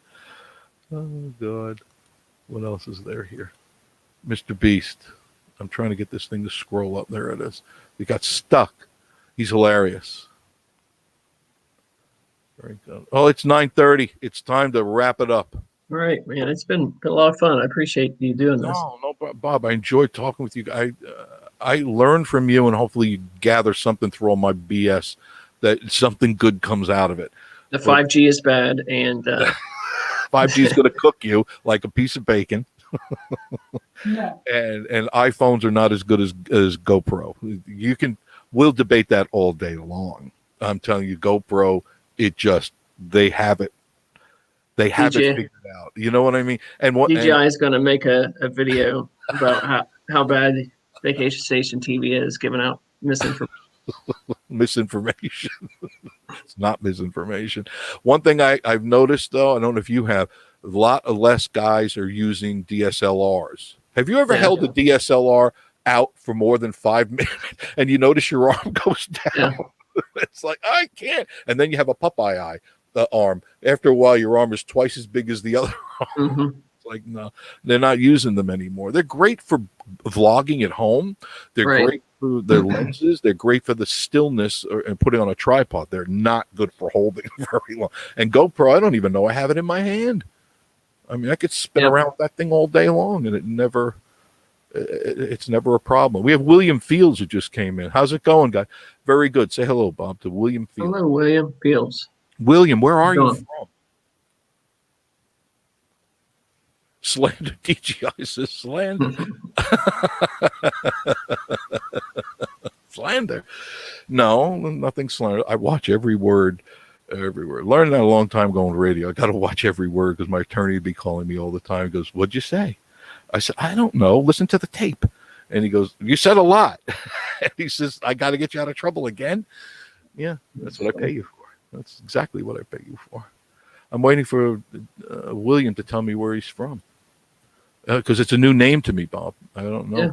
Oh God, what else is there here? Mr. Beast. I'm trying to get this thing to scroll up. There it is. We got stuck. He's hilarious. Very good. Oh, it's 9:30. It's time to wrap it up. All right, man. It's been a lot of fun. I appreciate you doing this. No, Bob. I enjoyed talking with you. I learned from you, and hopefully you gather something through all my BS that something good comes out of it. The 5G is bad, and 5G is going to cook you like a piece of bacon. No. And iPhones are not as good as GoPro. We'll debate that all day long. I'm telling you, GoPro, they have it figured out. You know what I mean? And what DJI is going to make a video about how bad Vacation Station TV is giving out misinformation. It's not misinformation. One thing I've noticed, though, I don't know if you have, a lot less guys are using DSLRs. Have you ever held a DSLR out for more than 5 minutes and you notice your arm goes down? Yeah. It's like, I can't. And then you have a Popeye eye arm. After a while, your arm is twice as big as the other arm. Mm-hmm. It's like, no, they're not using them anymore. They're great for vlogging at home. They're great for their lenses. They're great for the stillness and putting on a tripod. They're not good for holding very long. And GoPro, I don't even know I have it in my hand. I mean, I could spin around with that thing all day long, and it's never a problem. We have William Fields who just came in. How's it going, guy? Very good. Say hello, Bob, to William Fields. Hello, William Fields. William, where are you from? Slander. DJI says slander. Slander. No, nothing slander. I watch every word. Everywhere. Learned that a long time ago on radio. I got to watch every word because my attorney would be calling me all the time. He goes, "What'd you say?" I said, "I don't know. Listen to the tape." And he goes, "You said a lot." And he says, "I got to get you out of trouble again." Yeah, that's what I pay you for. That's exactly what I pay you for. I'm waiting for William to tell me where he's from because it's a new name to me, Bob. I don't know. Yeah.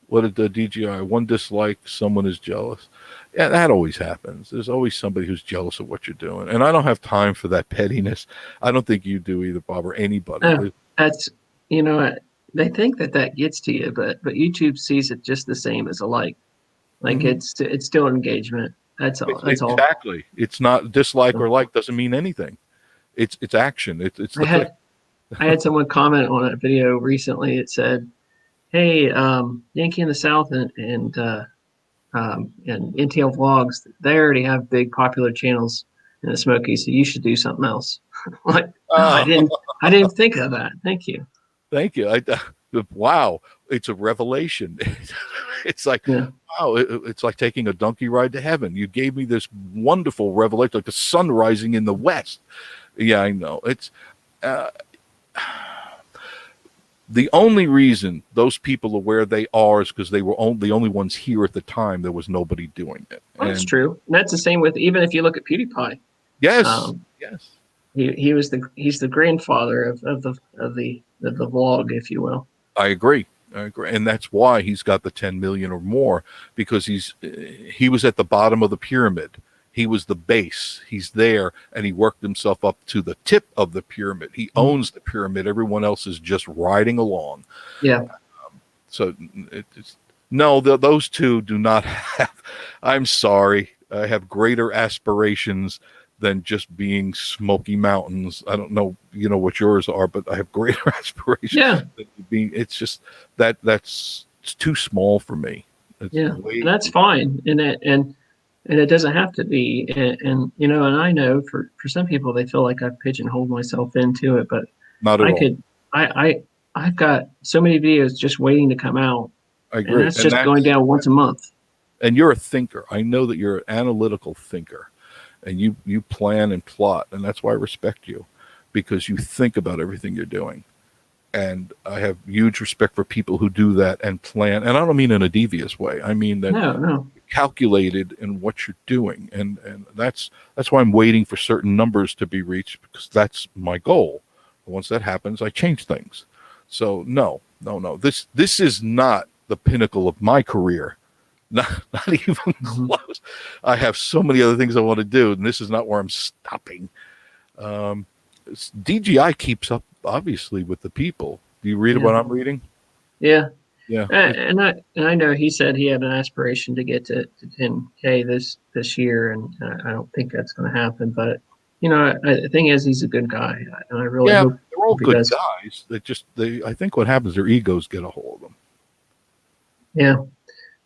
What did the DJI? One dislike, someone is jealous. Yeah, that always happens. There's always somebody who's jealous of what you're doing. And I don't have time for that pettiness. I don't think you do either, Bob, or anybody. That's, they think that gets to you, but YouTube sees it just the same as a like. Like it's still engagement. That's all. That's all. Exactly. It's not dislike or like doesn't mean anything. It's action. It's I had someone comment on a video recently. It said, "Hey, Yankee in the South and NTL Vlogs, they already have big popular channels in the Smoky, so you should do something else." Like, I didn't think of that. Thank you. Thank you. Wow, it's a revelation. It's like, wow, it's like taking a donkey ride to heaven. You gave me this wonderful revelation, like the sun rising in the west. Yeah, I know. It's the only reason those people are where they are is because they were the only ones here at the time. There was nobody doing it. That's true. And that's the same with, even if you look at PewDiePie. Yes. Yes. He's the grandfather of the vlog, if you will. I agree. And that's why he's got the 10 million or more, because he was at the bottom of the pyramid. He was the base. He's there, and he worked himself up to the tip of the pyramid. He owns the pyramid. Everyone else is just riding along. Yeah. So those two do not have. I'm sorry. I have greater aspirations than just being Smoky Mountains. I don't know, what yours are, but I have greater aspirations. Yeah. It's just that's too small for me. And that's fine. And it doesn't have to be. And I know for some people, they feel like I've pigeonholed myself into it, but not at all. I've got so many videos just waiting to come out. I agree. And that's going down once a month. And you're a thinker. I know that you're an analytical thinker. And you plan and plot, and that's why I respect you, because you think about everything you're doing. And I have huge respect for people who do that and plan. And I don't mean in a devious way. I mean that no. Calculated in what you're doing, and that's why I'm waiting for certain numbers to be reached, because that's my goal. Once that happens, I change things. So no. This is not the pinnacle of my career. Not even close. I have so many other things I want to do, and this is not where I'm stopping. DGI keeps up, obviously, with the people. Do you read Yeah. what I'm reading? Yeah. Yeah. And I know he said he had an aspiration to get to 10K this year, and I don't think that's going to happen. But the thing is, he's a good guy, and I really Yeah, hope they're all he good does. guys. I think what happens, their egos get a hold of them. Yeah,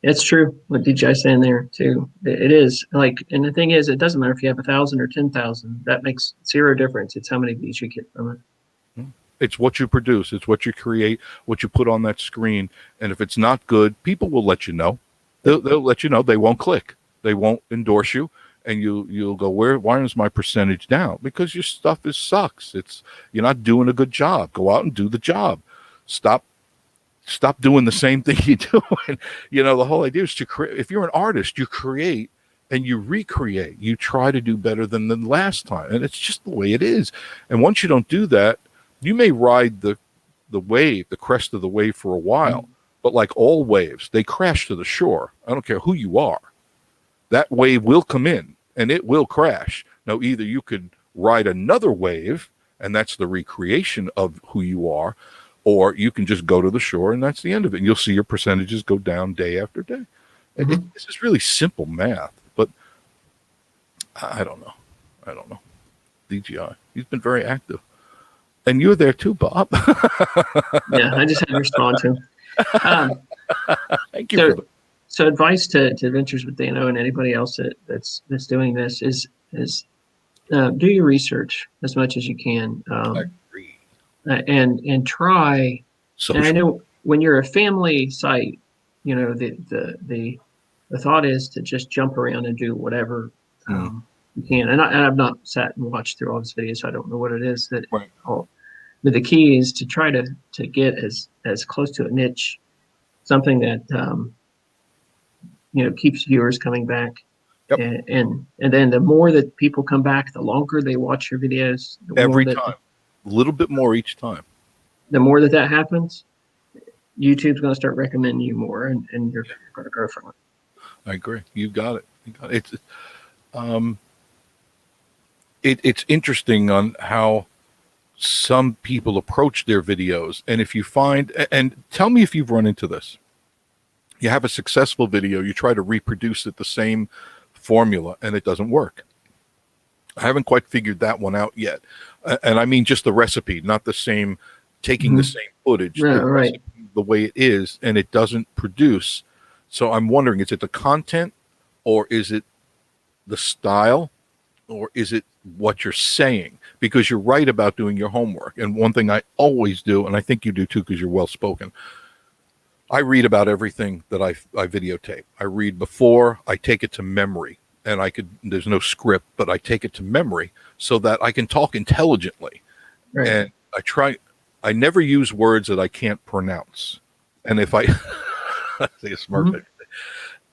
it's true. What DJ's saying there too. It is like, and the thing is, it doesn't matter if you have 1,000 or 10,000. That makes zero difference. It's how many views you get from it. It's what you produce. It's what you create, what you put on that screen. And if it's not good, people will let you know. They'll let you know. They won't click. They won't endorse you. And you'll go, why is my percentage down? Because your stuff sucks. You're not doing a good job. Go out and do the job. Stop doing the same thing you do. And, the whole idea is to create. If you're an artist, you create and you recreate. You try to do better than the last time. And it's just the way it is. And once you don't do that, you may ride the wave, the crest of the wave for a while, but like all waves, they crash to the shore. I don't care who you are. That wave will come in and it will crash. Now, either you could ride another wave, and that's the recreation of who you are, or you can just go to the shore and that's the end of it. And you'll see your percentages go down day after day. This is really simple math, but I don't know. DGI, he's been very active. And you're there too, Bob. Yeah, I just had to respond to him. Thank you. So advice to Adventures with Dano and anybody else that's doing this is do your research as much as you can. I agree. And try. Social. And I know when you're a family site, the thought is to just jump around and do whatever you can. And I've not sat and watched through all his videos, so I don't know what it is that. Right. But the key is to try to get as close to a niche, something that keeps viewers coming back. Yep. And then the more that people come back, the longer they watch your videos. Every time, a little bit more each time. The more that happens, YouTube's going to start recommending you more, and you're going to grow from it. I agree. You got it. It's interesting on how some people approach their videos. And if you find, and tell me if you've run into this, you have a successful video, you try to reproduce it, the same formula, and it doesn't work. I haven't quite figured that one out yet. And I mean just the recipe, not the same, taking the same footage, right. the way it is, and it doesn't produce. So I'm wondering, is it the content, or is it the style, or is it what you're saying? Because you're right about doing your homework. And one thing I always do, and I think you do too because you're well-spoken, I read about everything that I videotape. I read before, I take it to memory. And there's no script, but I take it to memory so that I can talk intelligently. Right. And I never use words that I can't pronounce. And if I say a smart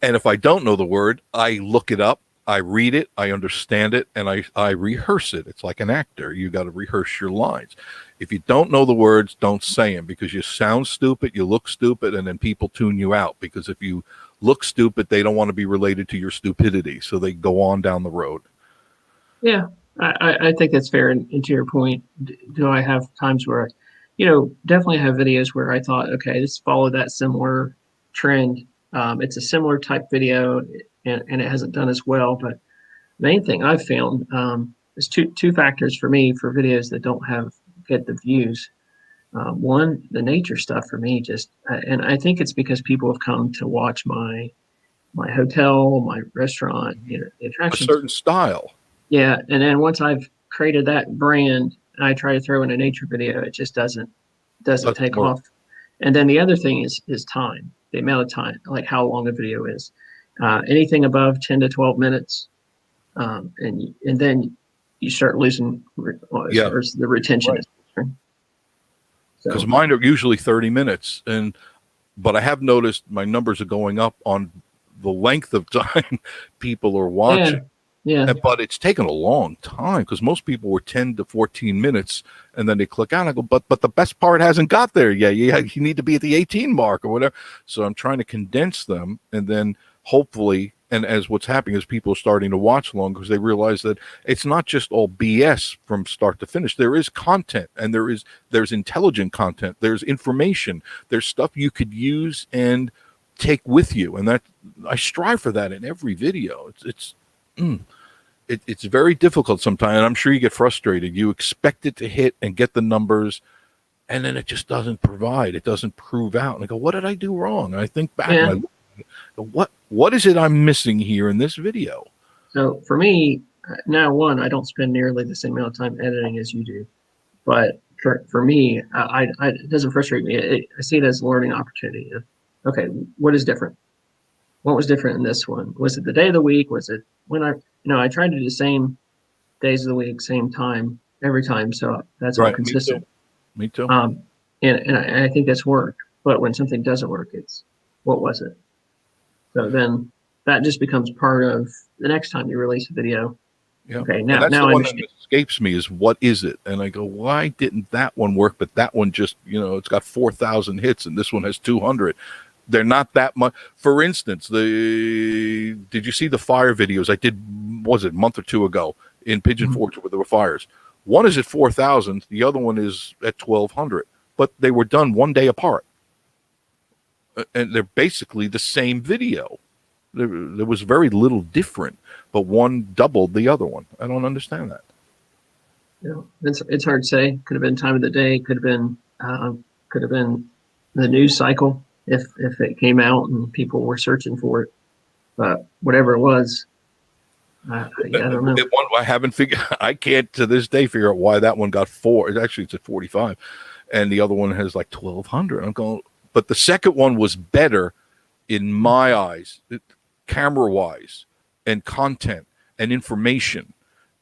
and if I don't know the word, I look it up. I read it, I understand it, and I rehearse it. It's like an actor. You got to rehearse your lines. If you don't know the words, don't say them, because you sound stupid, you look stupid, and then people tune you out. Because if you look stupid, they don't want to be related to your stupidity, so they go on down the road. Yeah, I think that's fair. And to your point, do I have times where, definitely have videos where I thought, okay, this followed that similar trend. It's a similar type video, and it hasn't done as well. But main thing I've found is two factors for me for videos that don't get the views. One, the nature stuff for me and I think it's because people have come to watch my hotel, my restaurant, the attractions. A certain style. Yeah, and then once I've created that brand, and I try to throw in a nature video, it just doesn't take off. And then the other thing is time, the amount of time, like how long a video is. Anything above 10 to 12 minutes, and then you start losing as far as the retention is concerned. Because mine are usually 30 minutes, but I have noticed my numbers are going up on the length of time people are watching. Yeah. But it's taken a long time, because most people were 10 to 14 minutes, and then they click out. I go, but the best part hasn't got there yet. You need to be at the 18 mark or whatever. So I'm trying to condense them, and then hopefully, and as what's happening is people are starting to watch long because they realize that it's not just all BS from start to finish. There is content, and there's intelligent content. There's information. There's stuff you could use and take with you, and that I strive for that in every video. It's very difficult sometimes, and I'm sure you get frustrated. You expect it to hit and get the numbers, and then it just doesn't provide. It doesn't prove out. And I go, what did I do wrong? And I think back, Yeah. and I go, what is it I'm missing here in this video? So for me, now one, I don't spend nearly the same amount of time editing as you do, but for me, it doesn't frustrate me. I see it as a learning opportunity. Okay, what is different? What was different in this one? Was it the day of the week? Was it when I tried to do the same days of the week, same time every time, so that's all consistent. Me too. And I think that's worked. But when something doesn't work, it's what was it? So then that just becomes part of the next time you release a video. Yeah. Okay, And now that's the I one understand. that escapes me is what is it? And I go, why didn't that one work? But that one just, it's got 4,000 hits and this one has 200. They're not that much. For instance, did you see the fire videos I did, was it a month or two ago in Pigeon Forge where there were fires? One is at 4,000. The other one is at 1,200. But they were done one day apart. And they're basically the same video. There was very little different, but one doubled the other one. I don't understand that. It's hard to say. Could have been time of the day. Could have been the news cycle if it came out and people were searching for it. But whatever it was, I don't know. I haven't figured. I can't to this day figure out why that one got 4. Actually, it's at 45, and the other one has like 1,200. I'm going, but the second one was better in my eyes, camera wise, and content and information.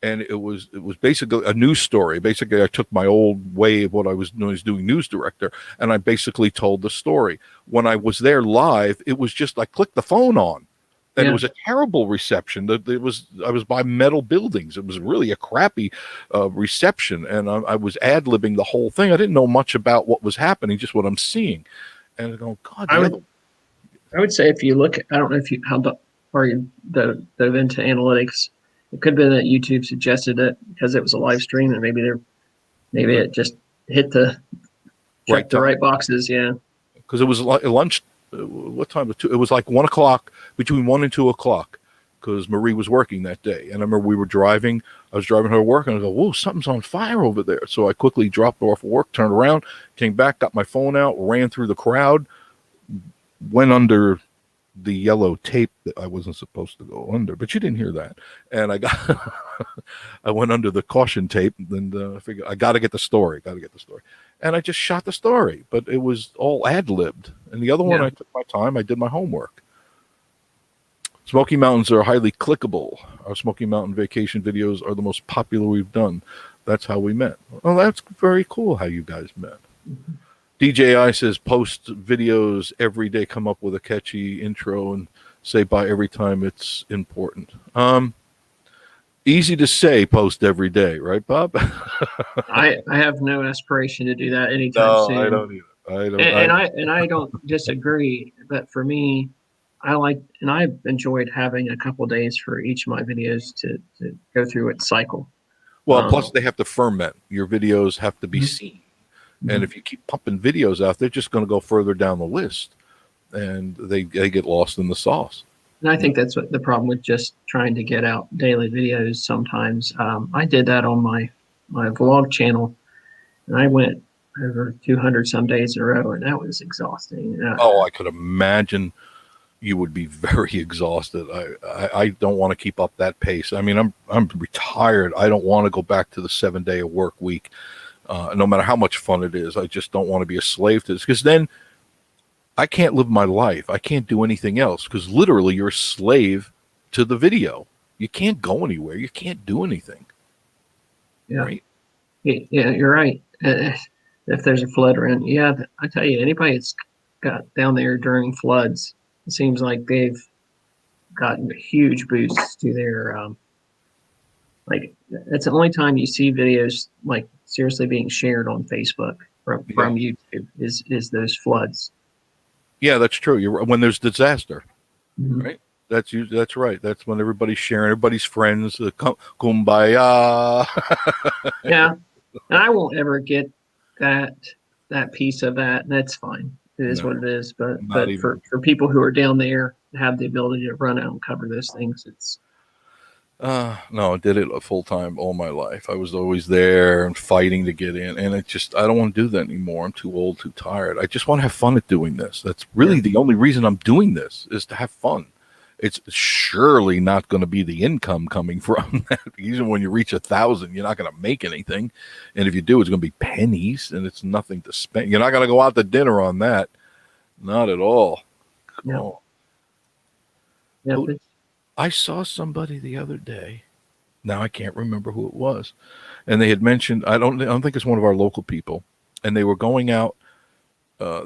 And it was basically a news story. Basically, I took my old way of what I was doing news director, and I basically told the story. When I was there live, it was just I clicked the phone on, and it was a terrible reception. I was by metal buildings. It was really a crappy reception, and I was ad-libbing the whole thing. I didn't know much about what was happening, just what I'm seeing. And I go, God. I would say if you look, I don't know how far you dove into analytics. It could be that YouTube suggested it because it was a live stream, and maybe it just hit the right boxes. Yeah, because it was like lunch. What time? It was like 1 o'clock, between 1 and 2 o'clock, because Marie was working that day. And I remember we were driving. I was driving her to work, and I go, "Whoa, something's on fire over there!" So I quickly dropped her off of work, turned around, came back, got my phone out, ran through the crowd, went under the yellow tape that I wasn't supposed to go under, but you didn't hear that. And I went under the caution tape, and I figured I got to get the story. And I just shot the story, but it was all ad-libbed. And the other one, I took my time. I did my homework. Smoky Mountains are highly clickable. Our Smoky Mountain vacation videos are the most popular we've done. That's how we met. Well, that's very cool how you guys met. Mm-hmm. DJI says post videos every day, come up with a catchy intro and say bye every time it's important. Easy to say post every day, right, Bob? I have no aspiration to do that anytime soon. I don't either. I don't disagree, but for me, I've enjoyed having a couple of days for each of my videos to go through its cycle. Well, plus they have to ferment. Your videos have to be seen. And if you keep pumping videos out, they're just going to go further down the list, and they get lost in the sauce. And I think that's what the problem with just trying to get out daily videos. Sometimes I did that on my vlog channel, and I went over 200 some days in a row, and that was exhausting. I could imagine you would be very exhausted. I don't want to keep up that pace. I mean, I'm retired. I don't want to go back to the 7-day work week. No matter how much fun it is, I just don't want to be a slave to this, because then I can't live my life. I can't do anything else, because literally you're a slave to the video. You can't go anywhere. You can't do anything. Yeah, right? Yeah, you're right. If there's a flood around, I tell you, anybody that's got down there during floods, it seems like they've gotten huge boosts to their like. That's the only time you see videos like seriously being shared on Facebook from YouTube is those floods. Yeah, that's true. When there's disaster, right? That's right. That's when everybody's sharing, everybody's friends, kumbaya. Yeah, and I won't ever get that piece of that. That's fine. It is No, what it is. But not even. for people who are down there have the ability to run out and cover those things, it's No, I did it full time all my life. I was always there and fighting to get in, and I don't want to do that anymore. I'm too old, too tired. I just want to have fun at doing this. That's really the only reason I'm doing this, is to have fun. It's surely not going to be the income coming from that. Even when you reach 1,000, you're not going to make anything, and if you do, it's going to be pennies, and it's nothing to spend. You're not going to go out to dinner on that, not at all. yeah. Oh. Yeah, Who- I saw somebody the other day. Now I can't remember who it was, and they had mentioned, I don't think it's one of our local people, and they were going out.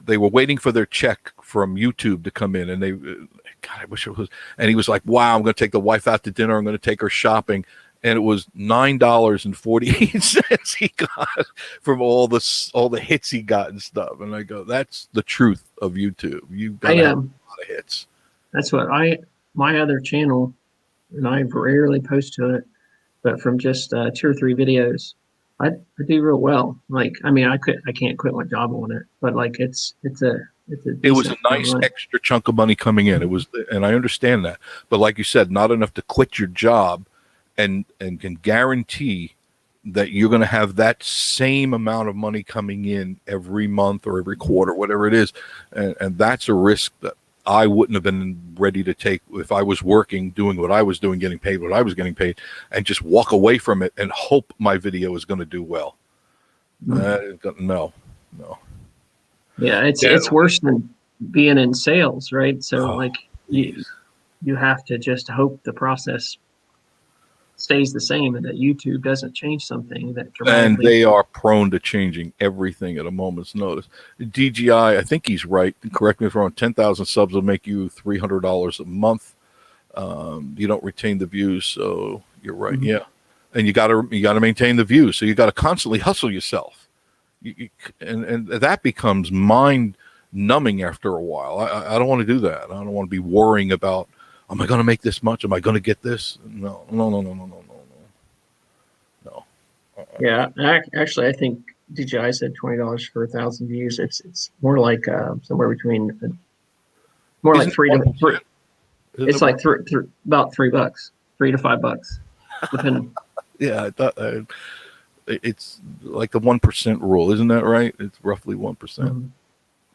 They were waiting for their check from YouTube to come in, and God, I wish it was. And he was like, "Wow, I'm going to take the wife out to dinner. I'm going to take her shopping." And it was $9.48 he got from all the hits he got and stuff. And I go, "That's the truth of YouTube. You've got to have a lot of hits." That's what my other channel, and I rarely post to it, but from just 2 or 3 videos, I do real well. Like, I mean, I can't quit my job on it, but like it was a nice extra chunk of money coming in. It was, and I understand that, but like you said, not enough to quit your job, and can guarantee that you're going to have that same amount of money coming in every month or every quarter, whatever it is, and that's a risk that I wouldn't have been ready to take if I was working, doing what I was doing, getting paid what I was getting paid, and just walk away from it and hope my video is going to do well. No. Yeah, it's worse than being in sales, right? So you have to just hope the process stays the same and that YouTube doesn't change something that dramatically. And they are prone to changing everything at a moment's notice. DGI, I think he's right. Correct me if I'm wrong. 10,000 subs will make you $300 a month. You don't retain the views, so you're right. Mm-hmm. Yeah, and you got to maintain the views, so you got to constantly hustle yourself. And that becomes mind numbing after a while. I don't want to do that. I don't want to be worrying about, am I going to make this much? Am I going to get this? No. Yeah, actually, I think DJI said $20 for 1,000 views. It's more like somewhere between like $3 to $3. It's like about $3, $3 to $5, depending. Yeah, I thought it's like the 1% rule, isn't that right? It's roughly 1%. Mm-hmm.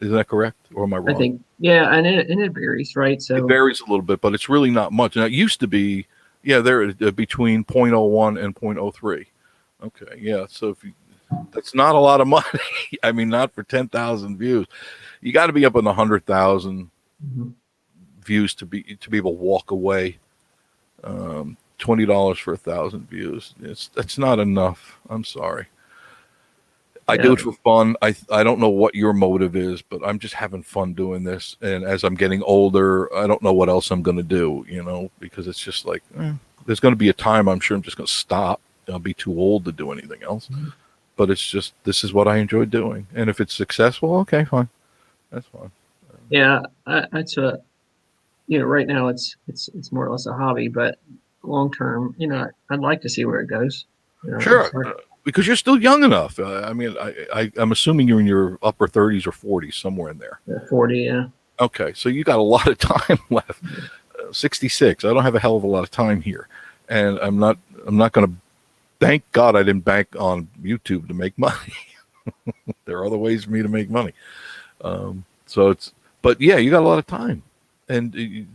Is that correct, or am I wrong? I think, yeah, and it varies, right? So it varies a little bit, but it's really not much. Now, it used to be, there between 0.01 and 0.03. Okay, yeah. So that's not a lot of money. I mean, not for 10,000 views. You got to be up in 100,000 views to be able to walk away. $20 for 1,000 views. That's not enough. I'm sorry. I do it for fun. I don't know what your motive is, but I'm just having fun doing this. And as I'm getting older, I don't know what else I'm going to do, because it's just like, there's going to be a time I'm sure I'm just going to stop. I'll be too old to do anything else. Mm-hmm. But it's just, this is what I enjoy doing. And if it's successful, okay, fine. That's fine. Yeah, that's right now it's more or less a hobby, but long term, I'd like to see where it goes. Sure. Because you're still young enough. I mean, I'm assuming you're in your upper 30s or 40s, somewhere in there. 40, yeah. Okay, so you got a lot of time left. 66. I don't have a hell of a lot of time here, and I'm not going to. Thank God I didn't bank on YouTube to make money. There are other ways for me to make money. But yeah, you got a lot of time, and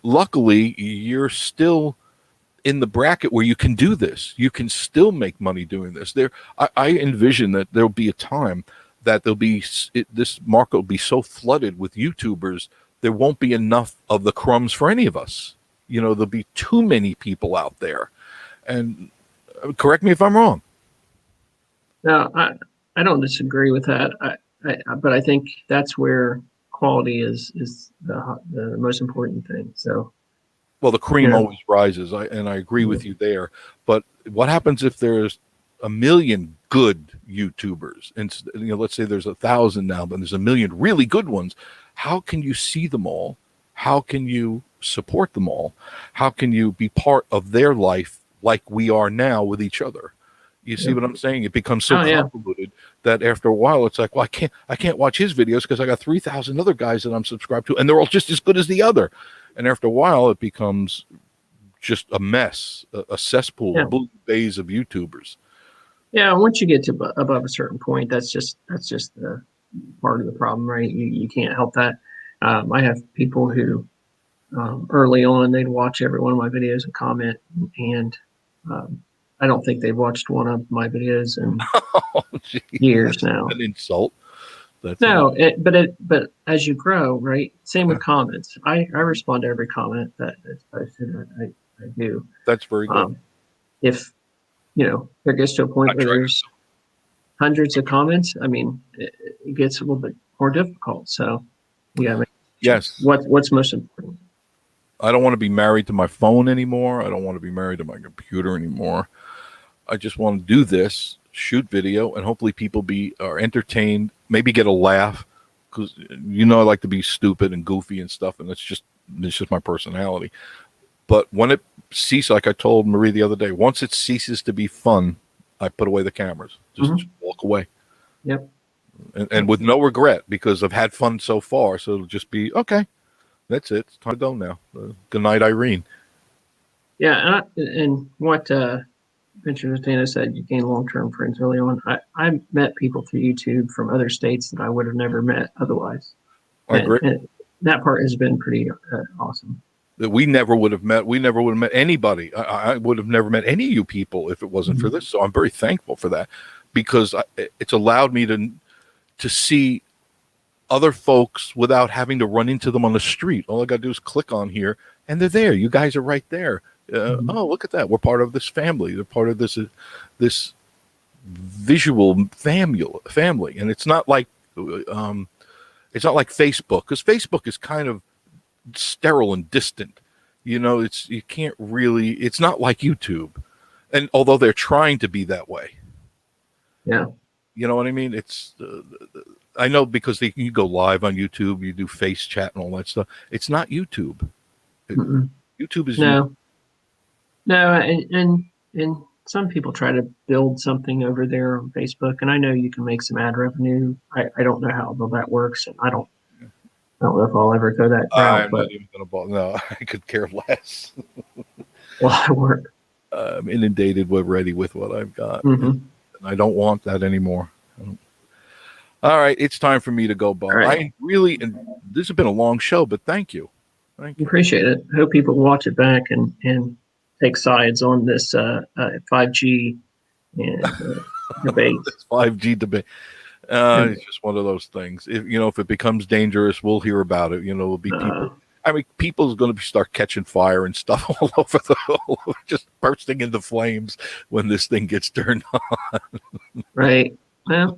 luckily you're still in the bracket where you can do this. You can still make money doing this. I envision that there'll be a time that this market will be so flooded with YouTubers, there won't be enough of the crumbs for any of us. There'll be too many people out there. And correct me if I'm wrong. No, I don't disagree with that. But I think that's where quality is the most important thing. So. Well, the cream always rises, and I agree with you there. But what happens if there's 1 million good YouTubers? And let's say there's 1,000 now, but there's 1 million really good ones. How can you see them all? How can you support them all? How can you be part of their life like we are now with each other? You see what I'm saying? It becomes so convoluted that after a while, it's like, well, I can't watch his videos because I got 3,000 other guys that I'm subscribed to, and they're all just as good as the other. And after a while, it becomes just a mess, a cesspool, a blue days of YouTubers. Yeah, once you get to above a certain point, that's just the part of the problem, right? You can't help that. I have people who early on they'd watch every one of my videos and comment, and I don't think they've watched one of my videos in years now. An insult. That's but as you grow, right? Same with comments. I respond to every comment that's posted. I do. That's very good. If there gets to a point where there's hundreds of comments, I mean, it gets a little bit more difficult. So, yes. What's most important? I don't want to be married to my phone anymore. I don't want to be married to my computer anymore. I just want to do this, shoot video, and hopefully people are entertained, maybe get a laugh, because I like to be stupid and goofy and stuff, and it's just my personality. But when it ceases, like I told Marie the other day, once it ceases to be fun, I put away the cameras. Just walk away. Yep. And with no regret, because I've had fun so far. So it'll just be, okay, that's it. It's time to go now. Good night, Irene. Yeah, and what Venture Dana said, you gain long-term friends early on. I met people through YouTube from other states that I would have never met otherwise. I agree. And that part has been pretty awesome. That we never would have met. We never would have met anybody. I would have never met any of you people if it wasn't for this. So I'm very thankful for that, because it's allowed me to see other folks without having to run into them on the street. All I got to do is click on here, and they're there. You guys are right there. Oh, look at that. We're part of this family. They're part of this visual family. And it's not like Facebook, because Facebook is kind of sterile and distant. You can't really, it's not like YouTube. And although they're trying to be that way. Yeah. You know what I mean? It's, I know, because you go live on YouTube, you do face chat and all that stuff. It's not YouTube. YouTube is No, and some people try to build something over there on Facebook, and I know you can make some ad revenue. I don't know how that works, and I don't know if I'll ever go that route. I'm not even going to bother. No, I could care less. Well, I work. I'm inundated already with what I've got. And I don't want that anymore. All right, it's time for me to go, Bob. Right. And this has been a long show, but thank you. Thank you. Appreciate it. I hope people watch it back and take sides on this 5G and debate. This 5G debate. It's just one of those things. If it becomes dangerous, we'll hear about it. There'll be people. I mean, people's going to start catching fire and stuff all over just bursting into flames when this thing gets turned on. Right. Well,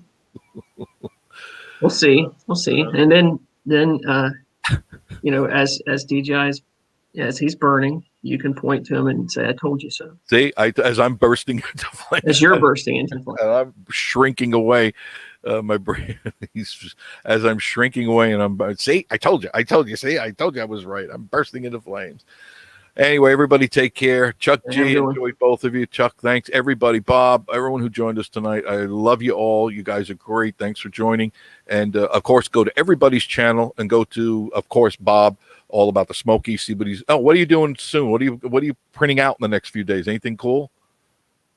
we'll see. And then as DJI's, as he's burning, you can point to him and say, "I told you so." See, as I'm bursting into flames, as you're bursting into flames, and I'm shrinking away. My brain, as I'm shrinking away, and I'm see, I told you, see, I told you I was right. I'm bursting into flames. Anyway, everybody take care. Chuck G, enjoy both of you. Chuck, thanks. Everybody, Bob, everyone who joined us tonight. I love you all. You guys are great. Thanks for joining. And of course, go to everybody's channel and go to, of course, Bob, all about the SMOKY. See what what are you doing soon? What are you printing out in the next few days? Anything cool?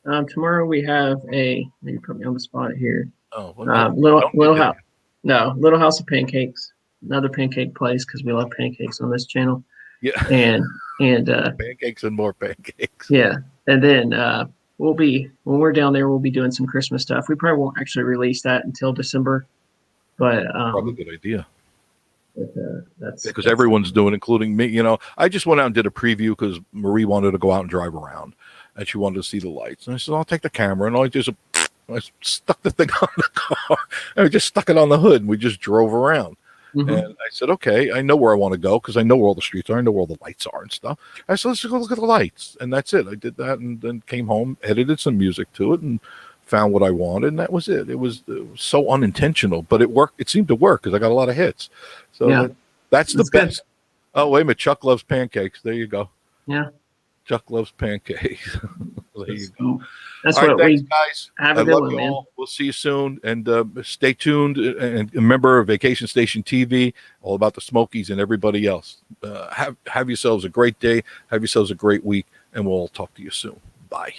Tomorrow we have you put me on the spot here. Oh, Little House. No, Little House of Pancakes. Another pancake place, because we love pancakes on this channel. Yeah. And pancakes and more pancakes. Yeah. And then when we're down there, we'll be doing some Christmas stuff. We probably won't actually release that until December. But probably a good idea. That's because everyone's doing, including me. I just went out and did a preview because Marie wanted to go out and drive around, and she wanted to see the lights. And I said, "I'll take the camera," and I stuck the thing on the car. I just stuck it on the hood, and we just drove around. And I said, "Okay, I know where I want to go because I know where all the streets are. I know where all the lights are and stuff." I said, "Let's go look at the lights," and that's it. I did that, and then came home, edited some music to it, and found what I wanted, and that was it. It was so unintentional, but it worked. It seemed to work because I got a lot of hits. So that's the best. Oh, wait a minute. Chuck loves pancakes. There you go. Yeah. Chuck loves pancakes. There you go. So that's All right, what thanks, we guys. have I a good love one, you man. all. We'll see you soon, and stay tuned. And remember, Vacation Station TV, all about the Smokies and everybody else. Have yourselves a great day. Have yourselves a great week, and we'll talk to you soon. Bye.